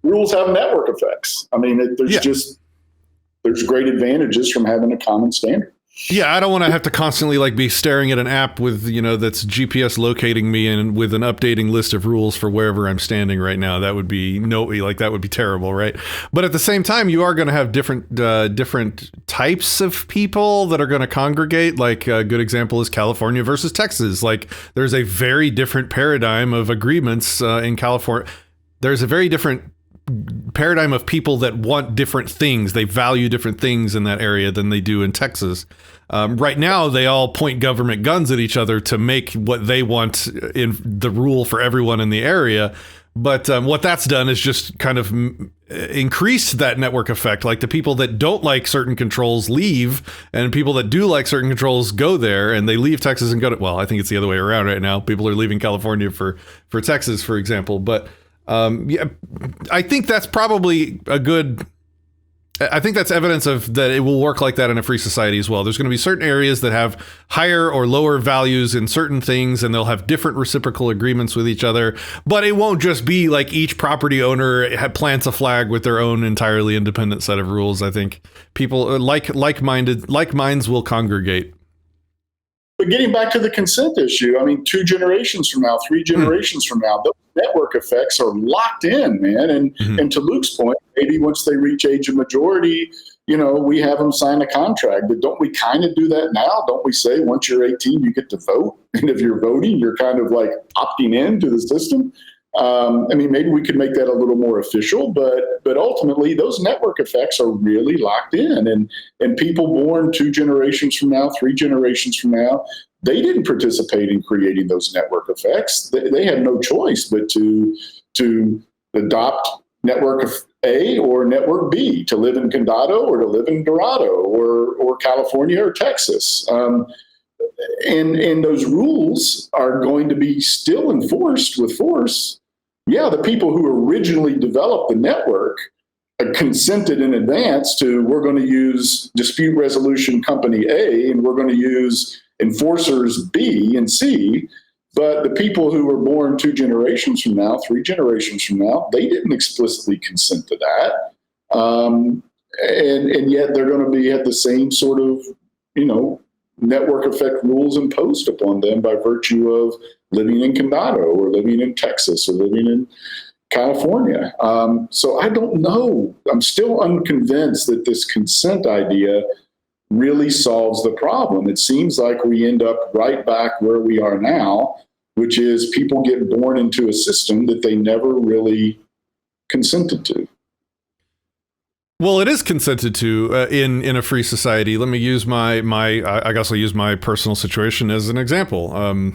Rules have network effects. I mean, there's great advantages from having a common standard. Yeah, I don't want to have to constantly be staring at an app with, that's GPS locating me and with an updating list of rules for wherever I'm standing right now. That would be that would be terrible, right? But at the same time, you are going to have different types of people that are going to congregate. Like a good example is California versus Texas. Like there's a very different paradigm of agreements in California. There's a very different paradigm of people that want different things. They value different things in that area than they do in Texas. Right now, they all point government guns at each other to make what they want in the rule for everyone in the area. But what that's done is just kind of increased that network effect. Like the people that don't like certain controls leave, and people that do like certain controls go there, and they leave Texas and go to, well, I think it's the other way around right now. People are leaving California for Texas, for example. But yeah, I think that's probably I think that's evidence of that it will work like that in a free society as well. There's going to be certain areas that have higher or lower values in certain things, and they'll have different reciprocal agreements with each other. But it won't just be like each property owner plants a flag with their own entirely independent set of rules. I think people like minds will congregate. But getting back to the consent issue, I mean, 2 generations from now, 3 generations from now, those network effects are locked in, man. And to Luke's point, maybe once they reach age of majority, we have them sign a contract. But don't we kind of do that now? Don't we say once you're 18, you get to vote? And if you're voting, you're kind of like opting into the system. I mean, maybe we could make that a little more official, but ultimately those network effects are really locked in, and people born 2 generations from now, 3 generations from now, they didn't participate in creating those network effects. They had no choice but to adopt network A or network B, to live in Condado or to live in Dorado or California or Texas. And those rules are going to be still enforced with force. Yeah, the people who originally developed the network consented in advance to, we're going to use dispute resolution company A and we're going to use enforcers B and C. But the people who were born 2 generations from now, 3 generations from now, they didn't explicitly consent to that. And yet they're going to have the same sort of, network effect rules imposed upon them by virtue of living in Condado or living in Texas or living in California. So I don't know. I'm still unconvinced that this consent idea really solves the problem. It seems like we end up right back where we are now, which is people get born into a system that they never really consented to. Well, it is consented to in a free society. Let me use I guess I'll use my personal situation as an example.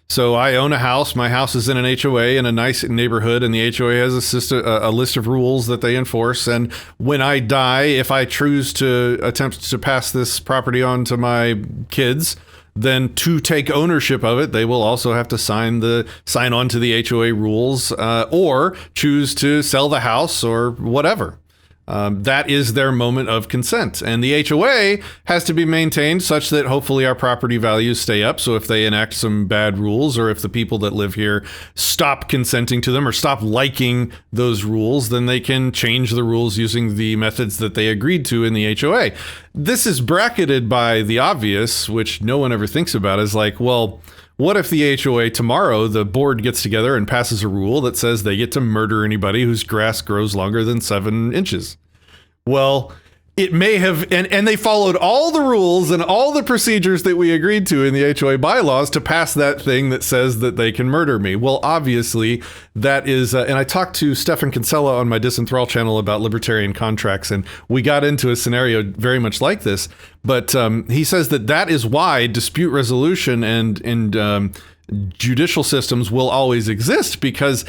So I own a house. My house is in an HOA in a nice neighborhood, and the HOA has a list of rules that they enforce. And when I die, if I choose to attempt to pass this property on to my kids, then to take ownership of it, they will also have to sign on to the HOA rules, or choose to sell the house or whatever. That is their moment of consent. And the HOA has to be maintained such that hopefully our property values stay up. So if they enact some bad rules, or if the people that live here stop consenting to them or stop liking those rules, then they can change the rules using the methods that they agreed to in the HOA. This is bracketed by the obvious, which no one ever thinks about, is like, well, what if the HOA tomorrow, the board gets together and passes a rule that says they get to murder anybody whose grass grows longer than 7 inches? Well, it may have, and they followed all the rules and all the procedures that we agreed to in the HOA bylaws to pass that thing that says that they can murder me. Well, obviously, that is, and I talked to Stefan Kinsella on my Disenthrall channel about libertarian contracts, and we got into a scenario very much like this. But he says that is why dispute resolution and judicial systems will always exist, because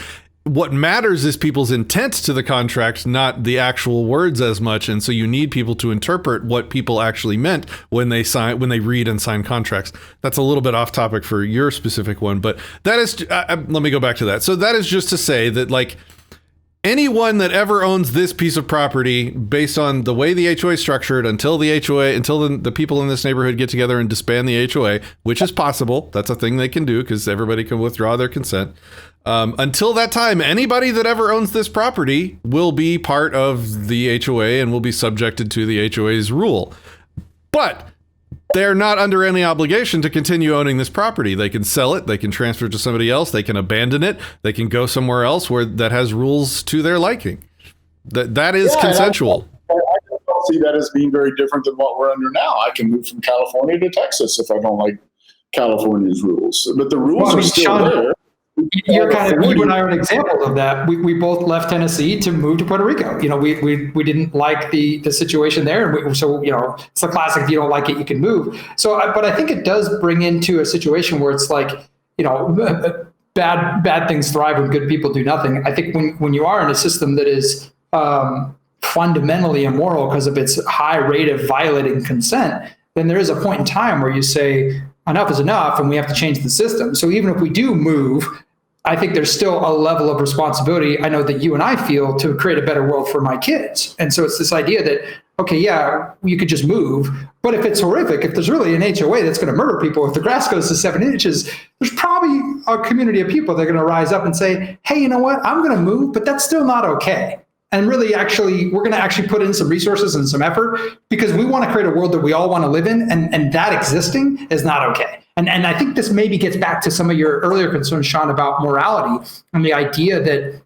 what matters is people's intent to the contract, not the actual words as much. And so you need people to interpret what people actually meant when they read and sign contracts. That's a little bit off topic for your specific one, but that is, let me go back to that. So that is just to say that, like, anyone that ever owns this piece of property, based on the way the HOA is structured, until the people in this neighborhood get together and disband the HOA, which is possible. That's a thing they can do because everybody can withdraw their consent. Until that time, anybody that ever owns this property will be part of the HOA and will be subjected to the HOA's rule. But they're not under any obligation to continue owning this property. They can sell it, they can transfer it to somebody else, they can abandon it, they can go somewhere else where that has rules to their liking. That is consensual. I don't see that as being very different than what we're under now. I can move from California to Texas if I don't like California's rules. But the rules are still Shawn, there. You and I are an example of that. We both left Tennessee to move to Puerto Rico. We didn't like the situation there, and so it's the classic: if you don't like it, you can move. So, but I think it does bring into a situation where it's like, bad things thrive when good people do nothing. I think when you are in a system that is fundamentally immoral because of its high rate of violating consent, then there is a point in time where you say enough is enough and we have to change the system. So even if we do move, I think there's still a level of responsibility, I know that you and I feel, to create a better world for my kids. And so it's this idea that, okay, yeah, you could just move, but if it's horrific, if there's really an HOA that's going to murder people, if the grass goes to 7 inches, there's probably a community of people that are going to rise up and say, hey, you know what, I'm going to move, but that's still not okay. And really, actually, we're going to actually put in some resources and some effort because we want to create a world that we all want to live in, and that existing is not okay. And I think this maybe gets back to some of your earlier concerns, Shawn, about morality and the idea that,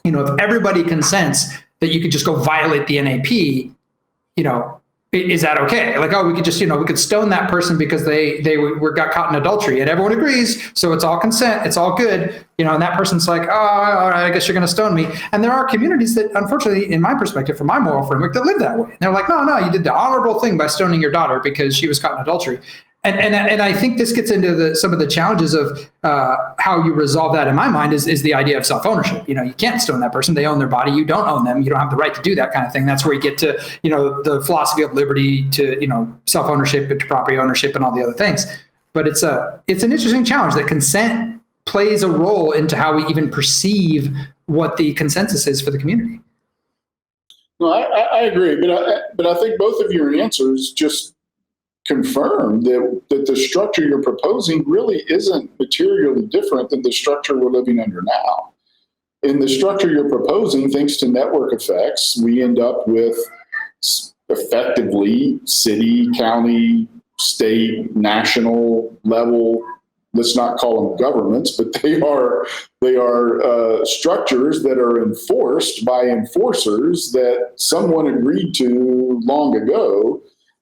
you know, if everybody consents that you could just go violate the NAP, you know, is that okay? Like, oh, we could just, you know, we could stone that person because they got caught in adultery, and everyone agrees, so it's all consent, it's all good, you know, and that person's like, oh, all right, I guess you're going to stone me. And there are communities that, unfortunately, in my perspective, from my moral framework, that live that way. And they're like, no, you did the honorable thing by stoning your daughter because she was caught in adultery. And I think this gets into some of the challenges of how you resolve that. In my mind, is the idea of self-ownership. You know, you can't stone that person; they own their body. You don't own them. You don't have the right to do that kind of thing. That's where you get to, you know, the philosophy of liberty, to, you know, self-ownership, to property ownership, and all the other things. But it's an interesting challenge that consent plays a role into how we even perceive what the consensus is for the community. No, I agree, but I think both of your answers just confirm that the structure you're proposing really isn't materially different than the structure we're living under now. In the structure you're proposing, thanks to network effects, we end up with effectively city, county, state, national level, let's not call them governments, but they are structures that are enforced by enforcers that someone agreed to long ago,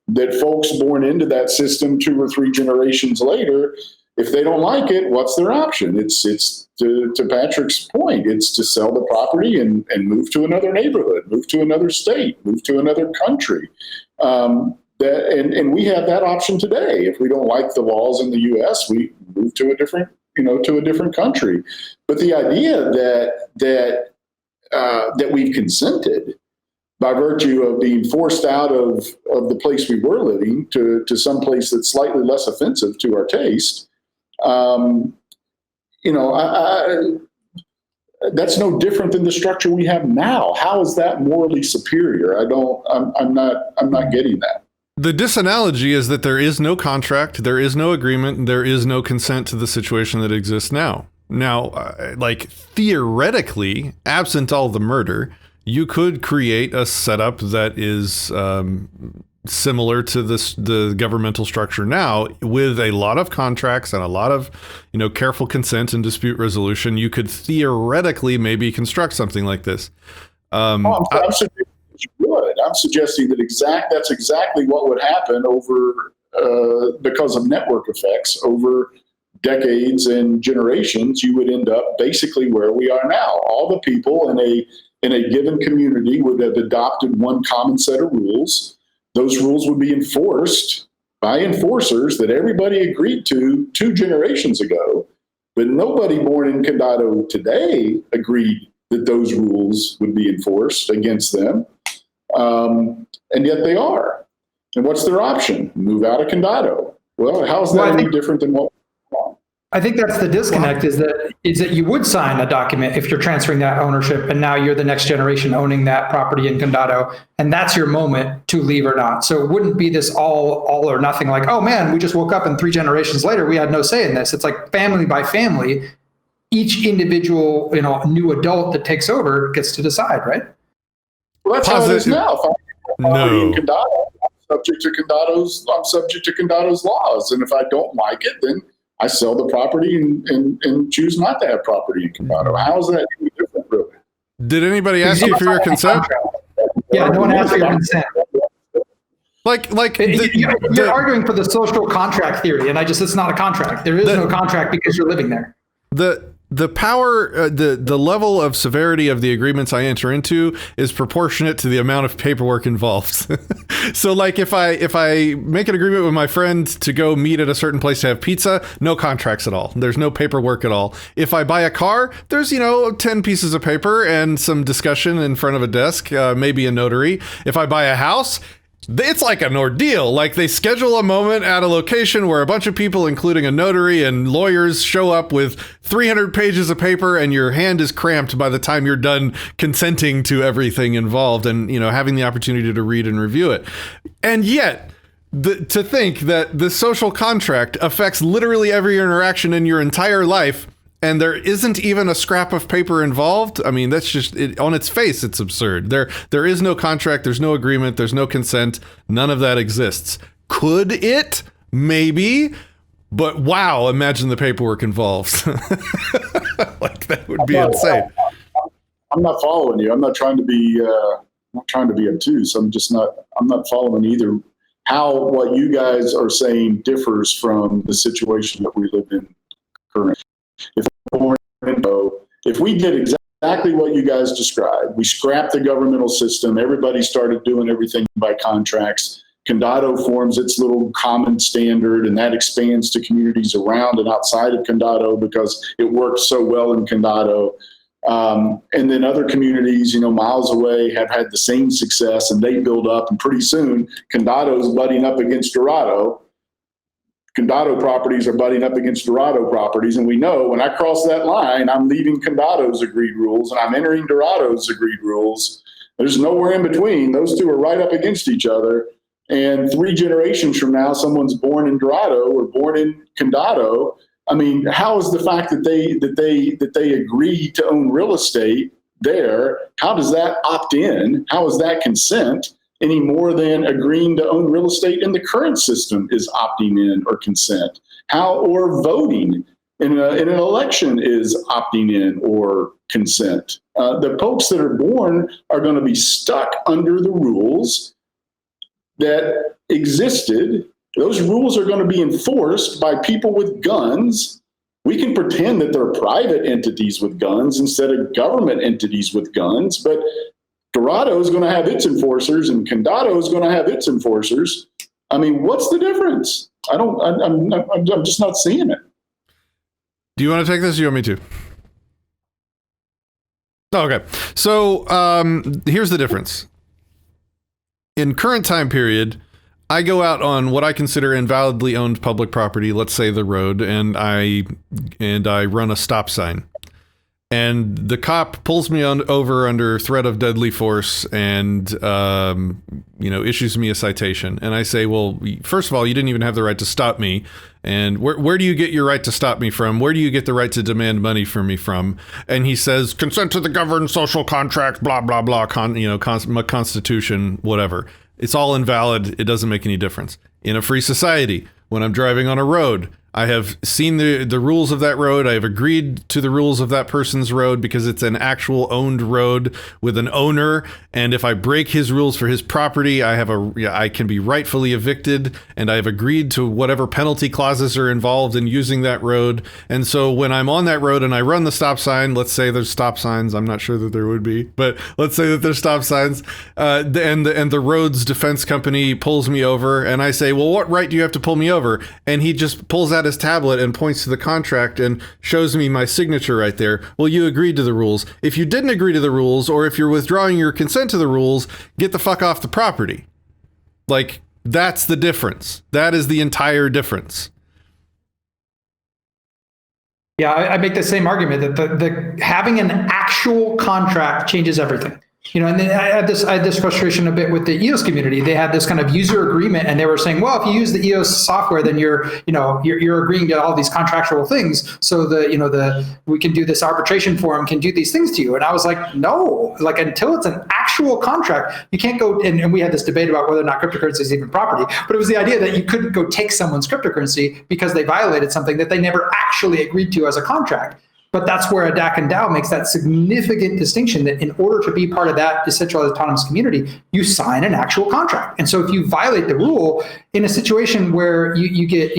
that folks born into that system 2 or 3 generations later, if they don't like it, what's their option? It's to Patrick's point, it's to sell the property and move to another neighborhood, move to another state, move to another country. And we have that option today. If we don't like the laws in the U.S., we move to a different country. But the idea that we've consented by virtue of being forced out of the place we were living to some place that's slightly less offensive to our taste, that's no different than the structure we have now. How is that morally superior? I'm not getting that. The disanalogy is that there is no contract, there is no agreement, there is no consent to the situation that exists now. Now, like theoretically, absent all the murder, you could create a setup that is similar to the governmental structure now, with a lot of contracts and a lot of, you know, careful consent and dispute resolution. You could theoretically maybe construct something like this. I'm suggesting that that's exactly what would happen over because of network effects over decades and generations. You would end up basically where we are now. All the people in a given community would have adopted one common set of rules. Those rules would be enforced by enforcers that everybody agreed to 2 generations ago, but nobody born in Condado today agreed that those rules would be enforced against them. And yet they are. And what's their option? Move out of Condado. Well, how is that any different than what we want? I think that's the disconnect, is that you would sign a document if you're transferring that ownership, and now you're the next generation owning that property in Condado, and that's your moment to leave or not. So it wouldn't be this all or nothing, like, oh man, we just woke up and 3 generations later we had no say in this. It's like family by family, each individual, you know, new adult that takes over gets to decide, right? Well, that's how it is now. No. In Condado, I'm subject to Condado's laws, and if I don't like it, then I sell the property and choose not to have property in Condado. How is that any different, really? Did anybody ask you for your consent? Yeah, no one asked for your consent. You're arguing for the social contract theory, and it's not a contract. There is no contract because you're living there. the power, the level of severity of the agreements I enter into is proportionate to the amount of paperwork involved. So like if I make an agreement with my friend to go meet at a certain place to have pizza, no contracts at all. There's no paperwork at all. If I buy a car, there's, 10 pieces of paper and some discussion in front of a desk, maybe a notary. If I buy a house, it's like an ordeal. Like they schedule a moment at a location where a bunch of people, including a notary and lawyers, show up with 300 pages of paper, and your hand is cramped by the time you're done consenting to everything involved and, having the opportunity to read and review it. And yet, to think that the social contract affects literally every interaction in your entire life, and there isn't even a scrap of paper involved. I mean, that's just on its face. It's absurd. There is no contract. There's no agreement. There's no consent. None of that exists. Could it? Maybe. But wow, imagine the paperwork involved. Like that would be insane. I'm not following you. I'm not trying to be obtuse. I'm not following either how what you guys are saying differs from the situation that we live in currently. If we did exactly what you guys described, we scrapped the governmental system, everybody started doing everything by contracts, Condado forms its little common standard, and that expands to communities around and outside of Condado because it works so well in Condado. And then other communities, miles away have had the same success, and they build up, and pretty soon Condado's butting up against Dorado. Condado properties are butting up against Dorado properties, and we know when I cross that line, I'm leaving Condado's agreed rules and I'm entering Dorado's agreed rules. There's nowhere in between. Those two are right up against each other. And 3 generations from now, someone's born in Dorado or born in Condado. I mean, how is the fact that they agree to own real estate there? How does that opt in? How is that consent? Any more than agreeing to own real estate in the current system is opting in or consent. Or voting in an election is opting in or consent. The folks that are born are going to be stuck under the rules that existed. Those rules are going to be enforced by people with guns. We can pretend that they're private entities with guns instead of government entities with guns, but Dorado is going to have its enforcers and Condado is going to have its enforcers. I mean, what's the difference? I'm just not seeing it. Do you want to take this? Or you want me to? Okay. So here's the difference. In current time period, I go out on what I consider invalidly owned public property, let's say the road, and I run a stop sign. And the cop pulls me over under threat of deadly force and, issues me a citation. And I say, well, first of all, you didn't even have the right to stop me. And where do you get your right to stop me from? Where do you get the right to demand money from me from? And he says, consent to the governed social contract, blah, blah, blah, constitution, whatever. It's all invalid. It doesn't make any difference. In a free society, when I'm driving on a road, I have seen the rules of that road. I have agreed to the rules of that person's road because it's an actual owned road with an owner. And if I break his rules for his property, I can be rightfully evicted. And I have agreed to whatever penalty clauses are involved in using that road. And so when I'm on that road and I run the stop sign, let's say there's stop signs. I'm not sure that there would be, but let's say that there's stop signs. And the road's defense company pulls me over, and I say, well, what right do you have to pull me over? And he just pulls out his tablet and points to the contract and shows me my signature right there. Well, you agreed to the rules. If you didn't agree to the rules, or if you're withdrawing your consent to the rules, get the fuck off the property. Like, that's the difference. That is the entire difference. Yeah, I make the same argument that the having an actual contract changes everything. And then I had this frustration a bit with the EOS community. They had this kind of user agreement, and they were saying, well, if you use the EOS software, then you're agreeing to all these contractual things. So we can do this arbitration forum, can do these things to you. And I was like, no, until it's an actual contract, you can't go. And we had this debate about whether or not cryptocurrency is even property, but it was the idea that you couldn't go take someone's cryptocurrency because they violated something that they never actually agreed to as a contract. But that's where a DAC and DAO makes that significant distinction that in order to be part of that decentralized autonomous community, you sign an actual contract. And so if you violate the rule in a situation where you get,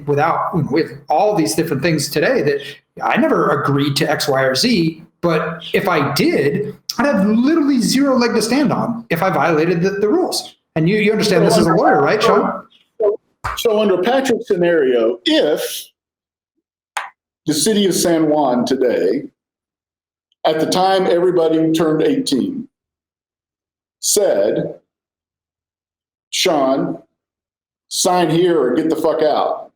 without, we have all these different things today that I never agreed to X, Y, or Z, but if I did, I'd have literally zero leg to stand on if I violated the rules. And you understand this as a lawyer, right, Shawn? So under Patrick's scenario, if the city of San Juan today, at the time everybody turned 18, said, Shawn, sign here or get the fuck out.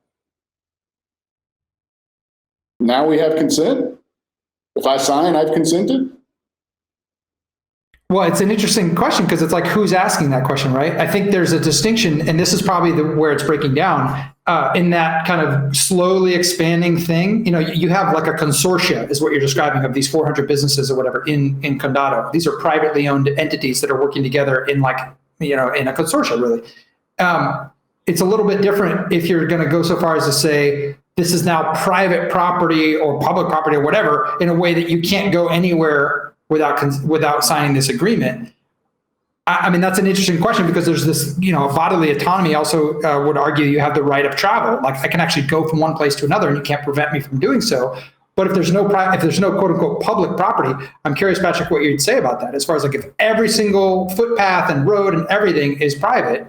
Now we have consent? If I sign, I've consented? Well, it's an interesting question because it's like, who's asking that question, right? I think there's a distinction, and this is probably where it's breaking down, in that kind of slowly expanding thing. You have like a consortia, is what you're describing, of these 400 businesses or whatever in Condado. These are privately owned entities that are working together in in a consortia, really. It's a little bit different if you're going to go so far as to say, this is now private property or public property or whatever, in a way that you can't go anywhere without signing this agreement. I mean, that's an interesting question because there's this, bodily autonomy also would argue you have the right of travel. Like, I can actually go from one place to another and you can't prevent me from doing so. But if there's no quote unquote public property, I'm curious, Patrick, what you'd say about that, as far as like if every single footpath and road and everything is private,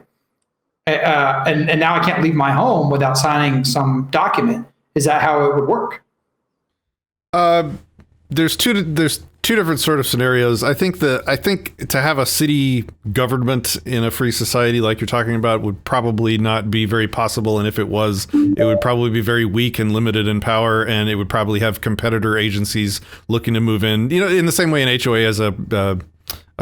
and now I can't leave my home without signing some document. Is that how it would work? There's two different sort of scenarios. I think to have a city government in a free society like you're talking about would probably not be very possible. And if it was, it would probably be very weak and limited in power. And it would probably have competitor agencies looking to move in, in the same way an HOA has a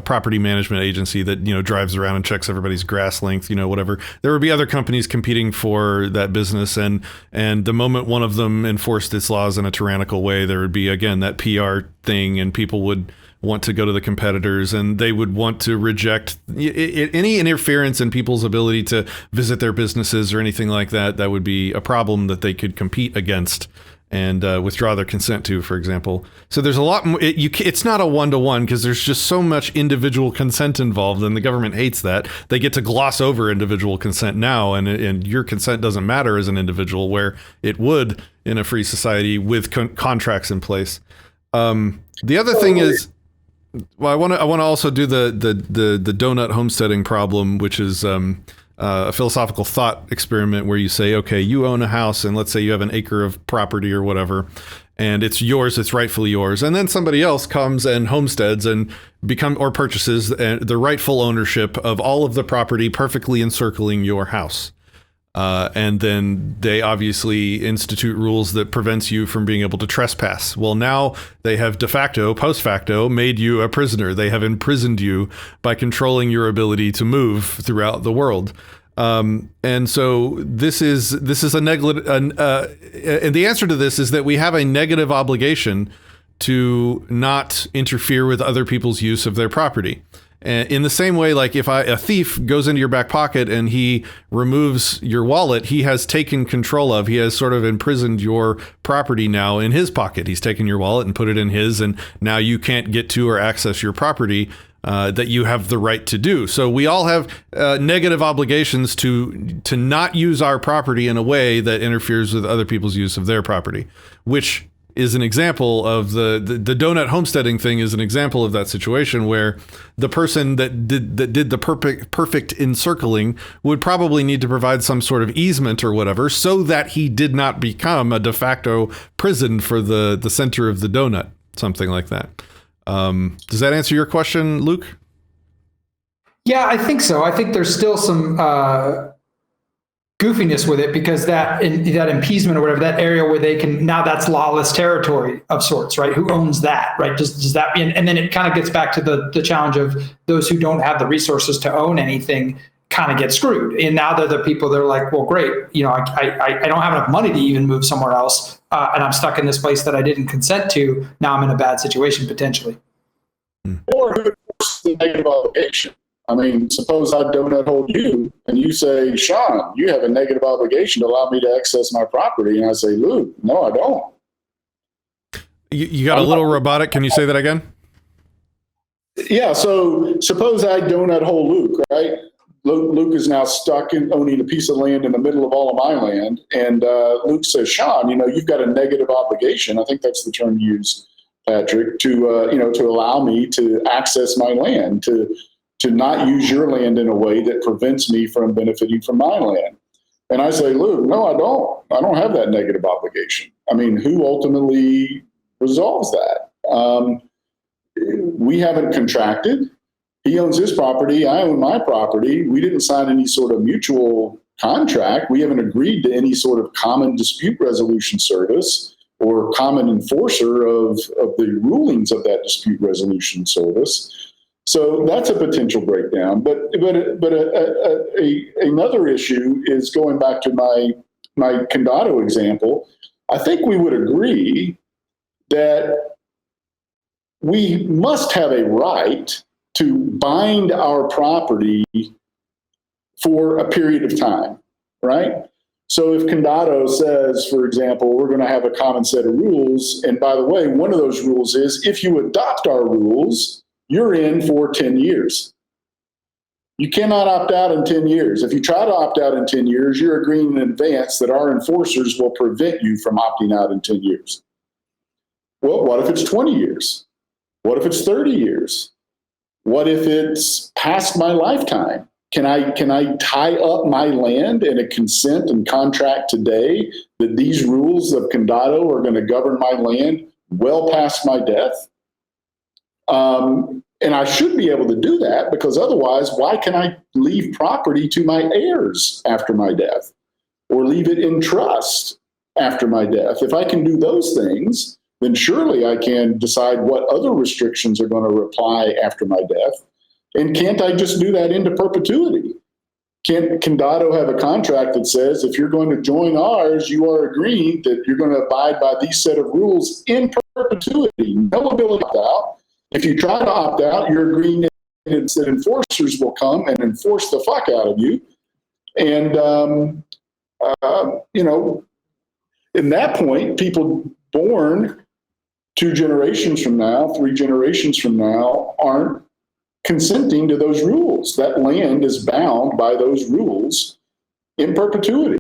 property management agency that, drives around and checks everybody's grass length, whatever. There would be other companies competing for that business. And the moment one of them enforced its laws in a tyrannical way, there would be, again, that PR thing, and people would want to go to the competitors, and they would want to reject any interference in people's ability to visit their businesses or anything like that. That would be a problem that they could compete against and withdraw their consent to, for example. So there's a lot more. It's not a one-to-one because there's just so much individual consent involved, and the government hates that. They get to gloss over individual consent now, and your consent doesn't matter as an individual, where it would in a free society with contracts in place. The other thing is, well, I want to also do the donut homesteading problem, which is a philosophical thought experiment where you say, okay, you own a house, and let's say you have an acre of property or whatever, and it's yours, it's rightfully yours. And then somebody else comes and homesteads and purchases the rightful ownership of all of the property perfectly encircling your house. And then they obviously institute rules that prevents you from being able to trespass. Well, now they have de facto, post facto, made you a prisoner. They have imprisoned you by controlling your ability to move throughout the world. And so this is a negative, and the answer to this is that we have a negative obligation to not interfere with other people's use of their property. In the same way, like if a thief goes into your back pocket and he removes your wallet, he has taken control of, he has sort of imprisoned your property now in his pocket. He's taken your wallet and put it in his, and now you can't get to or access your property that you have the right to do. So we all have negative obligations to not use our property in a way that interferes with other people's use of their property, which is an example of the donut homesteading thing is an example of that situation where the person that did the perfect encircling would probably need to provide some sort of easement or whatever so that he did not become a de facto prison for the center of the donut, something like that. Does that answer your question, Luke? Yeah, I think so. I think there's still some goofiness with it because that appeasement or whatever, that area where they can, now that's lawless territory of sorts, right? Who owns that, right? Does that, and then it kind of gets back to the challenge of those who don't have the resources to own anything kind of get screwed. And now they're the people that are like, well, great, I don't have enough money to even move somewhere else, and I'm stuck in this place that I didn't consent to. Now I'm in a bad situation potentially. Or the negative obligation. I mean, suppose I donut hold you and you say, Shawn, you have a negative obligation to allow me to access my property. And I say, Luke, no, I don't. You got a little robotic. Can you say that again? Yeah. So suppose I donut hold Luke, right? Luke is now stuck in owning a piece of land in the middle of all of my land. And Luke says, Shawn, you've got a negative obligation. I think that's the term used, Patrick, to allow me to access my land, to not use your land in a way that prevents me from benefiting from my land. And I say, Luke, no, I don't. I don't have that negative obligation. I mean, who ultimately resolves that? We haven't contracted. He owns his property. I own my property. We didn't sign any sort of mutual contract. We haven't agreed to any sort of common dispute resolution service or common enforcer of the rulings of that dispute resolution service. So that's a potential breakdown. But another issue is going back to my Condado example. I think we would agree that we must have a right to bind our property for a period of time, right? So if Condado says, for example, we're going to have a common set of rules, and by the way, one of those rules is if you adopt our rules, you're in for 10 years. You cannot opt out in 10 years. If you try to opt out in 10 years, you're agreeing in advance that our enforcers will prevent you from opting out in 10 years. Well, what if it's 20 years? What if it's 30 years? What if it's past my lifetime? Can I tie up my land in a consent and contract today that these rules of Condado are going to govern my land well past my death? And I should be able to do that, because otherwise, why can I leave property to my heirs after my death or leave it in trust after my death? If I can do those things, then surely I can decide what other restrictions are going to apply after my death. And can't I just do that into perpetuity? Can't Condado have a contract that says if you're going to join ours, you are agreeing that you're going to abide by these set of rules in perpetuity? No ability to opt out. If you try to opt out, you're agreeing that enforcers will come and enforce the fuck out of you. And, in that point, people born 2 generations from now, 3 generations from now, aren't consenting to those rules. That land is bound by those rules in perpetuity.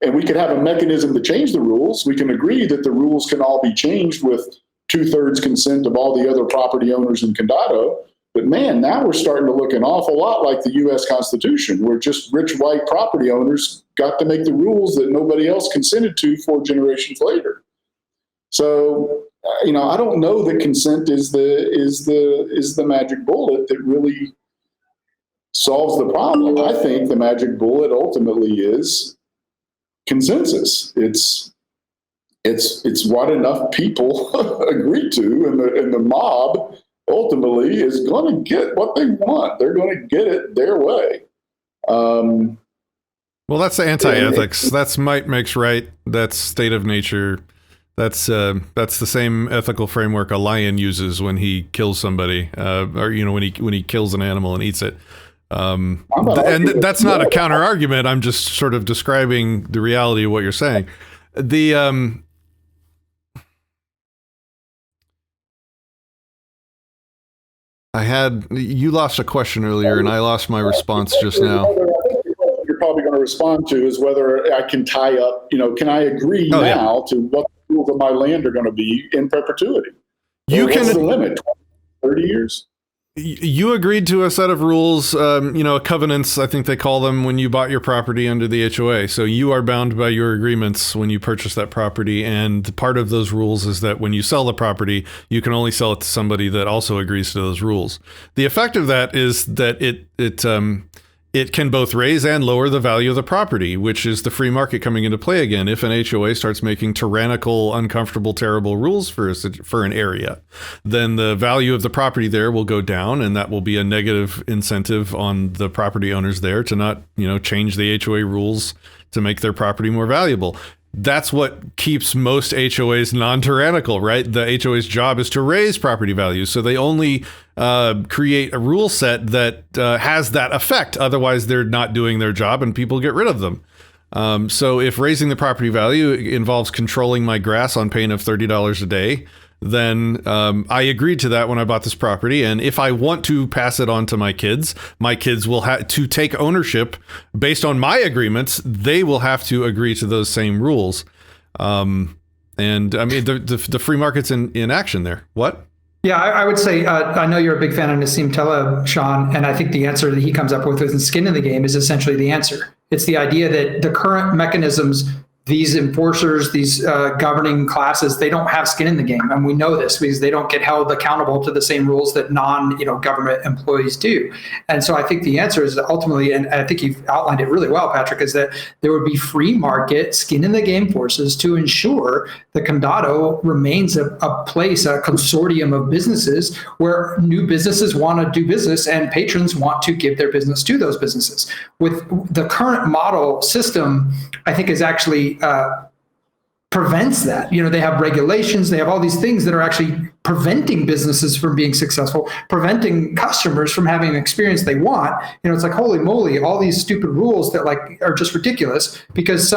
And we could have a mechanism to change the rules. We can agree that the rules can all be changed with 2/3 consent of all the other property owners in Condado. But man, now we're starting to look an awful lot like the U.S. Constitution, where just rich white property owners got to make the rules that nobody else consented to 4 generations later. So, I don't know that consent is the magic bullet that really solves the problem. I think the magic bullet ultimately is consensus. It's what enough people agree to, and the mob ultimately is going to get what they want. They're going to get it their way. Well, that's the anti-ethics. That's might makes right. That's state of nature. That's the same ethical framework a lion uses when he kills somebody, or when he kills an animal and eats it. And that's not a counter argument. I'm just sort of describing the reality of what you're saying. You lost a question earlier, and I lost my response just now. You're probably going to respond to is whether I can tie up, can I agree to what the rules of my land are going to be in perpetuity? What's the limit? 30 years? You agreed to a set of rules, covenants, I think they call them, when you bought your property under the HOA. So you are bound by your agreements when you purchase that property. And part of those rules is that when you sell the property, you can only sell it to somebody that also agrees to those rules. The effect of that is that it can both raise and lower the value of the property, which is the free market coming into play again. If an HOA starts making tyrannical, uncomfortable, terrible rules for an area, then the value of the property there will go down, and that will be a negative incentive on the property owners there to not, change the HOA rules to make their property more valuable. That's what keeps most HOAs non-tyrannical, right? The HOA's job is to raise property values. So they only create a rule set that has that effect. Otherwise, they're not doing their job and people get rid of them. So if raising the property value involves controlling my grass on pain of $30 a day, then I agreed to that when I bought this property. And if I want to pass it on to my kids will have to take ownership based on my agreements. They will have to agree to those same rules. And I mean, the free market's in action there. What? Yeah, I would say, I know you're a big fan of Nassim Taleb, Shawn, and I think the answer that he comes up with in Skin in the Game is essentially the answer. It's the idea that the current mechanisms, these enforcers, these governing classes, they don't have skin in the game. And we know this because they don't get held accountable to the same rules that non-government employees do. And so I think the answer is ultimately, and I think you've outlined it really well, Patrick, is that there would be free market skin in the game forces to ensure that Condado remains a place, a consortium of businesses where new businesses want to do business and patrons want to give their business to those businesses. With the current model system, I think is actually prevents that. They have regulations, they have all these things that are actually preventing businesses from being successful, preventing customers from having an experience they want. It's like, holy moly, all these stupid rules that are just ridiculous because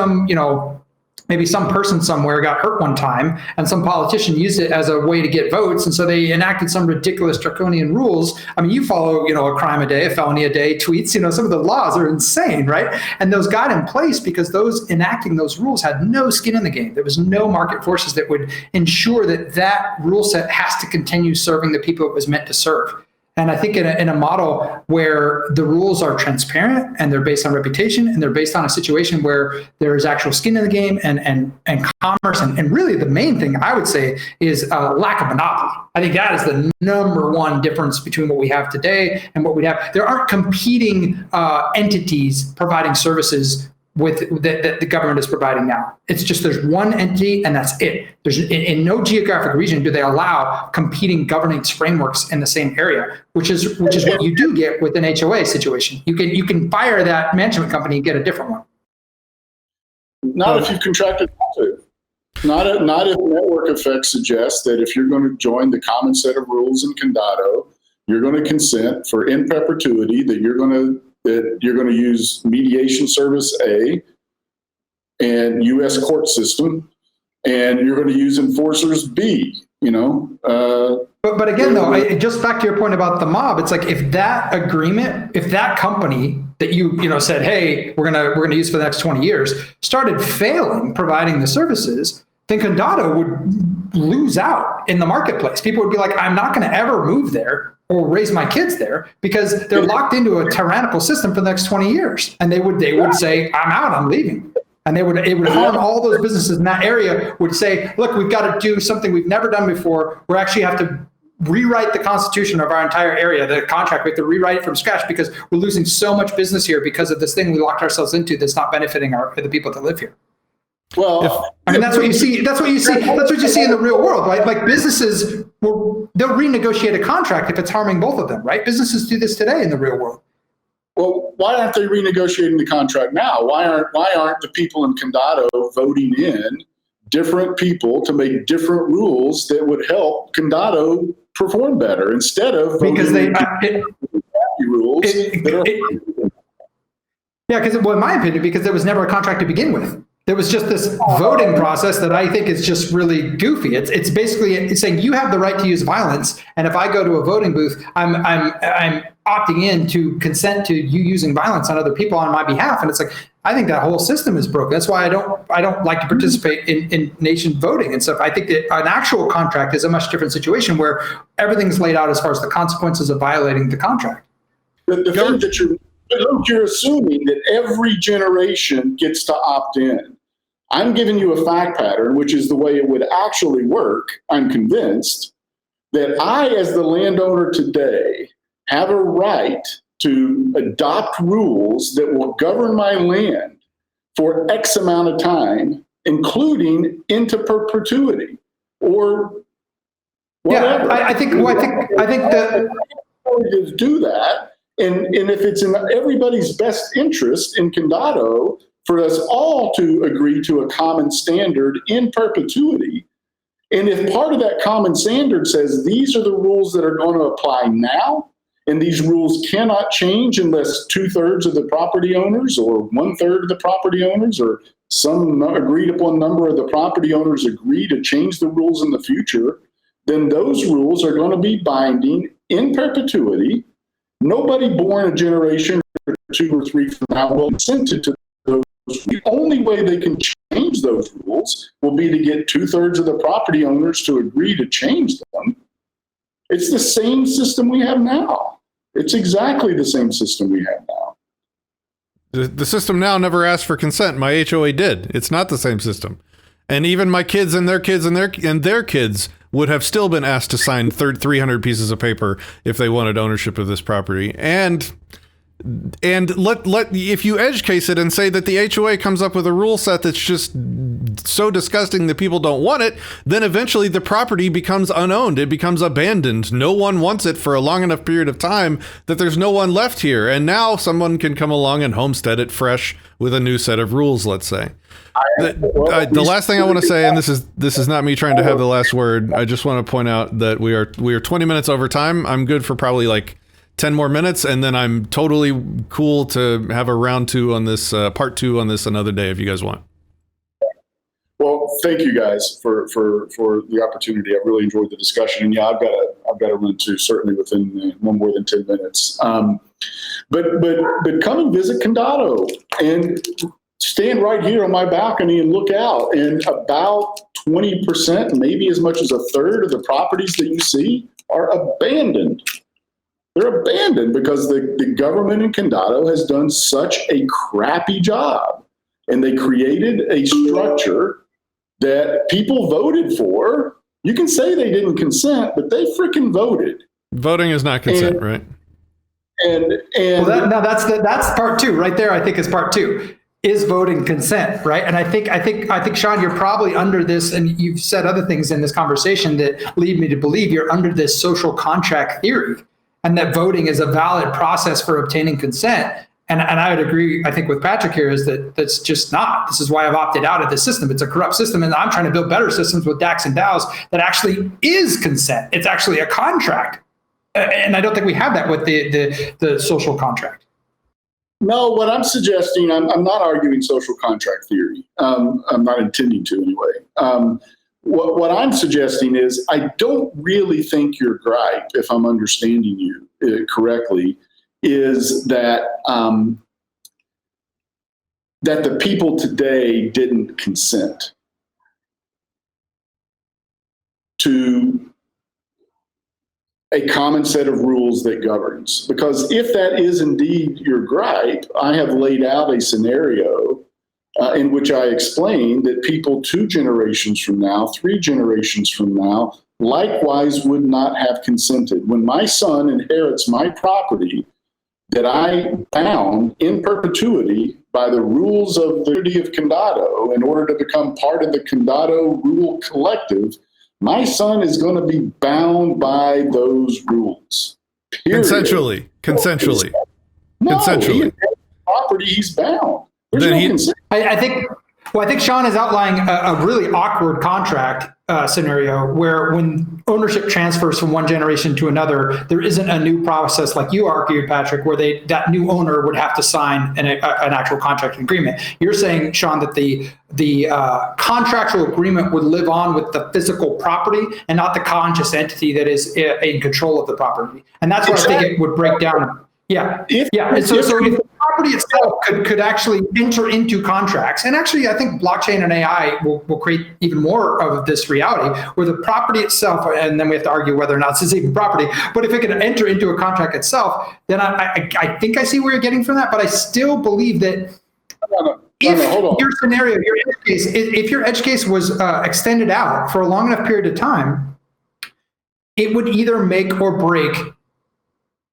maybe some person somewhere got hurt one time and some politician used it as a way to get votes. And so they enacted some ridiculous draconian rules. I mean, you follow, a crime a day, a felony a day tweets, some of the laws are insane, right? And those got in place because those enacting those rules had no skin in the game. There was no market forces that would ensure that rule set has to continue serving the people it was meant to serve. And I think in a model where the rules are transparent and they're based on reputation and they're based on a situation where there is actual skin in the game and commerce, and really the main thing I would say is lack of monopoly. I think that is the number one difference between what we have today and what we have. There aren't competing entities providing services that the government is providing now. It's just there's one entity and that's it. There's in no geographic region do they allow competing governance frameworks in the same area, which is what you do get with an HOA situation. You can fire that management company and get a different one. Not if you've contracted to. Not if network effect suggests that if you're going to join the common set of rules in Condado, you're going to consent for in perpetuity that you're going to use mediation service A and U.S. court system, and you're going to use enforcers B, But again, though, just back to your point about the mob, it's like if that agreement, if that company that you said, hey, we're gonna use for the next 20 years, started failing providing the services, then Condado would lose out in the marketplace. People would be like, I'm not going to ever move there or raise my kids there because they're locked into a tyrannical system for the next 20 years. And they would say, I'm out, I'm leaving. And it would harm all those businesses in that area would say, look, we've got to do something we've never done before. We actually have to rewrite the constitution of our entire area, the contract. We have to rewrite it from scratch because we're losing so much business here because of this thing we locked ourselves into that's not benefiting the people that live here. Well, that's what you see. That's what you see in the real world, right? Like businesses, they'll renegotiate a contract if it's harming both of them, right? Businesses do this today in the real world. Well, why aren't they renegotiating the contract now? Why aren't the people in Condado voting in different people to make different rules that would help Condado perform better instead of because they rules because in my opinion, because there was never a contract to begin with. There was just this voting process that I think is just really goofy. It's basically saying you have the right to use violence, and if I go to a voting booth, I'm opting in to consent to you using violence on other people on my behalf. And it's like I think that whole system is broken. That's why I don't like to participate in nation voting and stuff. I think that an actual contract is a much different situation where everything's laid out as far as the consequences of violating the contract. The thing that you're assuming that every generation gets to opt in. I'm giving you a fact pattern, which is the way it would actually work. I'm convinced that I, as the landowner today, have a right to adopt rules that will govern my land for X amount of time, including into perpetuity or whatever. Yeah, I think that do that. And if it's in everybody's best interest in Condado for us all to agree to a common standard in perpetuity, and if part of that common standard says these are the rules that are going to apply now, and these rules cannot change unless 2/3 of the property owners or 1/3 of the property owners or some agreed upon number of the property owners agree to change the rules in the future, then those rules are going to be binding in perpetuity. Nobody born a generation or 2 or 3 from now will consent to those. The only way they can change those rules will be to get 2/3 of the property owners to agree to change them. It's the same system we have now. It's exactly the same system we have now. The system now never asked for consent. My HOA did. It's not the same system. And even my kids and their kids and their kids would have still been asked to sign 300 pieces of paper if they wanted ownership of this property. And let if you edge case it and say that the HOA comes up with a rule set that's just so disgusting that people don't want it, then eventually the property becomes unowned. It becomes abandoned. No one wants it for a long enough period of time that there's no one left here. And now someone can come along and homestead it fresh with a new set of rules, let's say. The last thing I want to say, and this is not me trying to have the last word, I just want to point out that we are 20 minutes over time. I'm good for probably like 10 more minutes, and then I'm totally cool to have a round 2 on this, part 2 on this another day if you guys want. Well, thank you guys for the opportunity. I really enjoyed the discussion, and yeah, I've got to run too, certainly within no more than 10 minutes. But come and visit Condado and stand right here on my balcony and look out, and about 20%, maybe as much as a third of the properties that you see are abandoned. They're abandoned because the government in Condado has done such a crappy job, and they created a structure that people voted for. You can say they didn't consent, but they freaking voted. Voting is not consent, right? And well, that's part 2 right there. I think is part 2. Is voting consent, right? And I think, Shawn, you're probably under this, and you've said other things in this conversation that lead me to believe you're under this social contract theory, and that voting is a valid process for obtaining consent. And I would agree, I think, with Patrick here, is that's just not. This is why I've opted out of this system. It's a corrupt system, and I'm trying to build better systems with DACs and DAOs that actually is consent. It's actually a contract. And I don't think we have that with the social contract. No, what I'm suggesting, I'm not arguing social contract theory. I'm not intending to anyway. What I'm suggesting is I don't really think your gripe, if I'm understanding you correctly, is that that the people today didn't consent to a common set of rules that governs. Because if that is indeed your gripe, I have laid out a scenario in which I explained that people 2 generations from now, 3 generations from now, likewise would not have consented. When my son inherits my property that I bound in perpetuity by the rules of the city of Condado in order to become part of the Condado Rule Collective, my son is going to be bound by those rules. Period. Consensually. No, consensually. Property, he's bound. There's no consent. I think Shawn is outlining a really awkward contract scenario where when ownership transfers from one generation to another, there isn't a new process like you argued, Patrick, where that new owner would have to sign an actual contract agreement. You're saying, Shawn, that the contractual agreement would live on with the physical property and not the conscious entity that is in control of the property. And that's where I think it would break down. Yeah. And so if the property itself could actually enter into contracts, and actually I think blockchain and AI will create even more of this reality where the property itself, and then we have to argue whether or not this is even property, but if it can enter into a contract itself, then I think I see where you're getting from that, but I still believe that your scenario, your edge case, if your edge case was extended out for a long enough period of time, it would either make or break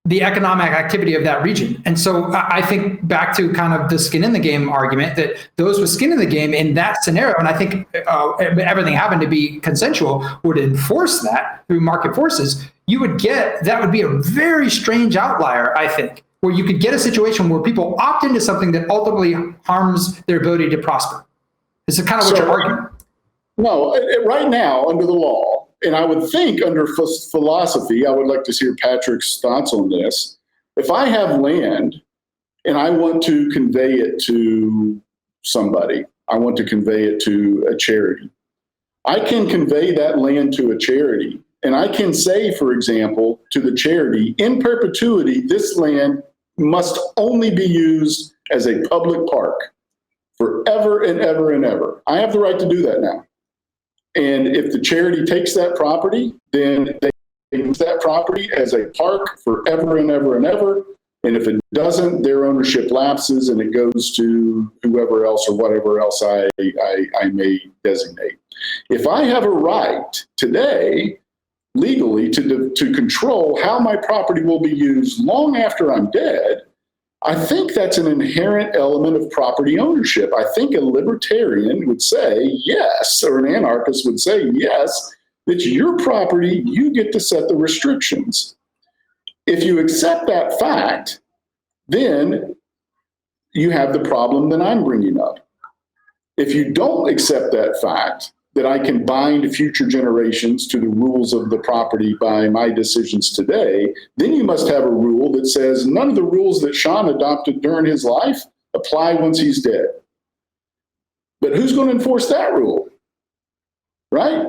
the economic activity of that region. And so I think back to kind of the skin in the game argument, that those with skin in the game in that scenario, and I think everything happened to be consensual, would enforce that through market forces. You would get, that would be a very strange outlier, I think, where you could get a situation where people opt into something that ultimately harms their ability to prosper. This is kind of what you're arguing. No, right now, under the law, and I would think under philosophy, I would like to hear Patrick's thoughts on this. If I have land and I want to convey it to somebody, I want to convey it to a charity, I can convey that land to a charity And I can say, for example, to the charity, in perpetuity, this land must only be used as a public park forever and ever and ever. I have the right to do that now. And if the charity takes that property, then they use that property as a park forever and ever and ever. And if it doesn't, their ownership lapses and it goes to whoever else or whatever else I may designate. If I have a right today, legally, to control how my property will be used long after I'm dead, I think that's an inherent element of property ownership. I think a libertarian would say yes, or an anarchist would say yes, it's your property, you get to set the restrictions. If you accept that fact, then you have the problem that I'm bringing up. If you don't accept that fact, that I can bind future generations to the rules of the property by my decisions today, then you must have a rule that says none of the rules that Shawn adopted during his life apply once he's dead. But who's going to enforce that rule? Right?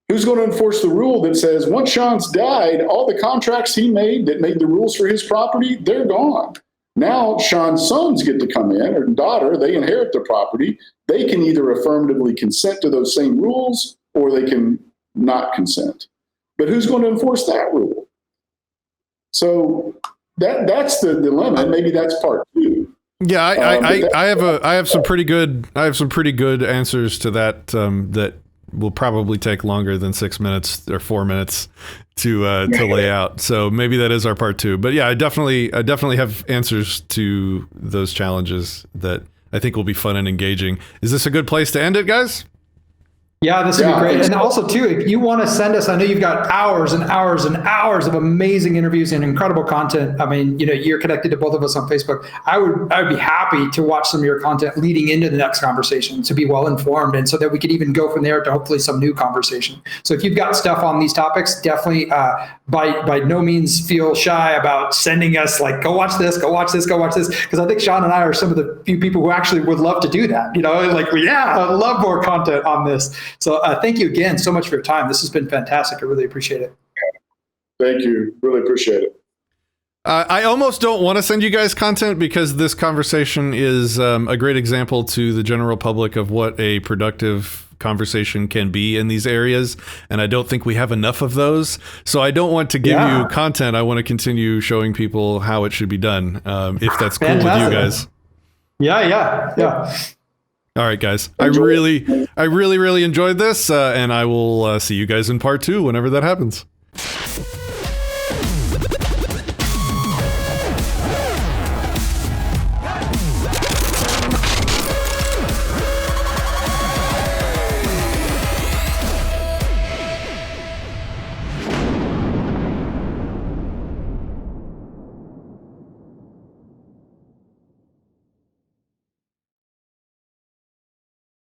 Who's going to enforce the rule that says once Shawn's died, all the contracts he made that made the rules for his property, they're gone. Now Shawn's sons get to come in, or daughter, they inherit the property. They can either affirmatively consent to those same rules or they can not consent. But who's going to enforce that rule? So that's the dilemma. Maybe that's part two. Yeah, I have some pretty good answers to that that will probably take longer than 6 minutes or 4 minutes to lay out. So maybe that is our part two. But yeah, I definitely have answers to those challenges that I think will be fun and engaging. Is this a good place to end it, guys? Yeah, this would be great. And also, too, if you want to send us, I know you've got hours and hours and hours of amazing interviews and incredible content. I mean, you're connected to both of us on Facebook. I would be happy to watch some of your content leading into the next conversation to be well informed, and so that we could even go from there to hopefully some new conversation. So if you've got stuff on these topics, definitely by no means feel shy about sending us like, go watch this, go watch this, go watch this. Because I think Shawn and I are some of the few people who actually would love to do that. I love more content on this. So thank you again so much for your time. This has been fantastic. I really appreciate it. Thank you. Really appreciate it. I almost don't want to send you guys content because this conversation is a great example to the general public of what a productive conversation can be in these areas. And I don't think we have enough of those. So I don't want to give you content. I want to continue showing people how it should be done. If that's cool with you guys. Yeah. All right, guys. I really enjoyed this, and I will see you guys in part two whenever that happens.